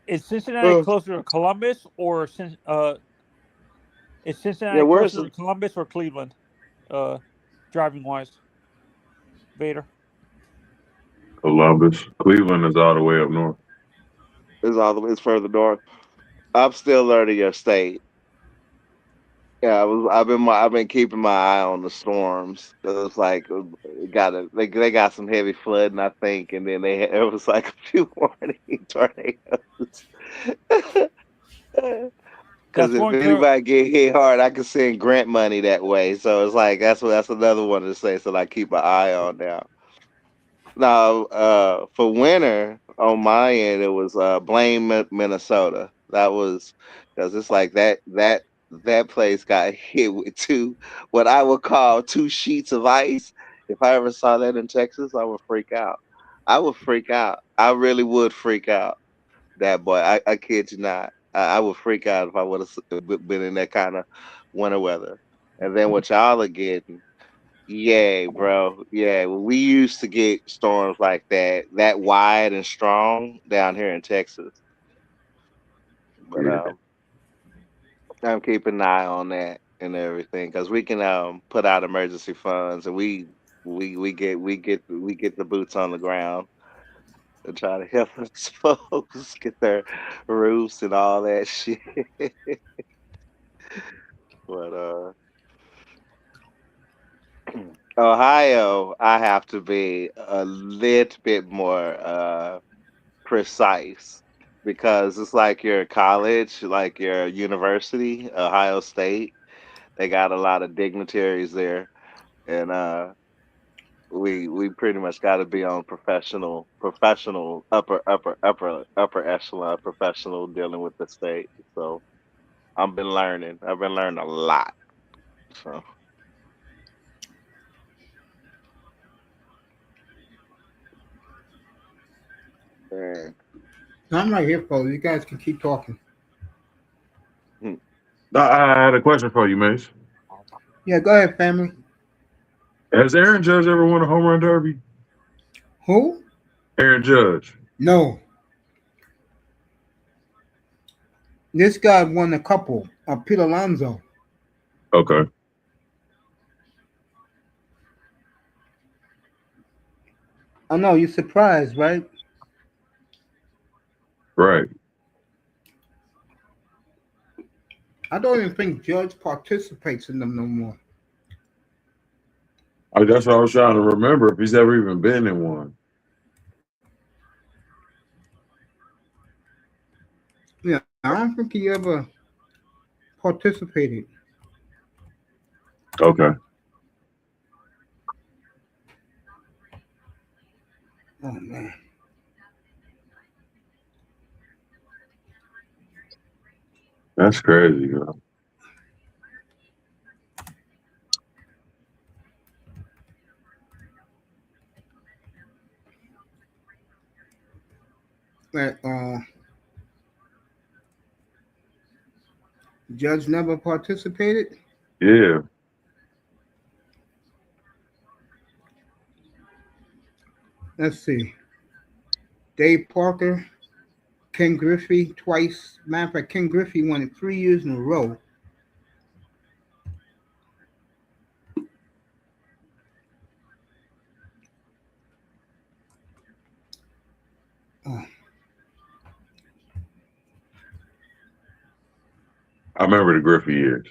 [SPEAKER 4] Is Cincinnati
[SPEAKER 2] Uh,
[SPEAKER 4] closer to Columbus or is
[SPEAKER 2] yeah,
[SPEAKER 4] Cincinnati
[SPEAKER 2] where's
[SPEAKER 4] closer
[SPEAKER 2] the
[SPEAKER 4] to Columbus or Cleveland? Uh, driving wise, Vader.
[SPEAKER 5] Columbus. Cleveland is all the way up north.
[SPEAKER 2] is all the way it's further north? I'm still learning your state. Yeah, I've been keeping my eye on the storms. It's like they got some heavy flooding, I think, and then it was like a few warning tornadoes. Because
[SPEAKER 4] That's
[SPEAKER 2] if
[SPEAKER 4] going to
[SPEAKER 2] anybody get hit hard, I can send grant money that way. So it's like that's another one to say. So I keep an eye on now. Now, for winter on my end, it was Blaine, Minnesota. That was because it's like that place got hit with what I would call two sheets of ice. If I ever saw that in Texas, I would freak out. I would freak out. I really would freak out. That boy, I kid you not. I would freak out if I would have been in that kind of winter weather. And then what y'all are getting. Yeah, bro. Yeah, well, we used to get storms like that wide and strong down here in Texas. But
[SPEAKER 5] Yeah.
[SPEAKER 2] I'm keeping an eye on that and everything because we can put out emergency funds and we get the boots on the ground and try to help us folks get their roofs and all that shit. But Ohio, I have to be a little bit more precise because it's like your college, like your university, Ohio State. They got a lot of dignitaries there, and we pretty much got to be on professional upper echelon professional dealing with the state. So I've been learning. I've been learning a lot. So yeah.
[SPEAKER 1] I'm right here, folks. You guys can keep talking.
[SPEAKER 2] Hmm.
[SPEAKER 5] I had a question for you, Mace.
[SPEAKER 1] Yeah, go ahead, family.
[SPEAKER 5] Has Aaron Judge ever won a home run derby?
[SPEAKER 1] Who?
[SPEAKER 5] Aaron Judge.
[SPEAKER 1] No. This guy won a couple. Pete Alonso.
[SPEAKER 5] Okay.
[SPEAKER 1] I know you're surprised, right?
[SPEAKER 5] Right.
[SPEAKER 1] I don't even think Judge participates in them no more.
[SPEAKER 5] That's what I was trying to remember if he's ever even been in one.
[SPEAKER 1] Yeah, I don't think he ever participated.
[SPEAKER 5] Okay.
[SPEAKER 1] Oh man.
[SPEAKER 5] That's crazy, yo.
[SPEAKER 1] Like Judge never participated.
[SPEAKER 5] Yeah.
[SPEAKER 1] Let's see. Dave Parker, Ken Griffey twice. Matter of fact, Ken Griffey won it 3 years in a row. Oh,
[SPEAKER 5] I remember the Griffey years.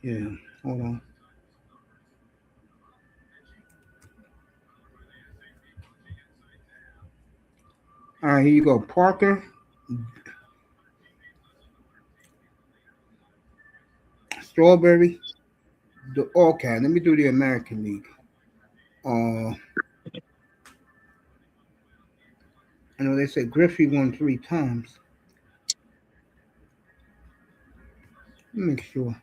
[SPEAKER 1] yeah. Hold on. All right, here you go. Parker, Strawberry. Okay, let me do the American League. Uh, I know they said Griffey won 3 times. Let me make sure.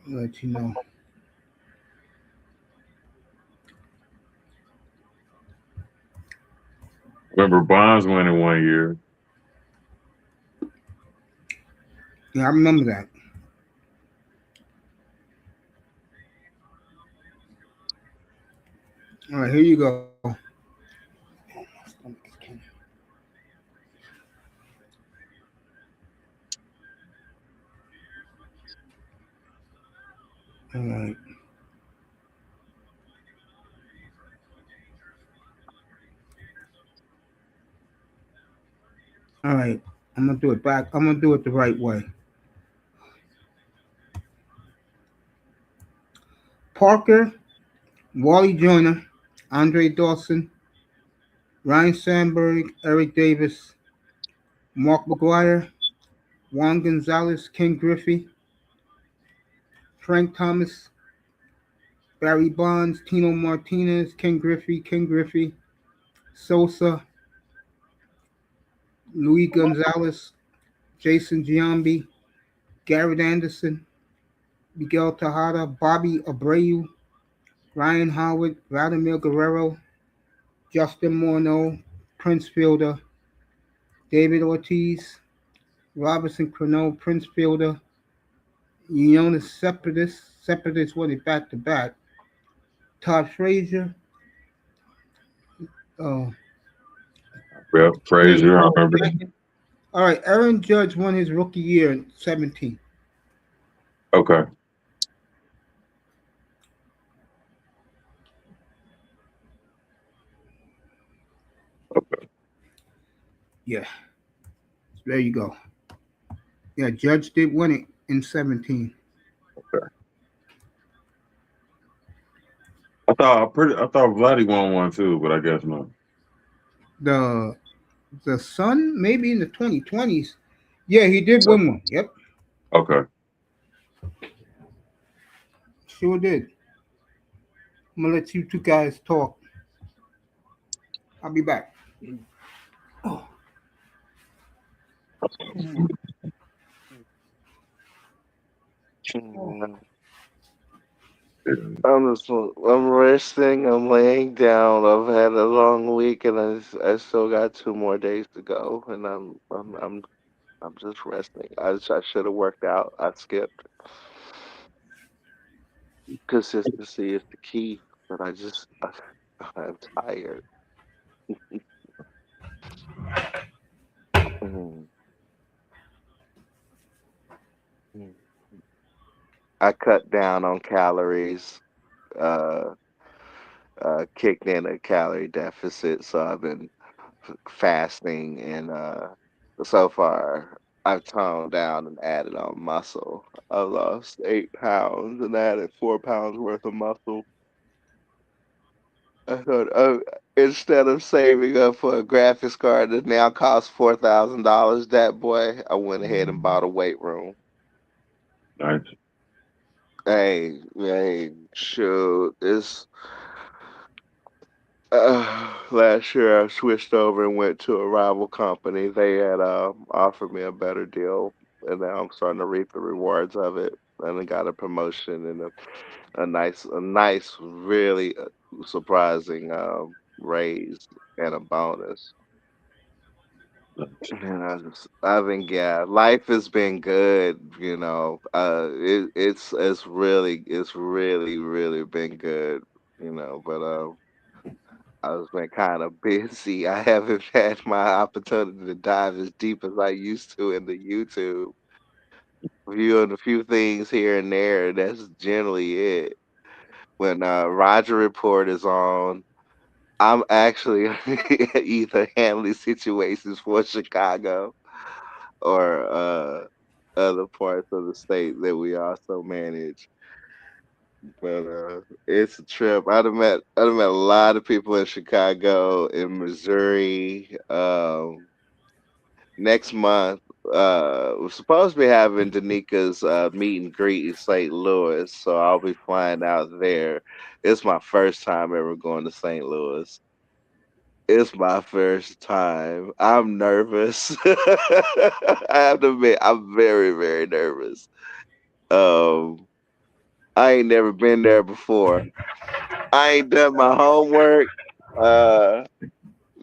[SPEAKER 1] Let you know.
[SPEAKER 5] Remember Bonds winning one year.
[SPEAKER 1] Yeah, I remember that. All right, here you go. All right. All right. I'm gonna do it back. I'm gonna do it the right way. Parker, Wally Joyner, Andre Dawson, Ryan Sandberg, Eric Davis, Mark McGuire, Juan Gonzalez, Ken Griffey, Frank Thomas, Barry Bonds, Tino Martinez, Ken Griffey, Sosa, Luis Gonzalez, Jason Giambi, Garrett Anderson, Miguel Tejada, Bobby Abreu, Ryan Howard, Vladimir Guerrero, Justin Morneau, Prince Fielder, David Ortiz, Robinson Cano, Prince Fielder, Jonas Separatists won it back to back, Todd Frazier, uh,
[SPEAKER 5] Yep,
[SPEAKER 1] James
[SPEAKER 5] Frazier, I
[SPEAKER 1] Earl
[SPEAKER 5] remember that.
[SPEAKER 1] Batman. All right, Aaron Judge won his rookie year in 17.
[SPEAKER 5] Okay.
[SPEAKER 1] Yeah, there you go. Yeah, Judge did win it in 17.
[SPEAKER 5] Okay. I thought Vladdy won one too, but I guess no.
[SPEAKER 1] The the Sun, maybe in the 2020s. Yeah, he did win one. Yep,
[SPEAKER 5] Okay.
[SPEAKER 1] sure did. I'm gonna let you two guys talk. I'll be back. Oh, oh.
[SPEAKER 2] I'm resting. I'm laying down. I've had a long week, and I still got 2 more days to go, and I'm just resting. I should have worked out. I skipped. Consistency is the key, but I'm tired. Mhm. Mhm. I cut down on calories. Uh, Kicked in a calorie deficit, so I've been fasting, and so far I've toned down and added on muscle. I've lost 8 pounds and added 4 pounds worth of muscle. I thought, instead of saving up for a graphics card that now costs $4,000, that boy, I went ahead and bought a weight room.
[SPEAKER 5] Nice.
[SPEAKER 2] Hey, shoot, Last year I switched over and went to a rival company. They had offered me a better deal, and now I'm starting to reap the rewards of it. And I got a promotion and a nice, really surprising raise and a bonus. And I think, yeah, life has been good. It's really been good. But I've been kind of busy. I haven't had my opportunity to dive as deep as I used to into YouTube, viewing a few things here and there. That's generally it. When Roger Report is on, I'm actually either handling situations for Chicago or other parts of the state that we also manage. But it's a trip. I'd have met a lot of people in Chicago, in Missouri. Next month, we're supposed to be having Danika's meet and greet in St. Louis, so I'll be flying out there. It's my first time ever going to St. Louis. It's my first time. I'm nervous. I have to admit, I'm very, very nervous. Um, I ain't never been there before. I ain't done my homework. Uh,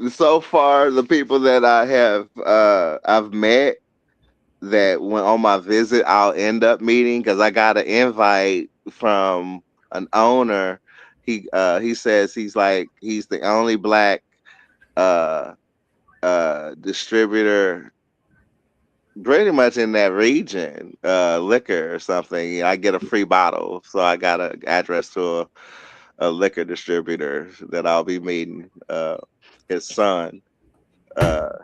[SPEAKER 2] so far, the people that I've met that when on my visit, I'll end up meeting because I got an invite from an owner. He says he's the only black uh distributor pretty much in that region, liquor or something. I get a free bottle, so I got an address to a liquor distributor that I'll be meeting. His son,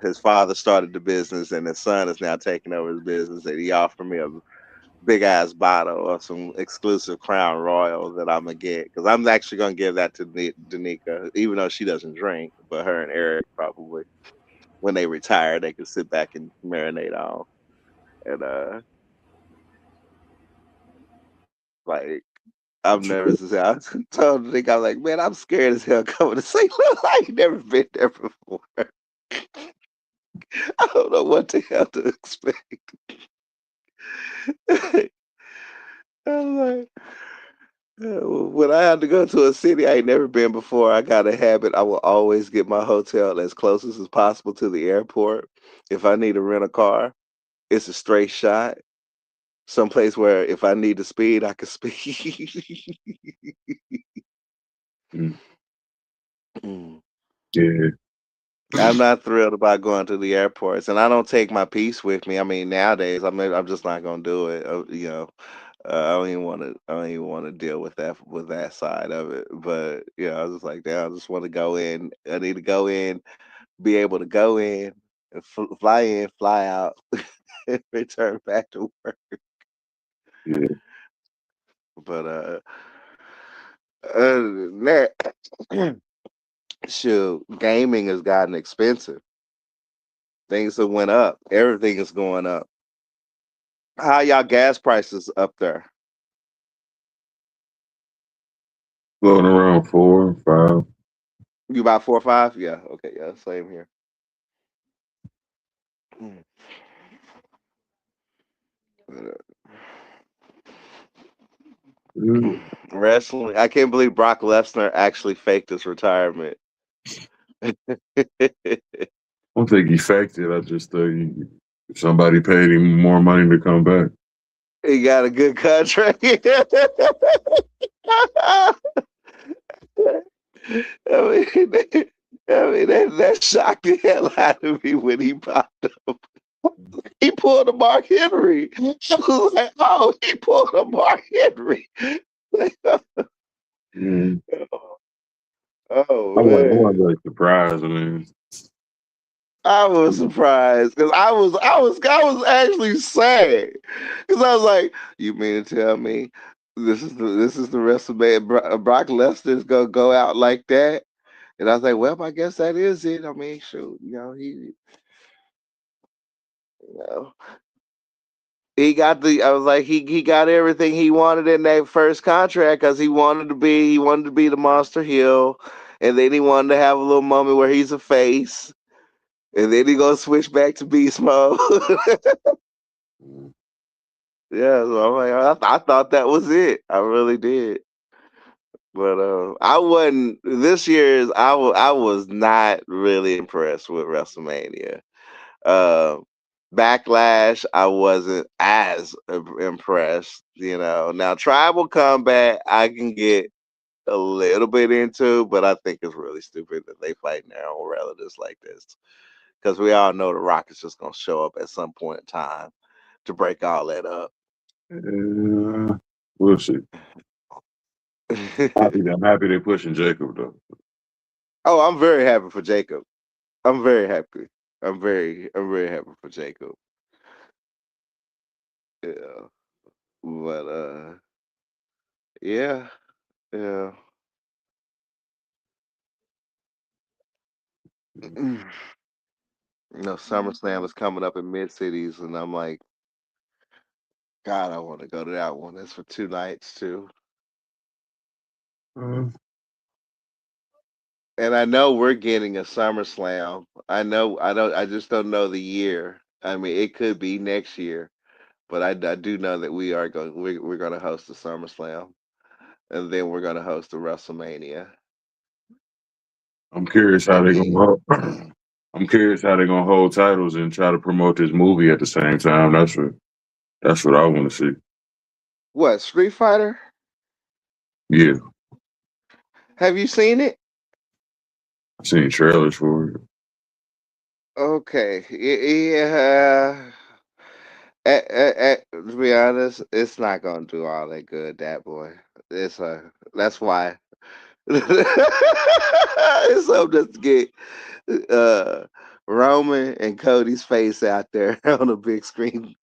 [SPEAKER 2] his father started the business, and his son is now taking over his business. And he offered me a big ass bottle of some exclusive Crown Royal that I'm gonna get because I'm actually gonna give that to Danica, even though she doesn't drink, but her and Eric probably when they retire, they can sit back and marinate on. And like I'm nervous as hell. I told the nigga, I'm like, man, I'm scared as hell coming to St. Louis. I ain't never been there before. I don't know what the hell to expect. I'm like, when I have to go to a city I ain't never been before, I got a habit. I will always get my hotel as close as possible to the airport. If I need to rent a car, it's a straight shot. Someplace where if I need to speed, I can speed.
[SPEAKER 5] Mm.
[SPEAKER 2] Mm.
[SPEAKER 5] Yeah.
[SPEAKER 2] I'm not thrilled about going to the airports, and I don't take my piece with me. I mean, nowadays, I'm just not gonna do it. I don't even want to. I don't even want to deal with that side of it. But yeah, I was just like, damn, I just want to go in. I need to go in, be able to go in, and fly in, fly out, and return back to work.
[SPEAKER 5] Yeah.
[SPEAKER 2] But other than that, shoot, gaming has gotten expensive. Things have went up. Everything is going up. How y'all gas prices up there?
[SPEAKER 5] Floating around 4, 5.
[SPEAKER 2] You about 4 or 5? Yeah. Okay. Yeah. Same here. Mm.
[SPEAKER 5] Mm.
[SPEAKER 2] Wrestling. I can't believe Brock Lesnar actually faked his retirement.
[SPEAKER 5] I don't think he faked it. I just think somebody paid him more money to come back.
[SPEAKER 2] He got a good contract. That shocked the hell out of me when he popped up. He pulled a Mark Henry. I was like, oh, he pulled a Mark Henry.
[SPEAKER 5] Mm.
[SPEAKER 2] Oh
[SPEAKER 5] I
[SPEAKER 2] man.
[SPEAKER 5] wasn't like surprised. I mean,
[SPEAKER 2] I was surprised because I was actually sad because I was like, "You mean to tell me this is the resume? Brock Lesnar's gonna go out like that?" And I was like, "Well, I guess that is it. I mean, shoot, you know, he got the. I was like, he got everything he wanted in that first contract because he wanted to be the monster heel. and then he wanted to have a little moment where he's a face, and then he gonna switch back to beast mode. Yeah, so I'm like, I thought that was it. I really did. But I wasn't this year's. I was not really impressed with WrestleMania. Uh, Backlash, I wasn't as impressed. Now Tribal Combat, I can get a little bit into, but I think it's really stupid that they fighting their own relatives like this. Because we all know the Rock is just gonna show up at some point in time to break all that up.
[SPEAKER 5] We'll see. I'm happy they're pushing Jacob though.
[SPEAKER 2] Oh, I'm very happy for Jacob. I'm very happy. I'm very happy for Jacob. Yeah. But yeah, yeah. SummerSlam is coming up in mid cities, and I'm like, God, I want to go to that one. That's for 2 nights too.
[SPEAKER 5] Uh,
[SPEAKER 2] And I know we're getting a SummerSlam. I know. I don't. I just don't know the year. I mean, it could be next year, but I do know that we are going. We're going to host the SummerSlam, and then we're going to host the WrestleMania.
[SPEAKER 5] I'm curious
[SPEAKER 2] I
[SPEAKER 5] how they're
[SPEAKER 2] mean,
[SPEAKER 5] gonna. I'm curious how they're gonna hold titles and try to promote this movie at the same time. That's what I want to see.
[SPEAKER 2] what Street Fighter?
[SPEAKER 5] Yeah,
[SPEAKER 2] Have you seen it?
[SPEAKER 5] I've seen trailers for it.
[SPEAKER 2] Okay. Yeah. To be honest, it's not gonna do all that good. That boy. That's why. It's something just to get uh Roman and Cody's face out there on a big screen.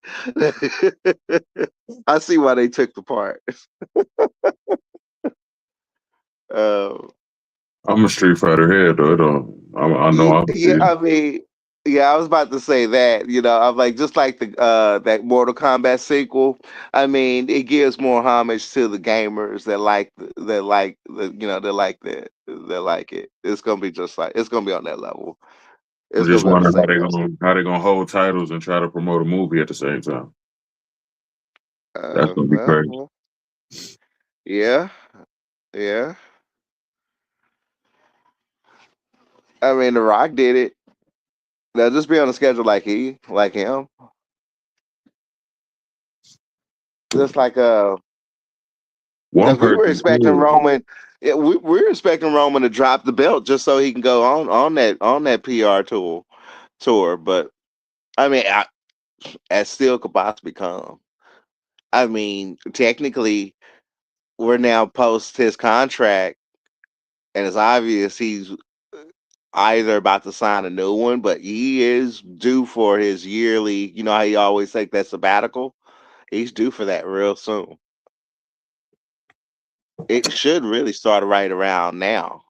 [SPEAKER 2] I see why they took the part. Um,
[SPEAKER 5] I'm a Street Fighter head though. It don't, I know I'm
[SPEAKER 2] yeah,
[SPEAKER 5] see.
[SPEAKER 2] I mean, yeah, I was about to say that. I'm like just like the that Mortal Kombat sequel. I mean, it gives more homage to the gamers that like it. It's gonna be just like it's gonna be on that level.
[SPEAKER 5] I'm
[SPEAKER 2] It's gonna
[SPEAKER 5] just
[SPEAKER 2] be on the
[SPEAKER 5] wondering
[SPEAKER 2] same level.
[SPEAKER 5] how they gonna hold titles and try to promote a movie at the same time. That's gonna be crazy.
[SPEAKER 2] Well, yeah, yeah. I mean, The Rock did it. They'll just be on a schedule like him. Just like
[SPEAKER 5] One
[SPEAKER 2] because we were
[SPEAKER 5] person
[SPEAKER 2] expecting
[SPEAKER 5] could.
[SPEAKER 2] Roman. Yeah, we were expecting Roman to drop the belt just so he can go on that PR tour. But I mean, as still could possibly come. I mean, technically, we're now post his contract, and it's obvious he's either about to sign a new one, but he is due for his yearly. You know how he always take that sabbatical. He's due for that real soon. It should really start right around now.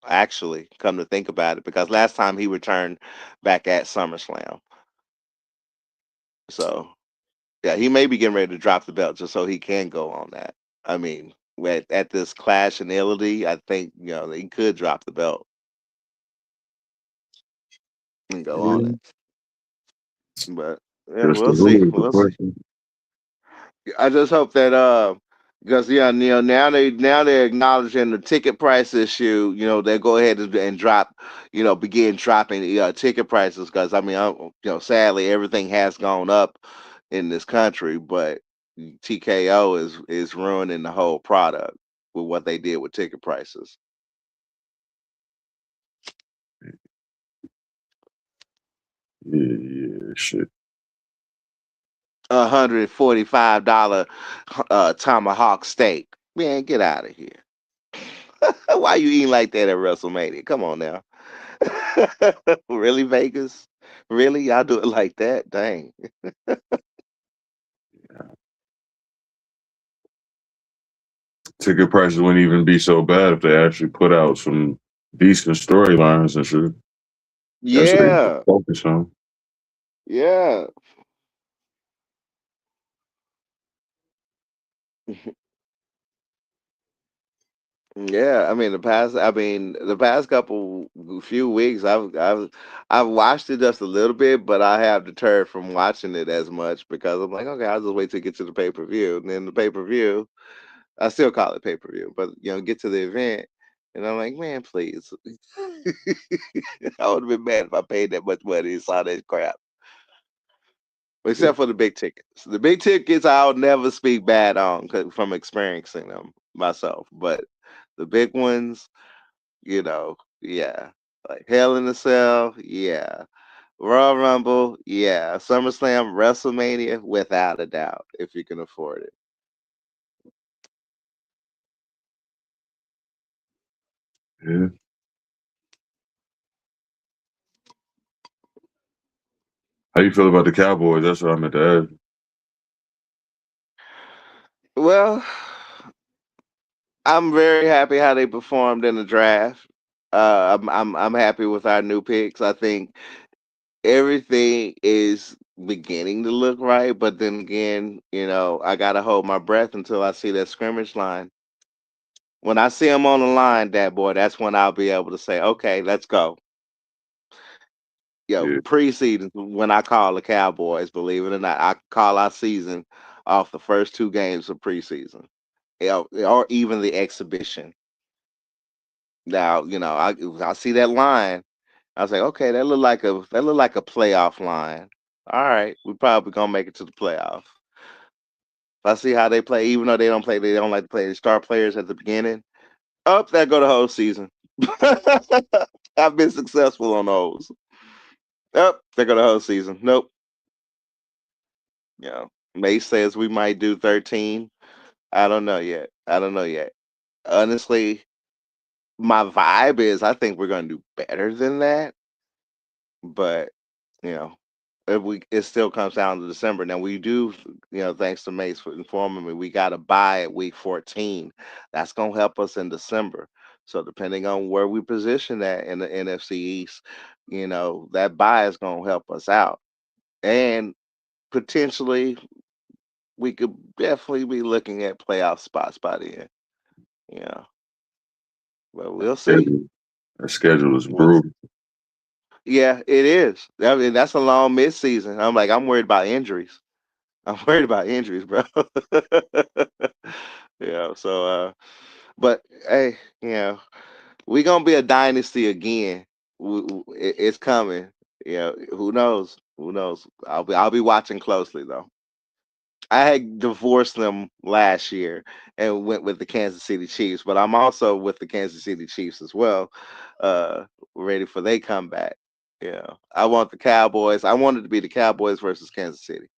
[SPEAKER 2] Actually, come to think about it, because last time he returned back at SummerSlam. So yeah, he may be getting ready to drop the belt just so he can go on that. I mean, at this Clash in Italy, I think he could drop the belt and go on
[SPEAKER 5] Yeah,
[SPEAKER 2] it. But yeah,
[SPEAKER 5] just the
[SPEAKER 2] we'll see.
[SPEAKER 5] who is the
[SPEAKER 2] We'll see.
[SPEAKER 5] question.
[SPEAKER 2] I just hope that because yeah, now they're acknowledging the ticket price issue. They go ahead and drop, begin dropping ticket prices, because I mean, sadly everything has gone up in this country, but TKO is ruining the whole product with what they did with ticket prices.
[SPEAKER 5] Yeah, yeah, shit.
[SPEAKER 2] $145 tomahawk steak. Man, get out of here. Why you eating like that at WrestleMania? Come on now. Really, Vegas? Really? Y'all do it like that? Dang.
[SPEAKER 5] Ticket prices wouldn't even be so bad if they actually put out some decent storylines and shit. That's what they
[SPEAKER 2] Yeah.
[SPEAKER 5] focus on.
[SPEAKER 2] Yeah. Yeah, the past couple few weeks, I've watched it just a little bit, but I have deterred from watching it as much because I'm like, okay, I'll just wait till get to the pay per view, and then the pay per view, I still call it pay per view, but get to the event, and I'm like, man, please, I would have been mad if I paid that much money and saw that crap.
[SPEAKER 5] Yeah.
[SPEAKER 2] Except for the big tickets. The big tickets, I'll never speak bad on from experiencing them myself, but the big ones. Yeah. Like Hell in a Cell, yeah. Royal Rumble, yeah. SummerSlam, WrestleMania, without a doubt, if you can afford it.
[SPEAKER 5] Yeah. How you feel about the Cowboys? That's what I meant to ask.
[SPEAKER 2] Well, I'm very happy how they performed in the draft. I'm happy with our new picks. I think everything is beginning to look right, but then again, I gotta hold my breath until I see that scrimmage line. When I see them on the line, that boy, that's when I'll be able to say, okay, let's go.
[SPEAKER 5] Yeah.
[SPEAKER 2] Preseason when I call the Cowboys, believe it or not, I call our season off the first two games of preseason, or even the exhibition. Now, I see that line. I was like, okay, that look like a playoff line. All right, we probably gonna make it to the playoff. If I see how they play, even though they don't like to play the star players at the beginning. Up, there go the whole season. I've been successful on those. Up, there go the whole season. Nope. Mace says we might do 13. I don't know yet. I don't know yet. Honestly, my vibe is I think we're gonna do better than that. But you know, if it still comes down to December. Now we do, thanks to Mace for informing me, we got to buy at week 14. That's gonna help us in December. So depending on where we position that in the NFC East, that buy is gonna help us out. And potentially we could definitely be looking at playoff spots by then. Yeah. But we'll see.
[SPEAKER 5] Schedule. That schedule is
[SPEAKER 2] We'll
[SPEAKER 5] brutal.
[SPEAKER 2] Yeah, it is. I mean, that's a long midseason. I'm worried about injuries. I'm worried about injuries, bro. But hey, we gonna be a dynasty again. It's coming. Who knows? Who knows? I'll be watching closely though. I had divorced them last year and went with the Kansas City Chiefs, but I'm also with the Kansas City Chiefs as well. Uh, ready for they comeback. I want the Cowboys. I want it to be the Cowboys versus Kansas City.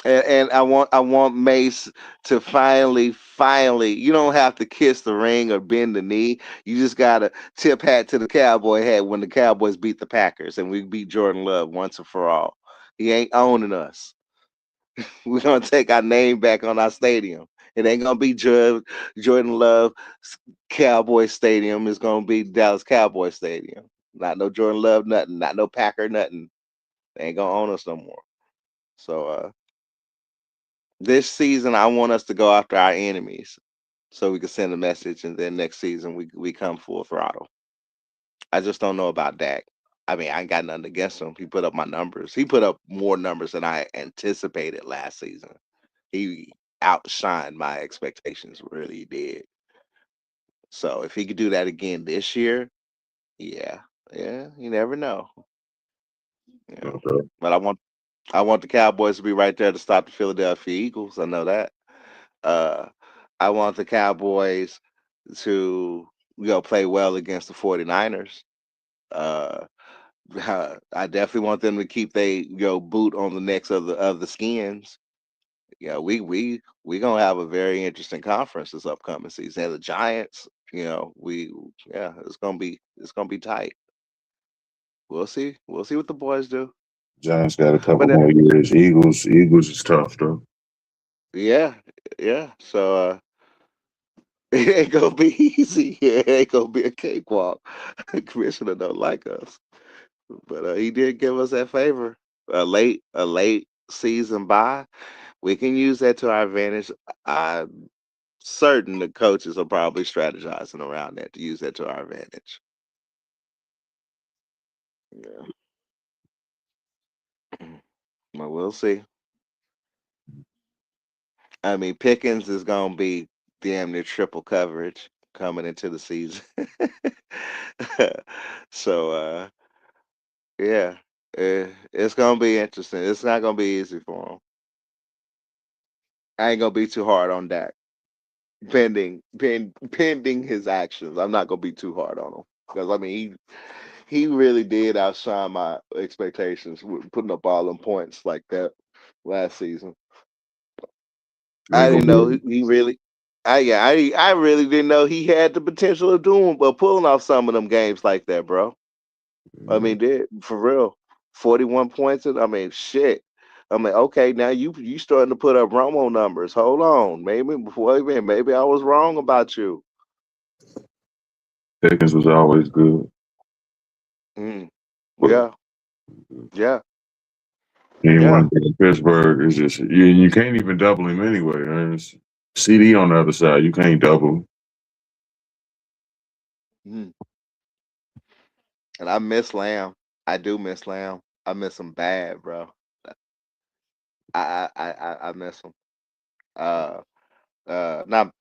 [SPEAKER 2] And I want Mace to finally. You don't have to kiss the ring or bend the knee. You just gotta tip hat to the cowboy hat when the Cowboys beat the Packers and we beat Jordan Love once and for all. He ain't owning us. We're gonna take our name back on our stadium. It ain't gonna be Jordan Love Cowboy Stadium. It's gonna be Dallas Cowboy Stadium. Not no Jordan Love nothing. Not no Packer nothing. They ain't gonna own us no more. So this season, I want us to go after our enemies so we can send a message, and then next season we come full throttle. I just don't know about Dak. I mean, I ain't got nothing against him. He put up my numbers. He put up more numbers than I anticipated last season. He outshined my expectations, really did. So if he could do that again this year, yeah, yeah, you never know. You know.
[SPEAKER 5] Okay.
[SPEAKER 2] But I want the Cowboys to be right there to stop the Philadelphia Eagles. I know that. Uh, I want the Cowboys to play well against the 49ers. Uh, I definitely want them to keep they boot on the necks of the skins. Yeah, we gonna have a very interesting conference this upcoming season. And the Giants, it's gonna be tight. We'll see what the boys do.
[SPEAKER 5] Giants got a couple
[SPEAKER 2] But
[SPEAKER 5] more years. Eagles is tough though.
[SPEAKER 2] yeah, yeah. So it ain't gonna be easy. It ain't gonna be a cakewalk. Commissioner don't like us, but he did give us that favor. A late season bye. We can use that to our advantage. I certain the coaches are probably strategizing around that to use that to our advantage. Yeah. Well, we'll see. I mean, Pickens is gonna be damn near triple coverage coming into the season. So yeah, it's gonna be interesting. It's not gonna be easy for him. I ain't gonna be too hard on Dak. Pending his actions, I'm not gonna be too hard on him because I mean he really did outshine my expectations with putting up all them points like that last season. I
[SPEAKER 5] Ain't gonna
[SPEAKER 2] didn't
[SPEAKER 5] be
[SPEAKER 2] know
[SPEAKER 5] able.
[SPEAKER 2] he really. I really didn't know he had the potential of doing of pulling off some of them games like that, bro. I
[SPEAKER 5] Yeah.
[SPEAKER 2] mean, did for real, 41 points. I mean, shit. I mean, okay, now you starting to put up Romo numbers. Hold on, maybe wait a minute, maybe I was wrong about you.
[SPEAKER 5] Pickens was always good,
[SPEAKER 2] Mm,
[SPEAKER 5] but
[SPEAKER 2] yeah, yeah,
[SPEAKER 5] he didn't
[SPEAKER 2] yeah.
[SPEAKER 5] want to be in Pittsburgh. It's just you can't even double him anyway. Man. It's CD on the other side. You can't double.
[SPEAKER 2] Mm. And I miss Lamb. I do miss Lamb. I miss him bad, bro. I miss him. Uh, not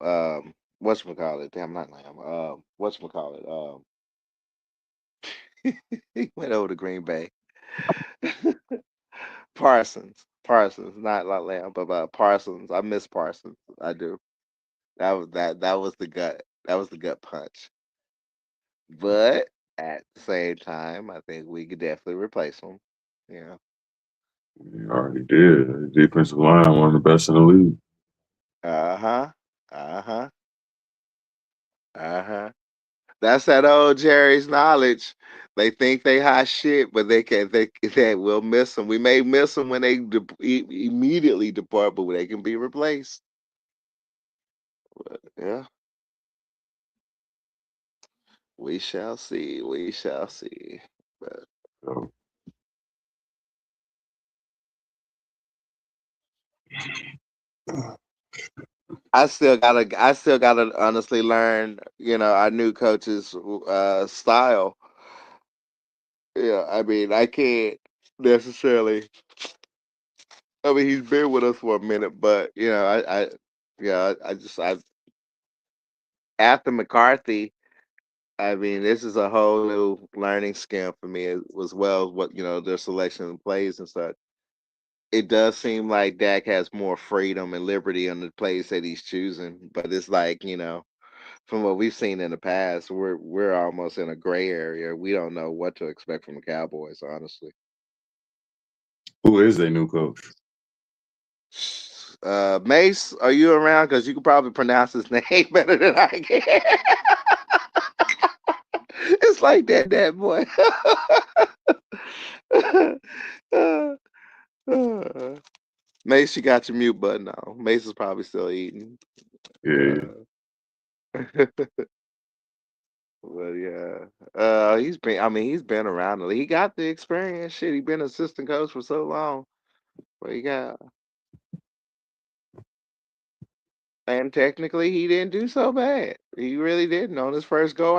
[SPEAKER 2] whatchamacallit. Damn, not Lamb. Whatchamacallit. He went over to Green Bay. Parsons, not like Lamb, but Parsons. I miss Parsons. I do. That was the gut. That was the gut punch. But at the same time, I think we could definitely replace him. Yeah.
[SPEAKER 5] He already did. The defensive line, one of the best in the league.
[SPEAKER 2] Uh huh. Uh huh. Uh huh. That's that old Jerry's knowledge. They think they hot shit, but they will miss them. We may miss them when they immediately depart, but they can be replaced. Yeah, we shall see. We shall see. But
[SPEAKER 5] So,
[SPEAKER 2] I still gotta honestly learn. Our new coach's style. Yeah, I mean, I can't necessarily. I mean, he's been with us for a minute, but yeah, I after McCarthy. I mean, this is a whole new learning scam for me as well as what their selection of plays and such. It does seem like Dak has more freedom and liberty on the plays that he's choosing, but it's like from what we've seen in the past, we're almost in a gray area. We don't know what to expect from the Cowboys, honestly.
[SPEAKER 5] who is their new coach?
[SPEAKER 2] Mace, are you around? Because you can probably pronounce his name better than I can. It's like that boy. Mace, you got your mute button on. Mace is probably still eating.
[SPEAKER 5] Yeah,
[SPEAKER 2] Uh, but yeah, he's been around. He got the experience. Shit, he been assistant coach for so long. But he got, and technically, he didn't do so bad. He really didn't on his first go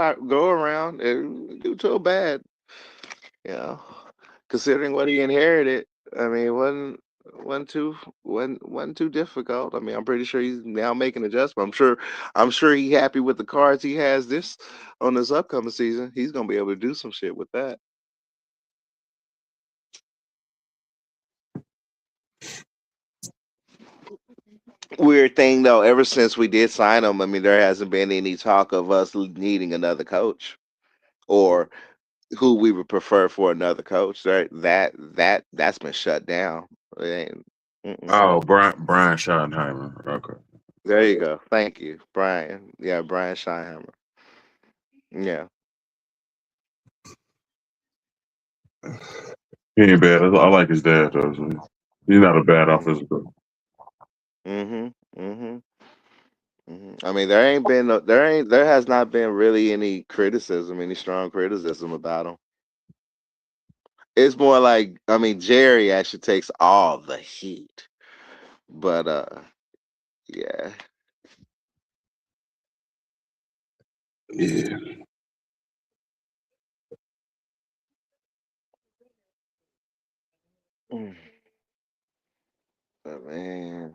[SPEAKER 2] around. It didn't do so bad. You know, considering what he inherited. I mean, wasn't too difficult. I mean, I'm pretty sure he's now making adjustments. I'm sure he happy with the cards he has this on this upcoming season. He's gonna be able to do some shit with that. Weird thing though, ever since we did sign him, I mean, there hasn't been any talk of us needing another coach or who we would prefer for another coach. That's been shut down. It ain't, mm-mm.
[SPEAKER 5] oh, Brian Schottenheimer. Okay.
[SPEAKER 2] There you go. Thank you, Brian. Yeah, Brian Scheinheimer. Yeah.
[SPEAKER 5] He ain't bad. I like his dad though. So he's not a bad offensive coach.
[SPEAKER 2] Mhm. Mhm. Mhm. I mean, there has not been really any criticism, any strong criticism about him. It's more like, I mean, Jerry actually takes all the heat, but yeah,
[SPEAKER 5] Yeah.
[SPEAKER 2] Mm. But man,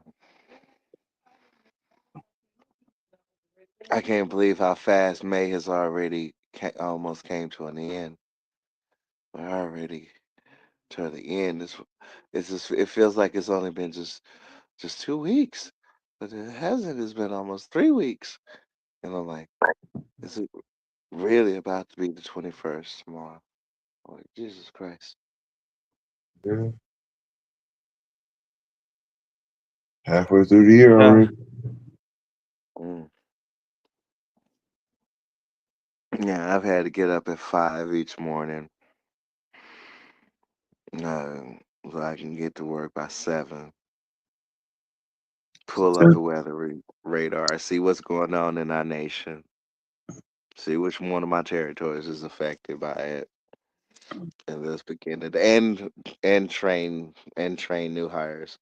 [SPEAKER 2] I can't believe how fast May has already almost came to an end. We're already to the end. It's just it feels like it's only been just 2 weeks, but it hasn't. It's been almost 3 weeks, and I'm like, is it really about to be the 21st tomorrow? I'm like, Jesus Christ.
[SPEAKER 5] Yeah. Halfway through the year already.
[SPEAKER 2] Mm. Yeah, I've had to get up at 5 each morning, uh, so I can get to work by 7. Pull up the weather radar, see what's going on in our nation, see which one of my territories is affected by it, and let's begin to and train new hires.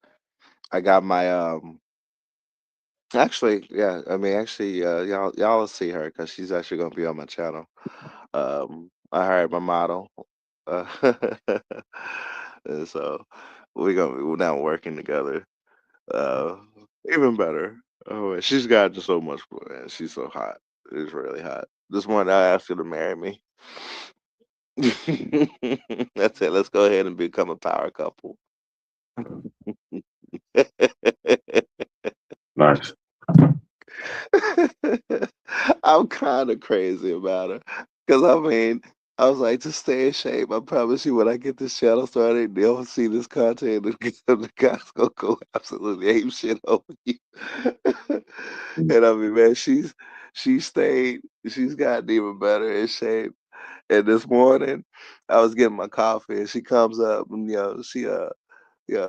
[SPEAKER 2] I got my actually, yeah, I mean actually y'all will see her because she's actually gonna be on my channel. I hired my model, uh, and so we're now working together. Uh, Even better. Oh, and she's got just so much, man. She's so hot. It's really hot. This morning I asked her to marry me. That's it. Let's go ahead and become a power couple.
[SPEAKER 5] Nice.
[SPEAKER 2] I'm kind of crazy about her. Because, I mean, I was like, to stay in shape, I promise you, when I get this channel started, they'll see this content, and the guys gonna go absolutely ape shit over you. And I mean, man, she's gotten even better in shape. And this morning, I was getting my coffee, and she comes up, and she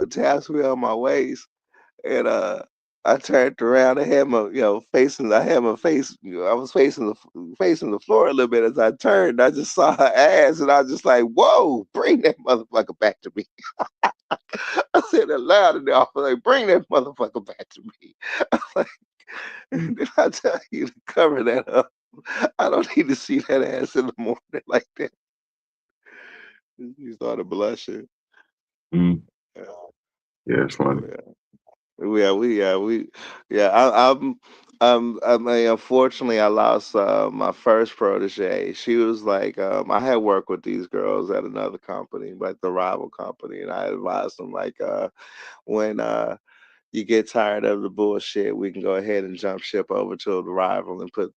[SPEAKER 2] taps me on my waist, and I turned around. I had my face. I was facing the floor a little bit as I turned. I just saw her ass, and I was just like, "Whoa, bring that motherfucker back to me." I said it loud, and I was like, "Bring that motherfucker back to me." I was like, did I tell you to cover that up? I don't need to see that ass in the morning like that. You started blushing.
[SPEAKER 5] Mm.
[SPEAKER 2] Yeah,
[SPEAKER 5] Yeah, it's funny.
[SPEAKER 2] yeah. I mean, unfortunately, I lost my first protege. She was like, I had worked with these girls at another company, like the rival company, and I advised them like, when you get tired of the bullshit, we can go ahead and jump ship over to the rival and put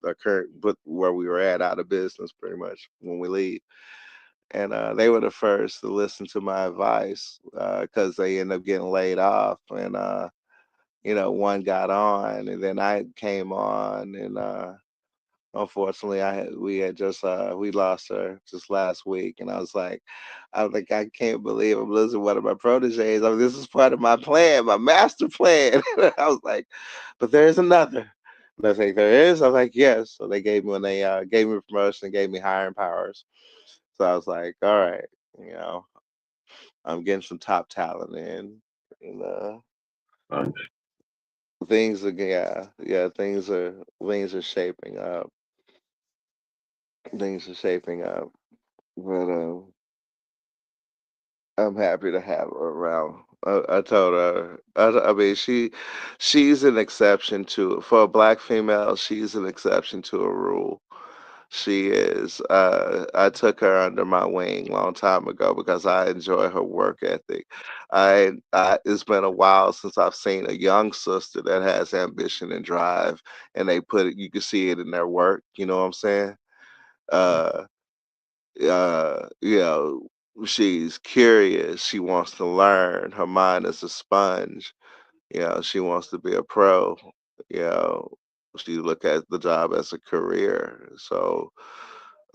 [SPEAKER 2] where we were at out of business, pretty much when we leave. And they were the first to listen to my advice because they ended up getting laid off, and one got on, and then I came on, and unfortunately, we had just we lost her just last week, and I was like, I can't believe I'm losing one of my proteges. I mean, this is part of my plan, my master plan. I was like, but there's another. And I was like, there is. I was like, yes. So they gave me when they gave me promotion, and gave me hiring powers. So I was like, all right, you know, I'm getting some top talent in, and
[SPEAKER 5] Nice.
[SPEAKER 2] things are things are shaping up. Things are shaping up, but I'm happy to have her around. I told her, I mean, she's an exception to for a black female. She's an exception to a rule. She is. I took her under my wing long time ago because I enjoy her work ethic. It's been a while since I've seen a young sister that has ambition and drive, and they put it. You can see it in their work. You know what I'm saying? Uh, you know, she's curious. She wants to learn. Her mind is a sponge. She wants to be a pro. You know, she look at the job as a career. So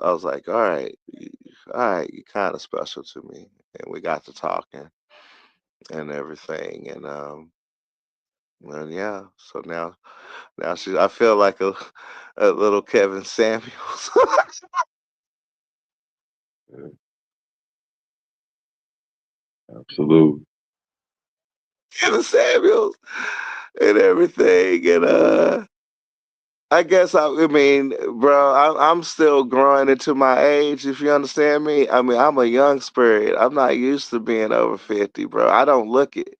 [SPEAKER 2] I was like, all right, you're kind of special to me. And we got to talking and everything. And yeah, so now I feel like a little Kevin Samuels.
[SPEAKER 5] Yeah, absolutely.
[SPEAKER 2] Kevin Samuels and everything. And I guess I mean, bro, I'm still growing into my age. If you understand me, I mean, I'm a young spirit. I'm not used to being over 50, bro. I don't look it.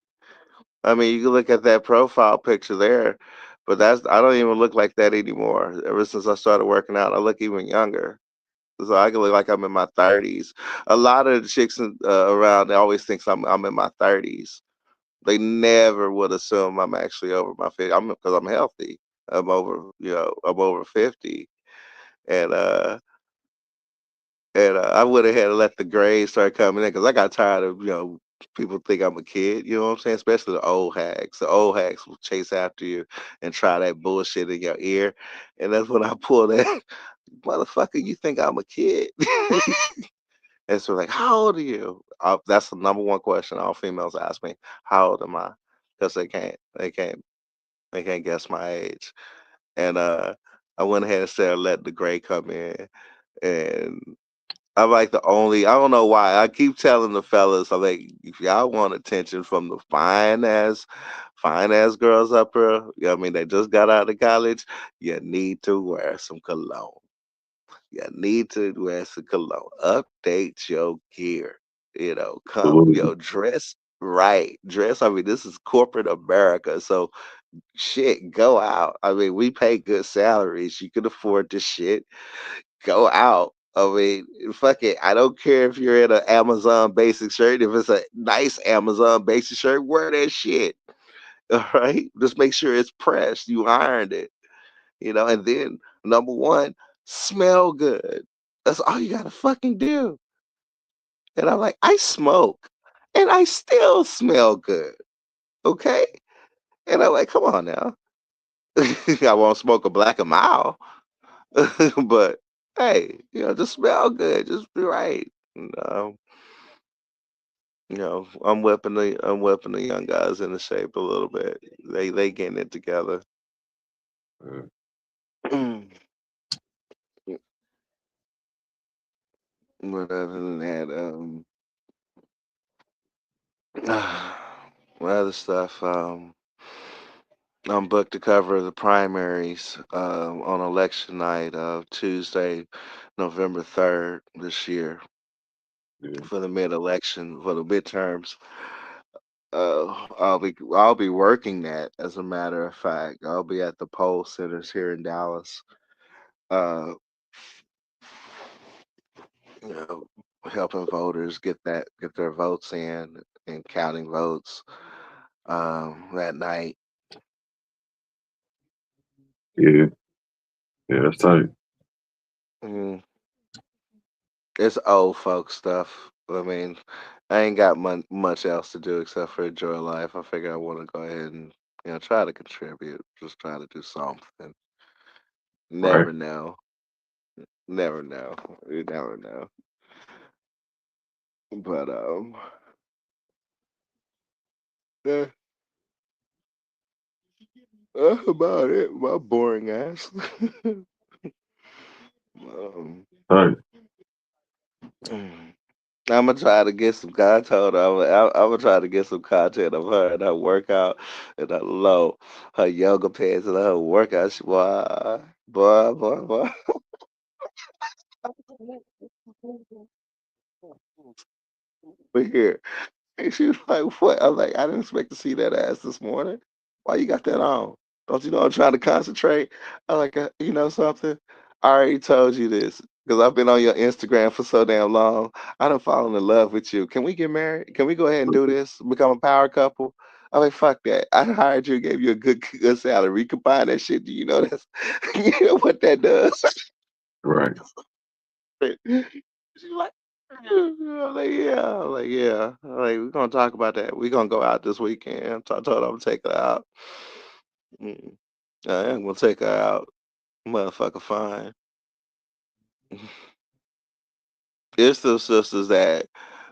[SPEAKER 2] I mean, you can look at that profile picture there, but I don't even look like that anymore. Ever since I started working out, I look even younger. So I can look like I'm in my 30s. A lot of the chicks around, they always think I'm in my 30s. They never would assume I'm actually over my 50. I'm because I'm healthy. I'm over 50, and I would have had to let the grades start coming in because I got tired of people think I'm a kid. You know what I'm saying? Especially the old hacks. The old hacks will chase after you and try that bullshit in your ear, and that's when I pull that motherfucker. You think I'm a kid? And so like, how old are you? That's the number one question all females ask me. How old am I? Because they can't guess my age. And I went ahead and said let the gray come in, and I'm like the only. I don't know why. I keep telling the fellas, I'm like, if y'all want attention from the fine ass girls up here, you know what I mean, they just got out of college, you need to wear some cologne. You need to wear some cologne. Update your gear.
[SPEAKER 5] Absolutely.
[SPEAKER 2] Dress right. Dress. I mean, this is corporate America. So shit, go out. I mean, we pay good salaries. You can afford this shit. Go out. I mean, fuck it. I don't care if you're in an Amazon basic shirt. If it's a nice Amazon basic shirt, wear that shit. All right. Just make sure it's pressed. You ironed it. And then number one, smell good. That's all you gotta fucking do. And I'm like, I smoke and I still smell good. Okay. And I'm like, come on now. I won't smoke a black a mile. But hey, just smell good. Just be right. Um, I'm whipping the young guys into shape a little bit. They getting it together.
[SPEAKER 5] Uh,
[SPEAKER 2] But other than that, other stuff. I'm booked to cover the primaries on election night of Tuesday, November 3rd this year
[SPEAKER 5] yeah,
[SPEAKER 2] for the mid-election for the midterms. I'll be working that. As a matter of fact, I'll be at the poll centers here in Dallas. Uh, you know, helping voters get their votes in and counting votes that night.
[SPEAKER 5] yeah, yeah. That's tight.
[SPEAKER 2] Mm, it's old folk stuff. I mean, I ain't got much else to do except for enjoy life. I figure I want to go ahead and try to contribute. Just try to do something.
[SPEAKER 5] Right.
[SPEAKER 2] Never know. Never know. You never know. But yeah, that's about it. My boring ass. um,
[SPEAKER 5] Tight.
[SPEAKER 2] I'm gonna try to get some content. I'm gonna try to get some content of her and her workout and her yoga pants and her workout. Boy. Over here. And she was like, "What?" I was like, "I didn't expect to see that ass this morning. Why you got that on? Don't you know I'm trying to concentrate?" I like, you know something? I already told you this because I've been on your Instagram for so damn long. I done fallen in love with you. Can we get married? Can we go ahead and do this? Become a power couple? I'm like, fuck that. I hired you, gave you a good salary. You can buy that shit. Do you know that's you know what that does?
[SPEAKER 5] Right.
[SPEAKER 2] She's like, I'm like, yeah. I'm like, yeah. I'm like, we're gonna talk about that. We're gonna go out this weekend. I told her I'm gonna take her out. Mm. I am gonna take her out. Motherfucker fine. It's the sisters that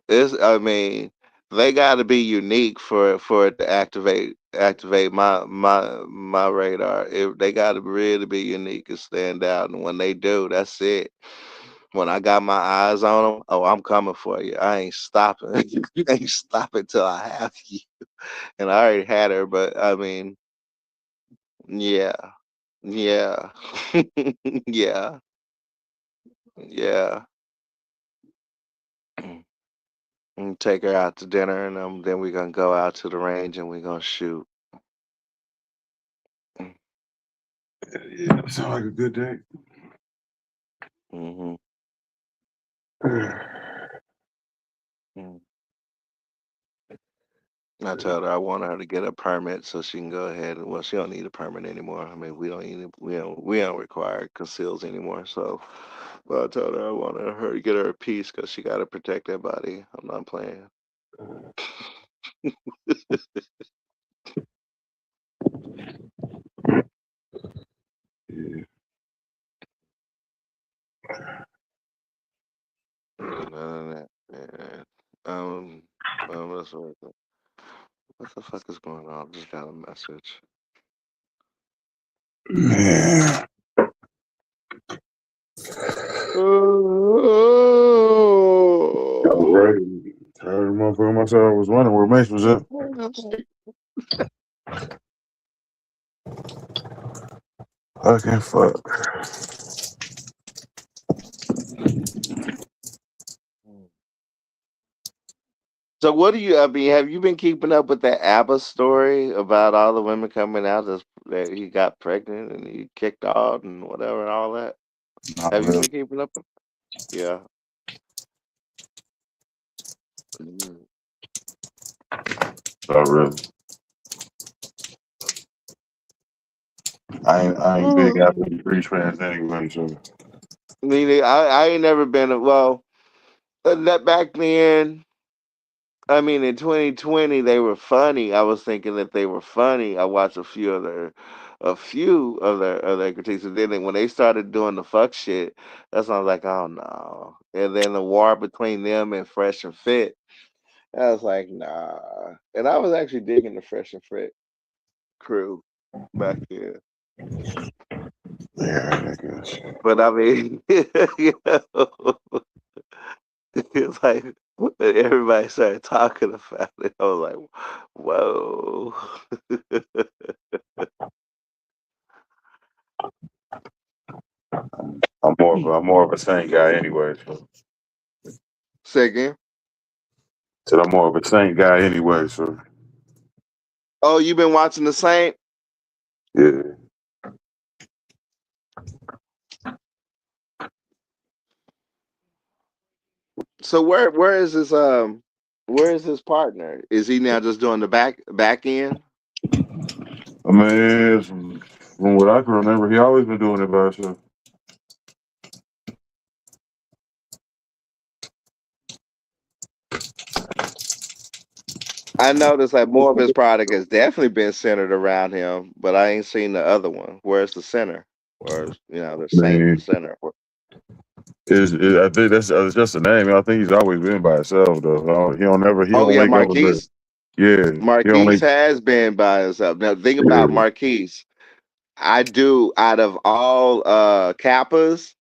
[SPEAKER 2] I mean, they gotta be unique for it to activate my radar. They gotta really be unique and stand out. And when they do, that's it. When I got my eyes on them, oh, I'm coming for you. I ain't stopping. You ain't stopping till I have you. And I already had her, but I mean, yeah. Yeah. Yeah. Yeah. And take her out to dinner, and then we're gonna go out to the range and we're gonna shoot.
[SPEAKER 5] Yeah, that sounds like a good day.
[SPEAKER 2] Mm-hmm. Mm. I told her I want her to get a permit so she can go ahead and, well, she don't need a permit anymore. I mean, we don't require conceals anymore. So, but I told her I wanted her to get her a piece because she got to protect that body. I'm not playing.
[SPEAKER 5] Yeah.
[SPEAKER 2] Yeah, none of that. Yeah. Let's work. What the fuck is going on? Just got a message.
[SPEAKER 5] Man. I was
[SPEAKER 2] Oh.
[SPEAKER 5] ready. Tired of motherfucker myself. I was wondering where Mace was at. Fucking fuck.
[SPEAKER 2] So what do you? I mean, have you been keeping up with that ABBA story about all the women coming out that he got pregnant and he kicked out and whatever and all that?
[SPEAKER 5] Not
[SPEAKER 2] Have you
[SPEAKER 5] really.
[SPEAKER 2] been keeping up? Yeah. Mm.
[SPEAKER 5] Not really. I ain't big after the free trans anyway, so
[SPEAKER 2] Meaning, I ain't never been well. That back then. I mean, in 2020, they were funny. I was thinking that they were funny. I watched a few of their critiques, and then when they started doing the fuck shit, that's when I was like, oh no. And then the war between them and Fresh and Fit, I was like, nah. And I was actually digging the Fresh and Fit crew back then.
[SPEAKER 5] yeah, I guess.
[SPEAKER 2] But I mean, you know, it's like when everybody started talking about it, I was like, whoa.
[SPEAKER 5] I'm more of a Saint guy anyway. So.
[SPEAKER 2] Say again.
[SPEAKER 5] Said I'm more of a Saint guy anyway, so
[SPEAKER 2] Oh, you been watching the Saint?
[SPEAKER 5] yeah.
[SPEAKER 2] So where is his partner? Is he now just doing the back end?
[SPEAKER 5] I mean, from what I can remember, he always been doing it by himself.
[SPEAKER 2] I noticed like more of his product has definitely been centered around him, but I ain't seen the other one. Where's the center? Where's the
[SPEAKER 5] I
[SPEAKER 2] Saint
[SPEAKER 5] mean,
[SPEAKER 2] center?
[SPEAKER 5] I think that's just a name. I think he's always been by himself though. He
[SPEAKER 2] Oh
[SPEAKER 5] don't
[SPEAKER 2] yeah,
[SPEAKER 5] link up with that.
[SPEAKER 2] Marquise.
[SPEAKER 5] Yeah, he don't
[SPEAKER 2] Marquise
[SPEAKER 5] link.
[SPEAKER 2] has been by himself. Now think about
[SPEAKER 5] Yeah,
[SPEAKER 2] Marquise. I do out of all Kappas,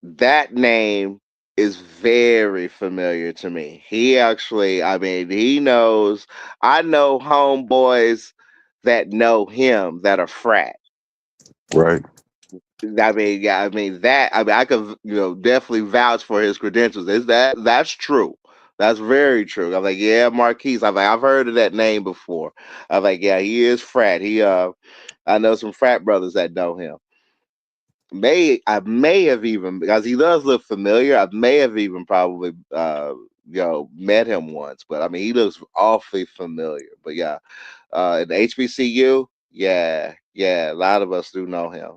[SPEAKER 2] that name is very familiar to me. He actually, I mean, he knows. I know homeboys that know him that are frat.
[SPEAKER 5] right.
[SPEAKER 2] I mean, yeah, I mean that. I mean, I could, definitely vouch for his credentials. Is that's true? That's very true. I'm like, yeah, Marquise. I'm like, I've heard of that name before. I'm like, yeah, he is frat. I know some frat brothers that know him. I may have even because he does look familiar. I may have even probably met him once, but I mean he looks awfully familiar. But yeah, in the HBCU, yeah, yeah, a lot of us do know him.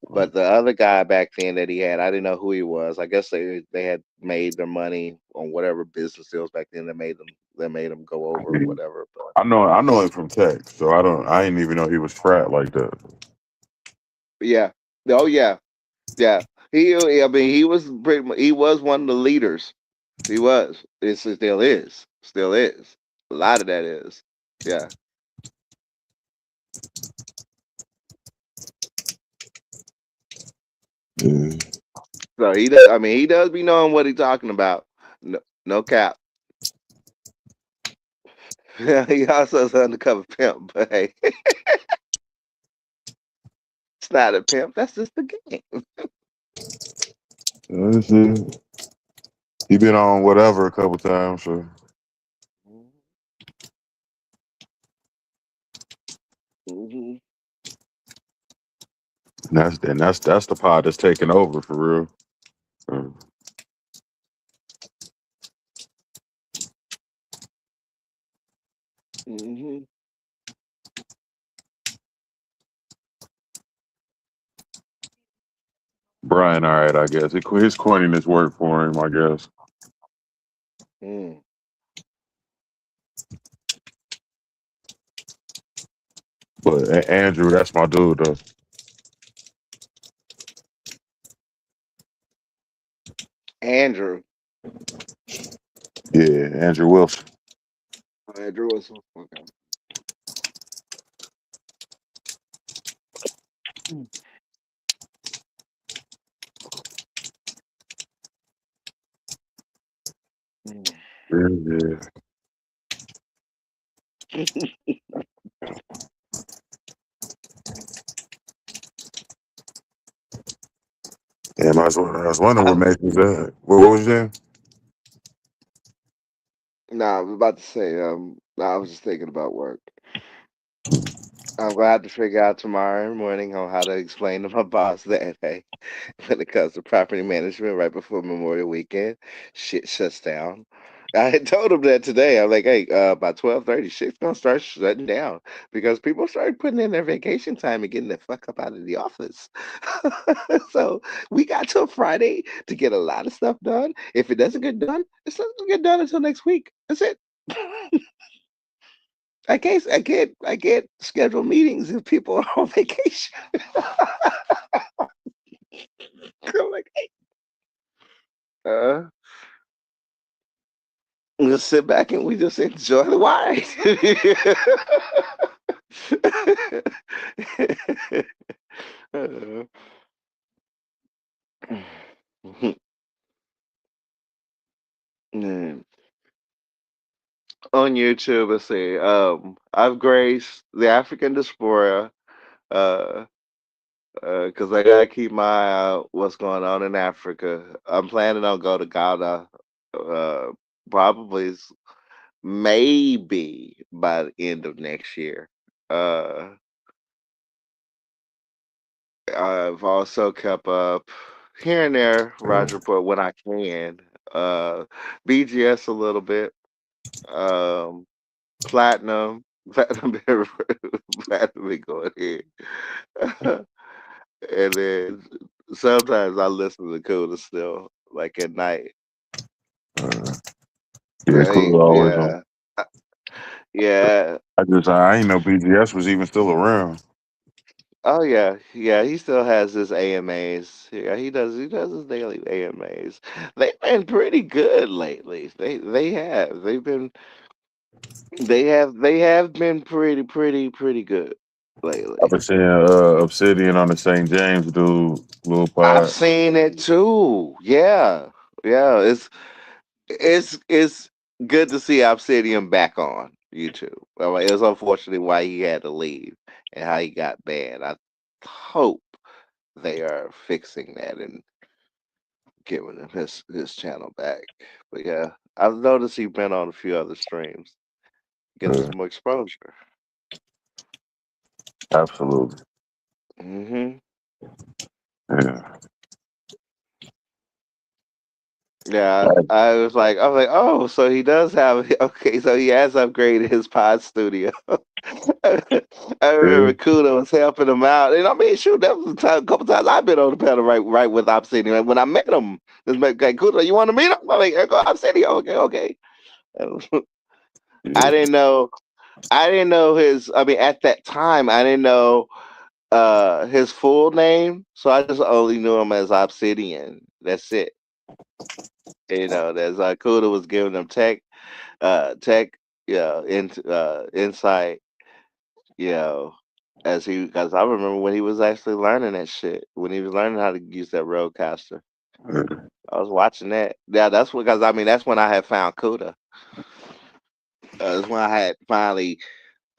[SPEAKER 2] But the other guy back then that he had, I didn't know who he was. I guess they had made their money on whatever business deals back then that made them go over or whatever. But
[SPEAKER 5] I know him from tech, so I didn't even know he was frat like that.
[SPEAKER 2] yeah, oh yeah, yeah. I mean, he was one of the leaders. He was. It still is. Still is. A lot of that is. Yeah.
[SPEAKER 5] Yeah.
[SPEAKER 2] So he does. I mean, he does be knowing what he's talking about. No, no cap. He also is an undercover pimp. But hey, It's not a pimp. That's just the game.
[SPEAKER 5] Shit. He been on whatever a couple times, so
[SPEAKER 2] Mm-hmm.
[SPEAKER 5] that's the pod that's taking over for real. So,
[SPEAKER 2] Mm-hmm.
[SPEAKER 5] Brian, all right, I guess his corniness worked for him, I guess.
[SPEAKER 2] Mm.
[SPEAKER 5] But Andrew, that's my dude, though.
[SPEAKER 2] Andrew.
[SPEAKER 5] Yeah, Andrew Wilson.
[SPEAKER 2] Andrew was okay.
[SPEAKER 5] Yeah, yeah. Damn, I was wondering what
[SPEAKER 2] I'm,
[SPEAKER 5] made you that. What was that?
[SPEAKER 2] nah, I was about to say, nah, I was just thinking about work. I'm gonna have to figure out tomorrow morning on how to explain to my boss that hey, when it comes to property management right before Memorial Weekend, shit shuts down. I had told him that today. I'm like, hey, by 12:30, shit's gonna start shutting down because people started putting in their vacation time and getting the fuck up out of the office. So we got till Friday to get a lot of stuff done. If it doesn't get done, it's not gonna get done until next week. That's it. I can't schedule meetings if people are on vacation. I'm like, hey, we just sit back and we just enjoy the wine. Uh, mm. On YouTube, let's see. I've graced the African diaspora, uh, because I gotta keep my eye out what's going on in Africa. I'm planning on go to Ghana, uh, probably maybe by the end of next year. Uh, I've also kept up here and there, Roger Report when I can. Uh, BGS a little bit. Um, Platinum, Platinum, been- Platinum been going here. And then sometimes I listen to Coda still, like at night.
[SPEAKER 5] Uh, yeah, cool. Always on.
[SPEAKER 2] Yeah, yeah.
[SPEAKER 5] I ain't know BGS was even still around.
[SPEAKER 2] Oh yeah, yeah. He still has his AMAs. Yeah, he does his daily AMAs. They've been pretty good lately. They have. They have been pretty good
[SPEAKER 5] I've
[SPEAKER 2] lately.
[SPEAKER 5] been seeing Obsidian on the St. James dude, little
[SPEAKER 2] I've
[SPEAKER 5] pod.
[SPEAKER 2] seen it too. Yeah, yeah. It's good to see Obsidian back on YouTube. Well, it was unfortunately why he had to leave and how he got banned. I hope they are fixing that and giving him his channel back. But yeah, I've noticed he's been on a few other streams, getting
[SPEAKER 5] Uh,
[SPEAKER 2] some more exposure.
[SPEAKER 5] absolutely.
[SPEAKER 2] Hmm.
[SPEAKER 5] Yeah.
[SPEAKER 2] Yeah, I was like, oh, so he does have okay, so he has upgraded his pod studio. I
[SPEAKER 5] Yeah.
[SPEAKER 2] remember Kuda was helping him out, and I mean, shoot, that was a couple times I've been on the panel right with Obsidian. Like, when I met him, this man, like, Kuda, you want to meet him? I'm like, go Obsidian, okay, okay. I
[SPEAKER 5] Yeah.
[SPEAKER 2] didn't know, I didn't know his. I mean, at that time, I didn't know his full name, so I just only knew him as Obsidian. That's it. There's Kuda was giving him tech, insight, you know, because I remember when he was actually learning that shit, when he was learning how to use that roadcaster.
[SPEAKER 5] Uh,
[SPEAKER 2] I was watching that. Yeah, that's because I mean that's when I had found Kuda. That's when I had finally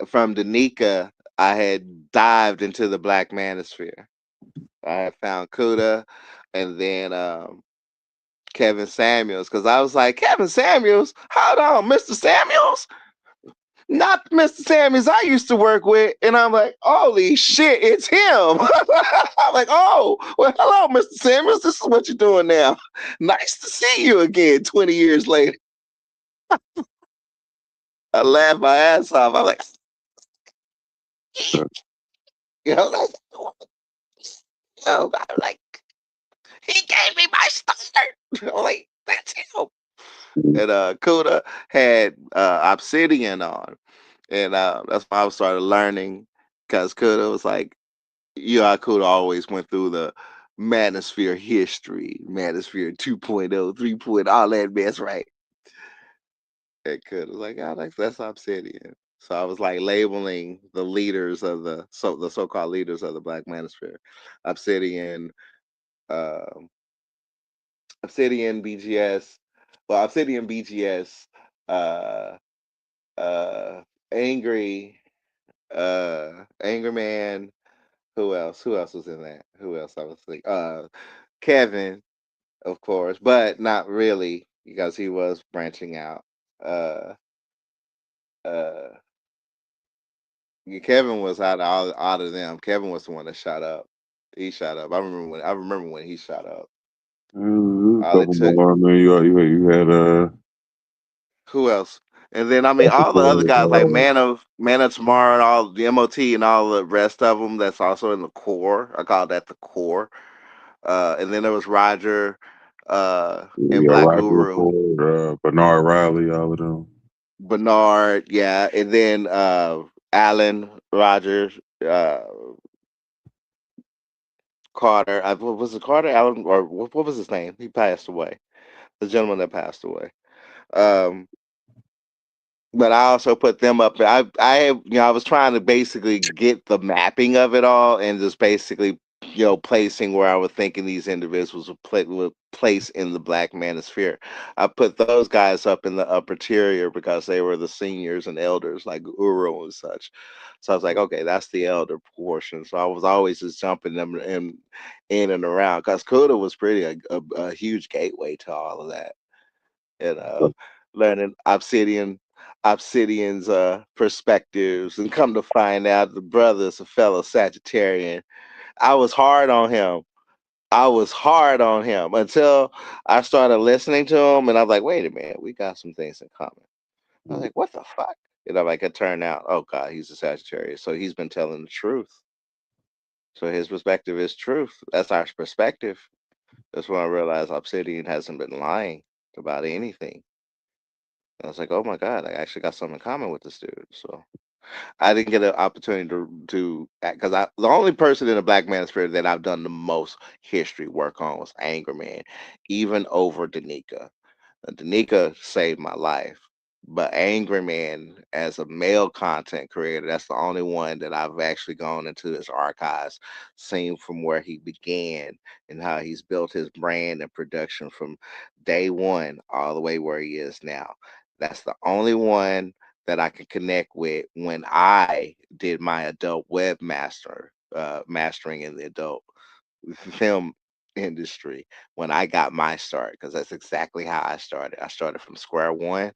[SPEAKER 2] from Danica. I had dived into the Black Manosphere. I had found Kuda, and then Kevin Samuels, because I was like, Kevin Samuels, hold on, Mr. Samuels, not Mr. Samuels I used to work with, and I'm like, holy shit, it's him. I'm like, oh, well, hello, Mr. Samuels, this is what you're doing now. Nice to see you again 20 years later. I laughed my ass off. I'm like, you know, like, I'm like, he gave me my start. I'm like, that's him. And Kuda had Obsidian on, and that's why I started learning, because Kuda was like, Kuda always went through the Manosphere history, Manosphere 2.0, 3.0, all that mess, right? And Kuda was like, oh, that's Obsidian. So I was like labeling the leaders of the so-called leaders of the Black Manosphere, Obsidian, um Obsidian BGS, well, Obsidian BGS, uh, uh, Angry, Angry Man. Who else? Who else was in that? Who else? I was like, Kevin, of course, but not really, because he was branching out. Uh, uh, Kevin was out of them. Kevin was the one that shot up. He shot up. I remember when he shot up.
[SPEAKER 5] A
[SPEAKER 2] All it
[SPEAKER 5] couple
[SPEAKER 2] took.
[SPEAKER 5] more. I mean, you had
[SPEAKER 2] Who else? And then I mean all the other guys like Man of Tomorrow and all the MOT and all the rest of them. That's also in the core. I call that the core. And then there was Roger, and Black
[SPEAKER 5] Roger
[SPEAKER 2] Guru,
[SPEAKER 5] Ford, Bernard Riley, all of them.
[SPEAKER 2] Bernard, yeah, and then Alan Rogers, Carter. What was it, Carter Allen, or what was his name? He passed away. The gentleman that passed away. Um, but I also put them up. I was trying to basically get the mapping of it all, and just basically, placing where I was thinking these individuals would place in the Black Manosphere. I put those guys up in the upper tier because they were the seniors and elders, like Uro and such. So I was like, okay, that's the elder portion. So I was always just jumping them in and around, because Kuda was pretty a huge gateway to all of that. And learning Obsidian's perspectives, and come to find out the brother's a fellow Sagittarian. I was hard on him. I was hard on him until I started listening to him, and I was like, wait a minute, we got some things in common. I was like, what the fuck? Like, it turned out, oh God, he's a Sagittarius. So he's been telling the truth. So his perspective is truth. That's our perspective. That's when I realized Obsidian hasn't been lying about anything. I was like, oh my God, I actually got something in common with this dude. So I didn't get an opportunity to because the only person in the Black Manosphere that I've done the most history work on was Anger Man, even over Danica. Danica saved my life. But Angry Man, as a male content creator, that's the only one that I've actually gone into his archives, seen from where he began and how he's built his brand and production from day one all the way where he is now. That's the only one that I can connect with when I did my adult mastering in the adult film industry, when I got my start, because that's exactly how I started. I started from square one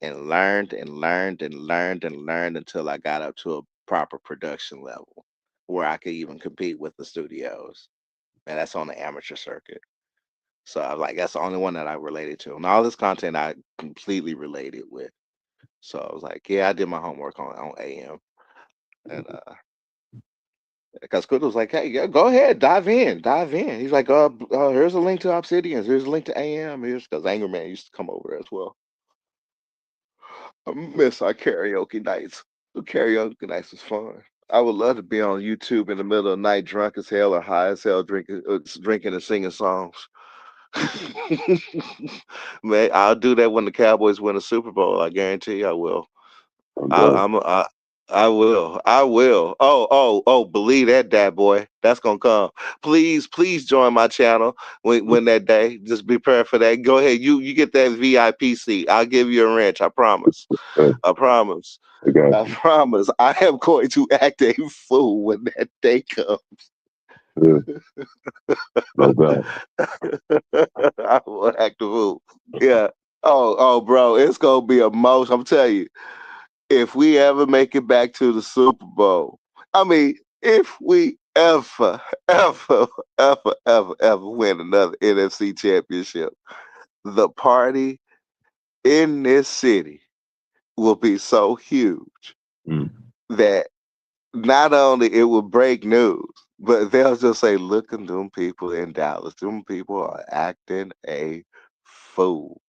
[SPEAKER 2] and learned and learned and learned and learned until I got up to a proper production level where I could even compete with the studios. And that's on the amateur circuit. So I'm like, that's the only one that I related to. And all this content I completely related with. So I was like, yeah, I did my homework on AM. And because Kudo was like, hey, yeah, go ahead, dive in, dive in. He's like, here's a link to Obsidians, here's a link to AM. Here's because Anger Man used to come over as well. I miss our karaoke nights. The karaoke nights was fun. I would love to be on YouTube in the middle of the night, drunk as hell or high as hell, drinking and singing songs. Man, I'll do that when the Cowboys win a Super Bowl. I guarantee you I will. I will. I will. Oh, believe that, dad boy. That's gonna come. Please join my channel when that day. Just be prepared for that. Go ahead. You get that VIP seat. I'll give you a wrench. I promise. I promise. I promise. I am going to act a fool when that day comes.
[SPEAKER 5] Yeah, no doubt.
[SPEAKER 2] I will act the fool. Yeah. Oh, bro, it's gonna be a most. I'm telling you, if we ever make it back to the Super Bowl, I mean, if we ever win another NFC championship, the party in this city will be so huge
[SPEAKER 5] Mm.
[SPEAKER 2] that not only it will break news, but they'll just say, look at them people in Dallas. Them people are acting a fool.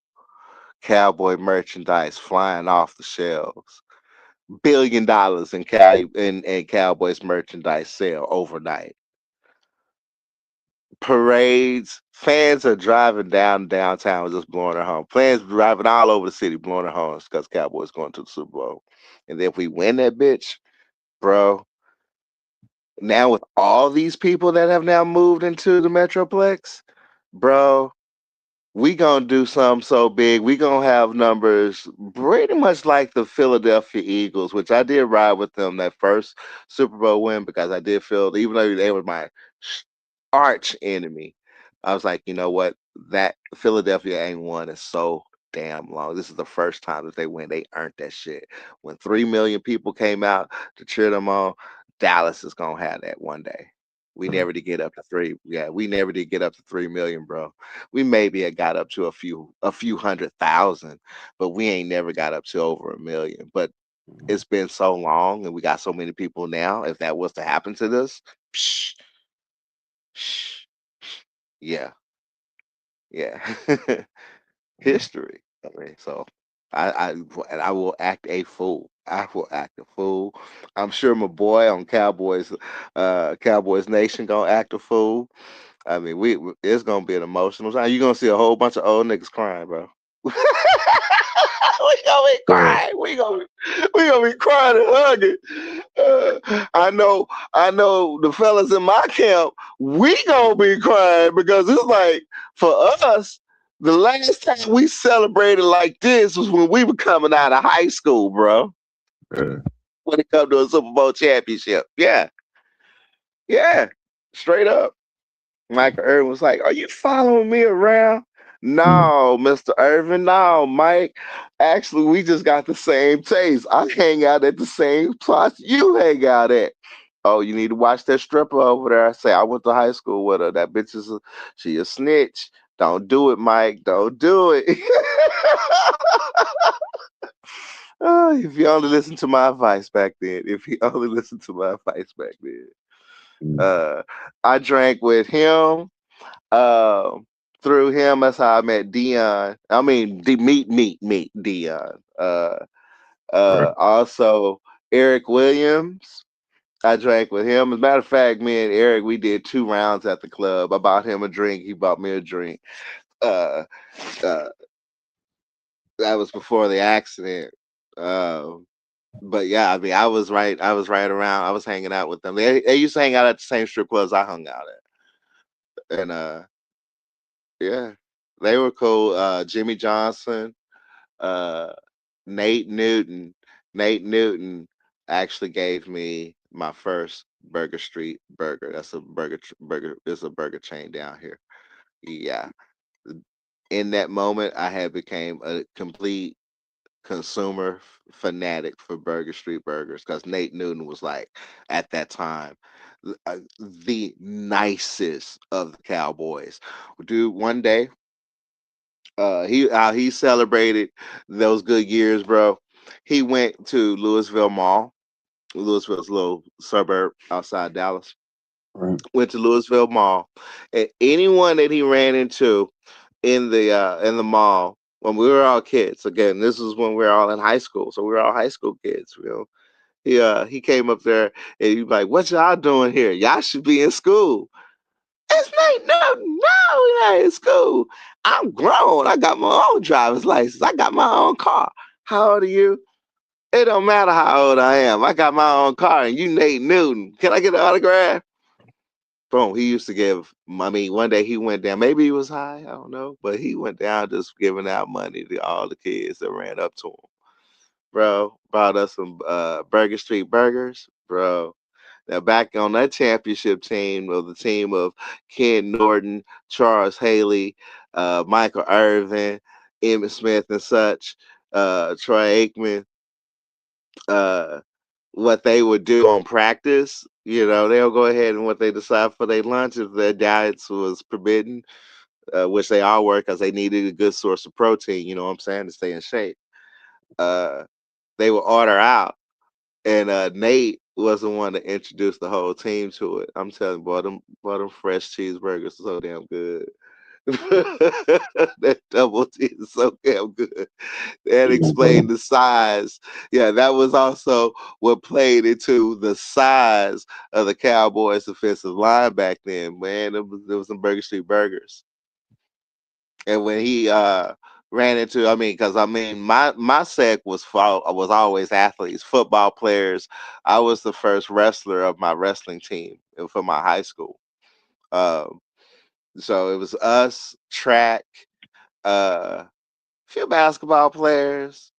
[SPEAKER 2] Cowboy merchandise flying off the shelves. $1 billion in Cowboys merchandise sale overnight. Parades, fans are driving downtown just blowing their horn. Fans driving all over the city blowing their horns because Cowboys going to the Super Bowl. And then if we win that bitch, bro, now with all these people that have now moved into the Metroplex, bro, we gonna do something so big. We gonna have numbers pretty much like the Philadelphia Eagles, which I did ride with them that first Super Bowl win because I did feel even though they were my arch enemy, I was like, you know what? That Philadelphia ain't won in so damn long. This is the first time that they win. They earned that shit. When 3 million people came out to cheer them on, Dallas is gonna have that one day. We never did get up to three. Yeah, we never did get up to 3 million, bro. We maybe had got up to a few 100,000, but we ain't never got up to over 1 million. But it's been so long, and we got so many people now. If that was to happen to this, psh, psh, yeah, yeah, history. I mean, so and I will act a fool. I will act a fool. I'm sure my boy on Cowboys Nation gonna act a fool. I mean, it's gonna be an emotional time. You're gonna see a whole bunch of old niggas crying, bro. We gonna be
[SPEAKER 5] Yeah.
[SPEAKER 2] crying. We gonna be crying and hugging. I know the fellas in my camp, we gonna be crying because it's like for us, the last time we celebrated like this was when we were coming out of high school, bro.
[SPEAKER 5] Yeah.
[SPEAKER 2] When it come to a Super Bowl championship. Yeah, yeah. Straight up. Michael Irvin was like, are you following me around?
[SPEAKER 5] Mm.
[SPEAKER 2] No, Mr. Irvin, no, Mike. Actually, we just got the same taste. I hang out at the same spots you hang out at. Oh, you need to watch that stripper over there. I say, I went to high school with her. That bitch she a snitch. Don't do it, Mike. Don't do it. Oh, if you only listened to my advice back then. If you only listened to my advice back then.
[SPEAKER 5] Mm.
[SPEAKER 2] Uh, I drank with him. Um, Through him, that's how I met Dion. I mean, meet Dion.
[SPEAKER 5] Right.
[SPEAKER 2] Also Eric Williams. I drank with him. As a matter of fact, me and Eric, we did 2 rounds at the club. I bought him a drink. He bought me a drink. Uh, uh, that was before the accident. But yeah, I mean, I was right. I was right around. I was hanging out with them. They used to hang out at the same strip clubs I hung out at, and yeah, they were cool. Jimmy Johnson, uh, Nate Newton. Nate Newton actually gave me my first Burger Street burger. That's a burger. It's a burger chain down here. Yeah. In that moment, I had became a complete consumer fanatic for Burger Street burgers because Nate Newton was like at that time the nicest of the Cowboys. Dude, one day he celebrated those good years, bro. He went to Louisville Mall. Louisville's a little suburb outside Dallas.
[SPEAKER 5] Right.
[SPEAKER 2] Went to Louisville Mall, and anyone that he ran into in the mall when we were all kids. Again, this is when we were all in high school, so we were all high school kids. You know, he came up there and he was like, "What y'all doing here? Y'all should be in school." It's like, no, we're not in school. I'm grown. I got my own driver's license. I got my own car. How old are you? It don't matter how old I am. I got my own car, and you Nate Newton. Can I get an autograph? Boom. He used to give. I mean, one day he went down. Maybe he was high. I don't know, but he went down just giving out money to all the kids that ran up to him. Bro, brought us some Burger Street burgers, bro. Now back on that championship team of the team of Ken Norton, Charles Haley, Michael Irvin, Emmitt Smith and such, Troy Aikman, uh, what they would do on practice, they'll go ahead and what they decide for their lunch if their diets was forbidden, which they all were because they needed a good source of protein, you know what I'm saying, to stay in shape. Uh, they would order out. And Nate was the one that introduced the whole team to it. I'm telling you, boy, them fresh cheeseburgers are so damn good. That double T is so damn good. And explained the size. Yeah, that was also what played into the size of the Cowboys' offensive line back then. Man, it was some Burger Street burgers. And when he ran into, because my sect was always athletes, football players. I was the first wrestler of my wrestling team for my high school. Um, so it was us, track, a few basketball players,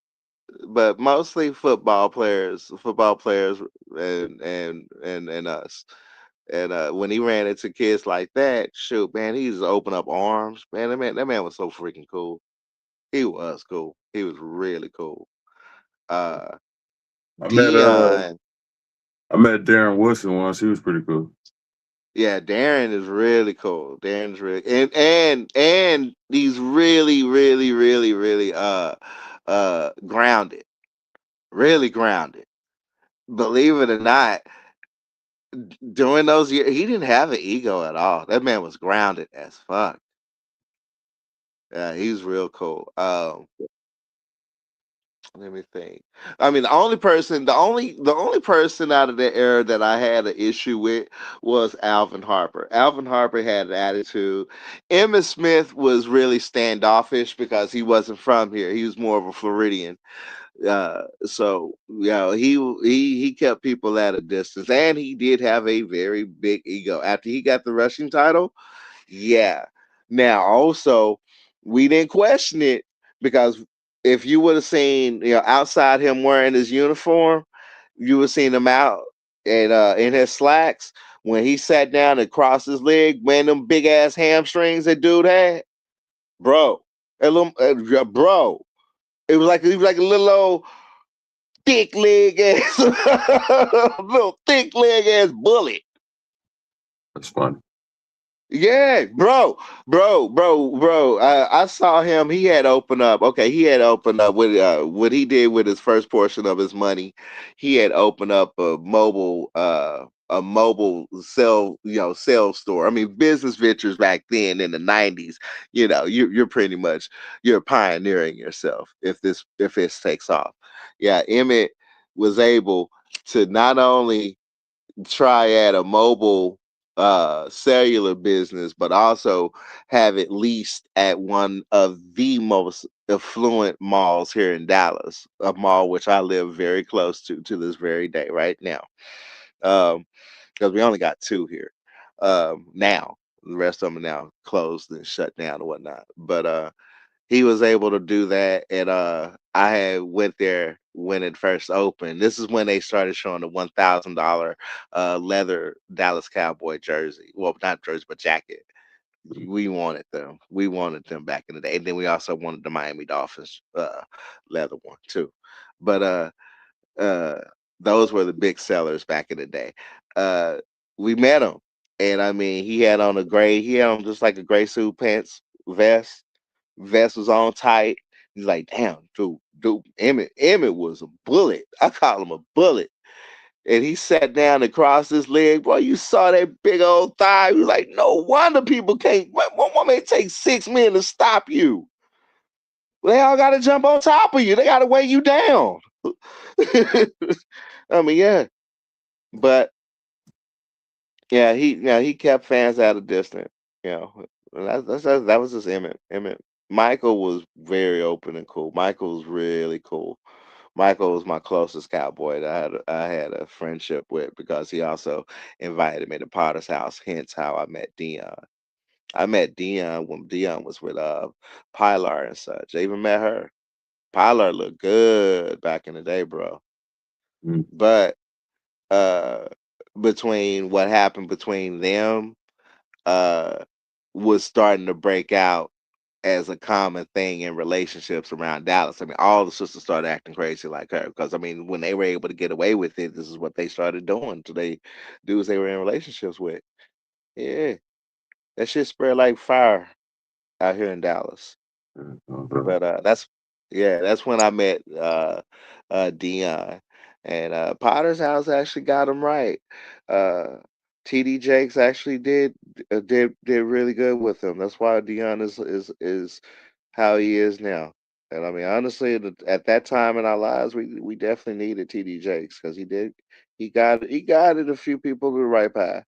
[SPEAKER 2] but mostly football players, and us. And when he ran into kids like that, shoot, man, he just opened up arms. Man, that man was so freaking cool. He was cool. He was really cool. Uh,
[SPEAKER 5] I met
[SPEAKER 2] Dion,
[SPEAKER 5] I met Darren Woodson once. He was pretty cool.
[SPEAKER 2] yeah, Darren is really cool. Darren's really and he's really, really, really, really grounded. Really grounded. Believe it or not, during those years, he didn't have an ego at all. That man was grounded as fuck. Yeah, he's real cool. Let me think. The only person out of that era that I had an issue with was Alvin Harper. Alvin Harper had an attitude. Emmitt Smith was really standoffish because he wasn't from here. He was more of a Floridian. So he kept people at a distance, and he did have a very big ego. After he got the rushing title, yeah. Now, also, we didn't question it because if you would have seen, outside him wearing his uniform, you would have seen him out and in his slacks when he sat down and crossed his leg, man, them big ass hamstrings that dude had, bro. Bro, it was like a little old thick leg ass, little thick leg ass bullet.
[SPEAKER 5] That's funny.
[SPEAKER 2] Yeah, bro. I saw him. He had opened up. Okay, he had opened up with what he did with his first portion of his money. He had opened up a mobile cell store. I mean, business ventures back then in the '90s. You're pretty much you're pioneering yourself if this takes off. Yeah, Emmett was able to not only try at a mobile cellular business, but also have it leased at one of the most affluent malls here in Dallas, a mall which I live very close to this very day, right now. Because we only got two here now. The rest of them are now closed and shut down and whatnot. But he was able to do that, and I had went there when it first opened. This is when they started showing the $1,000 leather Dallas Cowboy jersey. Well, not jersey, but jacket. We wanted them back in the day, and then we also wanted the Miami Dolphins leather one too. But uh, those were the big sellers back in the day. Uh, we met him, and he had on just like a gray suit pants vest. Vest was on tight. He's like, damn, dude, Emmett was a bullet. I call him a bullet. And he sat down and crossed his leg. Boy, you saw that big old thigh. He was like, no wonder people can't. Why may it take 6 men to stop you? They all got to jump on top of you. They got to weigh you down. Yeah. But he kept fans at a distance. You know, that was just Emmett. Michael was very open and cool. Michael was really cool. Michael was my closest cowboy that I had a friendship with because he also invited me to Potter's house. Hence how I met Dion. I met Dion when Dion was with Pilar and such. I even met her. Pilar looked good back in the day, bro.
[SPEAKER 5] Mm.
[SPEAKER 2] But uh between what happened between them uh was starting to break out as a common thing in relationships around Dallas. I mean, all the sisters started acting crazy like her because I mean, when they were able to get away with it, this is what they started doing to they dudes they were in relationships with. Yeah, that shit spread like fire out here in Dallas. But that's yeah, that's when I met Dion. And Potter's house actually got him right. Uh TD Jakes actually did really good with him. That's why Dion is how he is now. And I mean, honestly, at that time in our lives, we definitely needed TD Jakes because he guided a few people to the right path.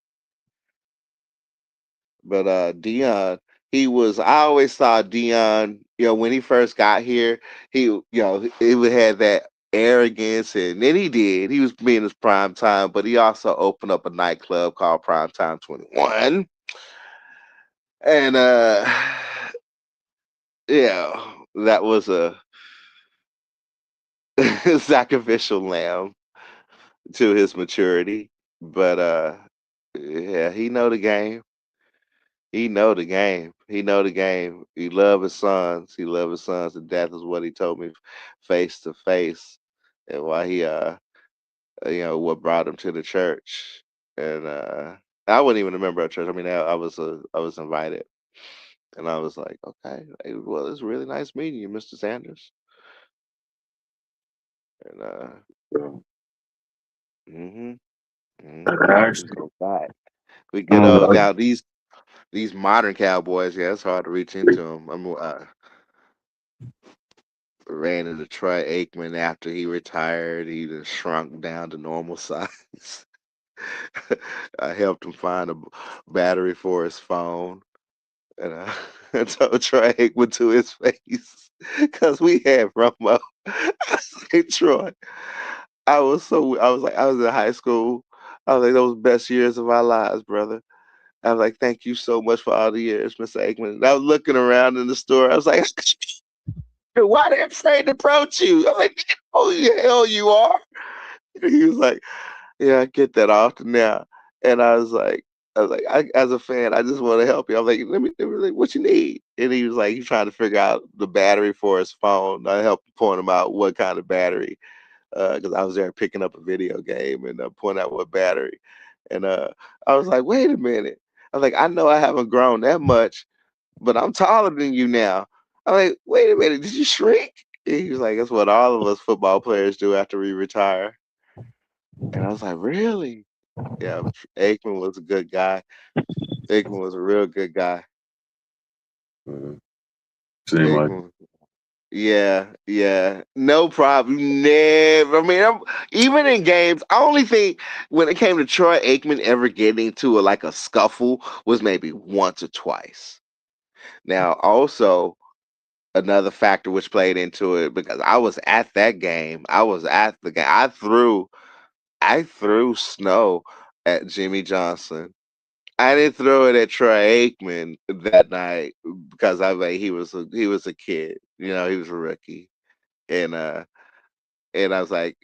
[SPEAKER 2] But Dion, he was. I always thought Dion, when he first got here, he would have that arrogance, and then he did. He was being his prime time, but he also opened up a nightclub called Prime Time 21, and yeah, that was a sacrificial lamb to his maturity. But yeah, he know the game. He know the game. He know the game. He love his sons. He love his sons to death is what he told me face to face. And why he what brought him to the church. And I wouldn't even remember a church. I mean I was invited. And I was like, okay, hey, well it's really nice meeting you, Mr. Sanders. And mm-hmm, we
[SPEAKER 5] Actually,
[SPEAKER 2] go back. We get
[SPEAKER 5] um,
[SPEAKER 2] now these modern cowboys, yeah, it's hard to reach into them. Ran into Troy Aikman after he retired. He just shrunk down to normal size. I helped him find a battery for his phone, and I told Troy Aikman to his face because we had promo. I said, Troy, I was in high school. I was like, those best years of our lives, brother. I was like, thank you so much for all the years, Mr. Aikman. And I was looking around in the store. I was like, why they afraid to approach you? I'm like, oh, the hell you are. And he was like, yeah, I get that often now. And as a fan, I just want to help you. I'm like, let me, what you need? And he was like, he's trying to figure out the battery for his phone. I helped point him out what kind of battery, because I was there picking up a video game and pointing out what battery. And I was like, wait a minute. I was like, I know I haven't grown that much, but I'm taller than you now. I'm like, wait a minute, did you shrink? And he was like, that's what all of us football players do after we retire. And I was like, really? Yeah, Aikman was a good guy. Aikman was a real good guy.
[SPEAKER 5] uh, seem like
[SPEAKER 2] Aikman, yeah, yeah, no problem. Never. I mean, even in games, I only think when it came to Troy Aikman ever getting into like a scuffle was maybe once or twice. Now, also, another factor which played into it because I was at that game. I was at the game. I threw snow at Jimmy Johnson. I didn't throw it at Troy Aikman that night because I mean he was a kid. He was a rookie. And I was like,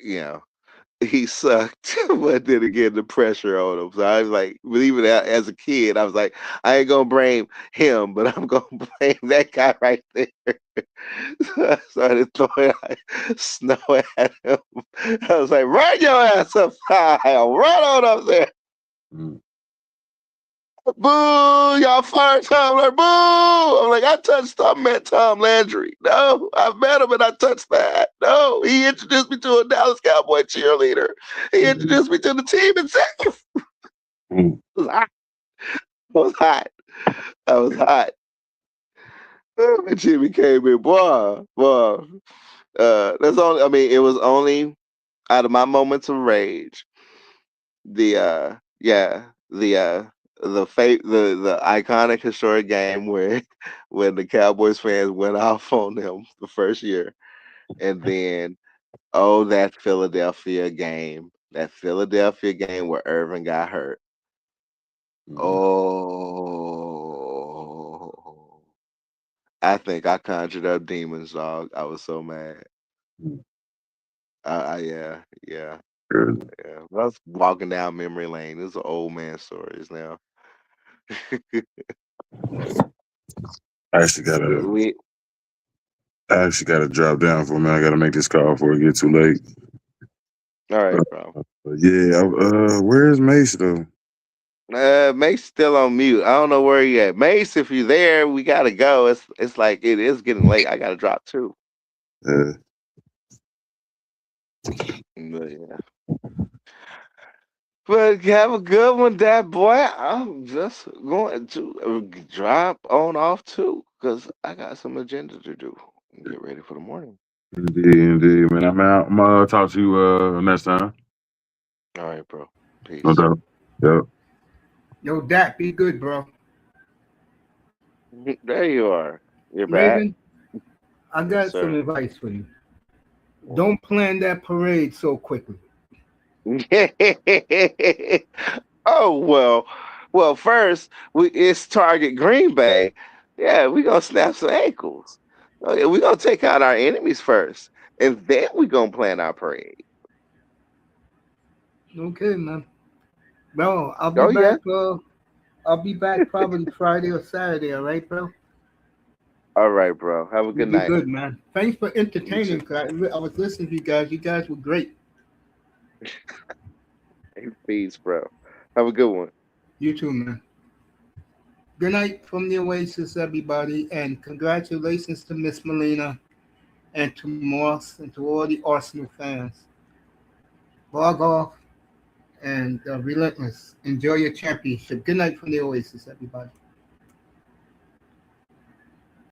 [SPEAKER 2] he sucked, but then again, the pressure on him. So I was like, but even as a kid, I was like, I ain't gonna blame him, but I'm gonna blame that guy right there. So I started throwing snow at him. I was like, run your ass up high, run on up there.
[SPEAKER 5] mm,
[SPEAKER 2] Boo! Y'all fired Tom Landry. Boo! I'm like, I touched Tom, met Tom Landry. No, I met him and I touched that. No, he introduced me to a Dallas Cowboy cheerleader. He
[SPEAKER 5] mm,
[SPEAKER 2] introduced me to the team itself.
[SPEAKER 5] mm,
[SPEAKER 2] It was hot. I was hot. I was hot. When Jimmy came in, boy. That's only. I mean, it was only out of my moments of rage. The iconic historic game where when the Cowboys fans went off on them the first year, and then that Philadelphia game where Irvin got hurt.
[SPEAKER 5] mm,
[SPEAKER 2] Oh, I think I conjured up demons, dog. I was so mad.
[SPEAKER 5] mm.
[SPEAKER 2] Yeah, yeah.
[SPEAKER 5] Good.
[SPEAKER 2] Yeah, I was walking down memory lane. This is old man stories now.
[SPEAKER 5] I actually gotta
[SPEAKER 2] we
[SPEAKER 5] I actually gotta drop down for a minute. I gotta make this call before it get too late.
[SPEAKER 2] all right, bro.
[SPEAKER 5] But yeah, where's Mace though?
[SPEAKER 2] Mace still on mute. I don't know where he at. Mace, if you're there, we gotta go. It's like it is getting late. I gotta drop too.
[SPEAKER 5] Uh,
[SPEAKER 2] But yeah. But have a good one, Dad boy. I'm just going to drop on off too, cause I got some agenda to do. Get ready for the morning.
[SPEAKER 5] indeed, man. I'm out. I'm talk to you next time.
[SPEAKER 2] All right, bro.
[SPEAKER 5] No
[SPEAKER 2] Peace.
[SPEAKER 5] doubt. Yep.
[SPEAKER 1] Yo, Dak, be good, bro.
[SPEAKER 2] There you are. You're back.
[SPEAKER 1] Raven, I
[SPEAKER 2] Yes,
[SPEAKER 1] got some
[SPEAKER 2] sir.
[SPEAKER 1] advice for you. Don't plan that parade so quickly.
[SPEAKER 2] Oh well. Well, first it's target Green Bay. Yeah, we gonna snap some ankles. Oh, yeah, we gonna take out our enemies first, and then we gonna plan our parade.
[SPEAKER 1] Okay, man. Bro, I'll be
[SPEAKER 2] Oh yeah.
[SPEAKER 1] back. I'll be back probably Friday or Saturday. All right, bro.
[SPEAKER 2] All right, bro. Have a
[SPEAKER 1] You
[SPEAKER 2] good
[SPEAKER 1] be
[SPEAKER 2] night.
[SPEAKER 1] good, man. Thanks for
[SPEAKER 2] You
[SPEAKER 1] entertaining.
[SPEAKER 2] too.
[SPEAKER 1] 'Cause I was listening to you guys. You guys were great.
[SPEAKER 2] Peace, bro. Have a good one.
[SPEAKER 1] You too, man. Good night from the Oasis, everybody, and congratulations to Miss Molina and to Moss and to all the Arsenal fans. Log off and relentless. Enjoy your championship. Good night from the Oasis, everybody.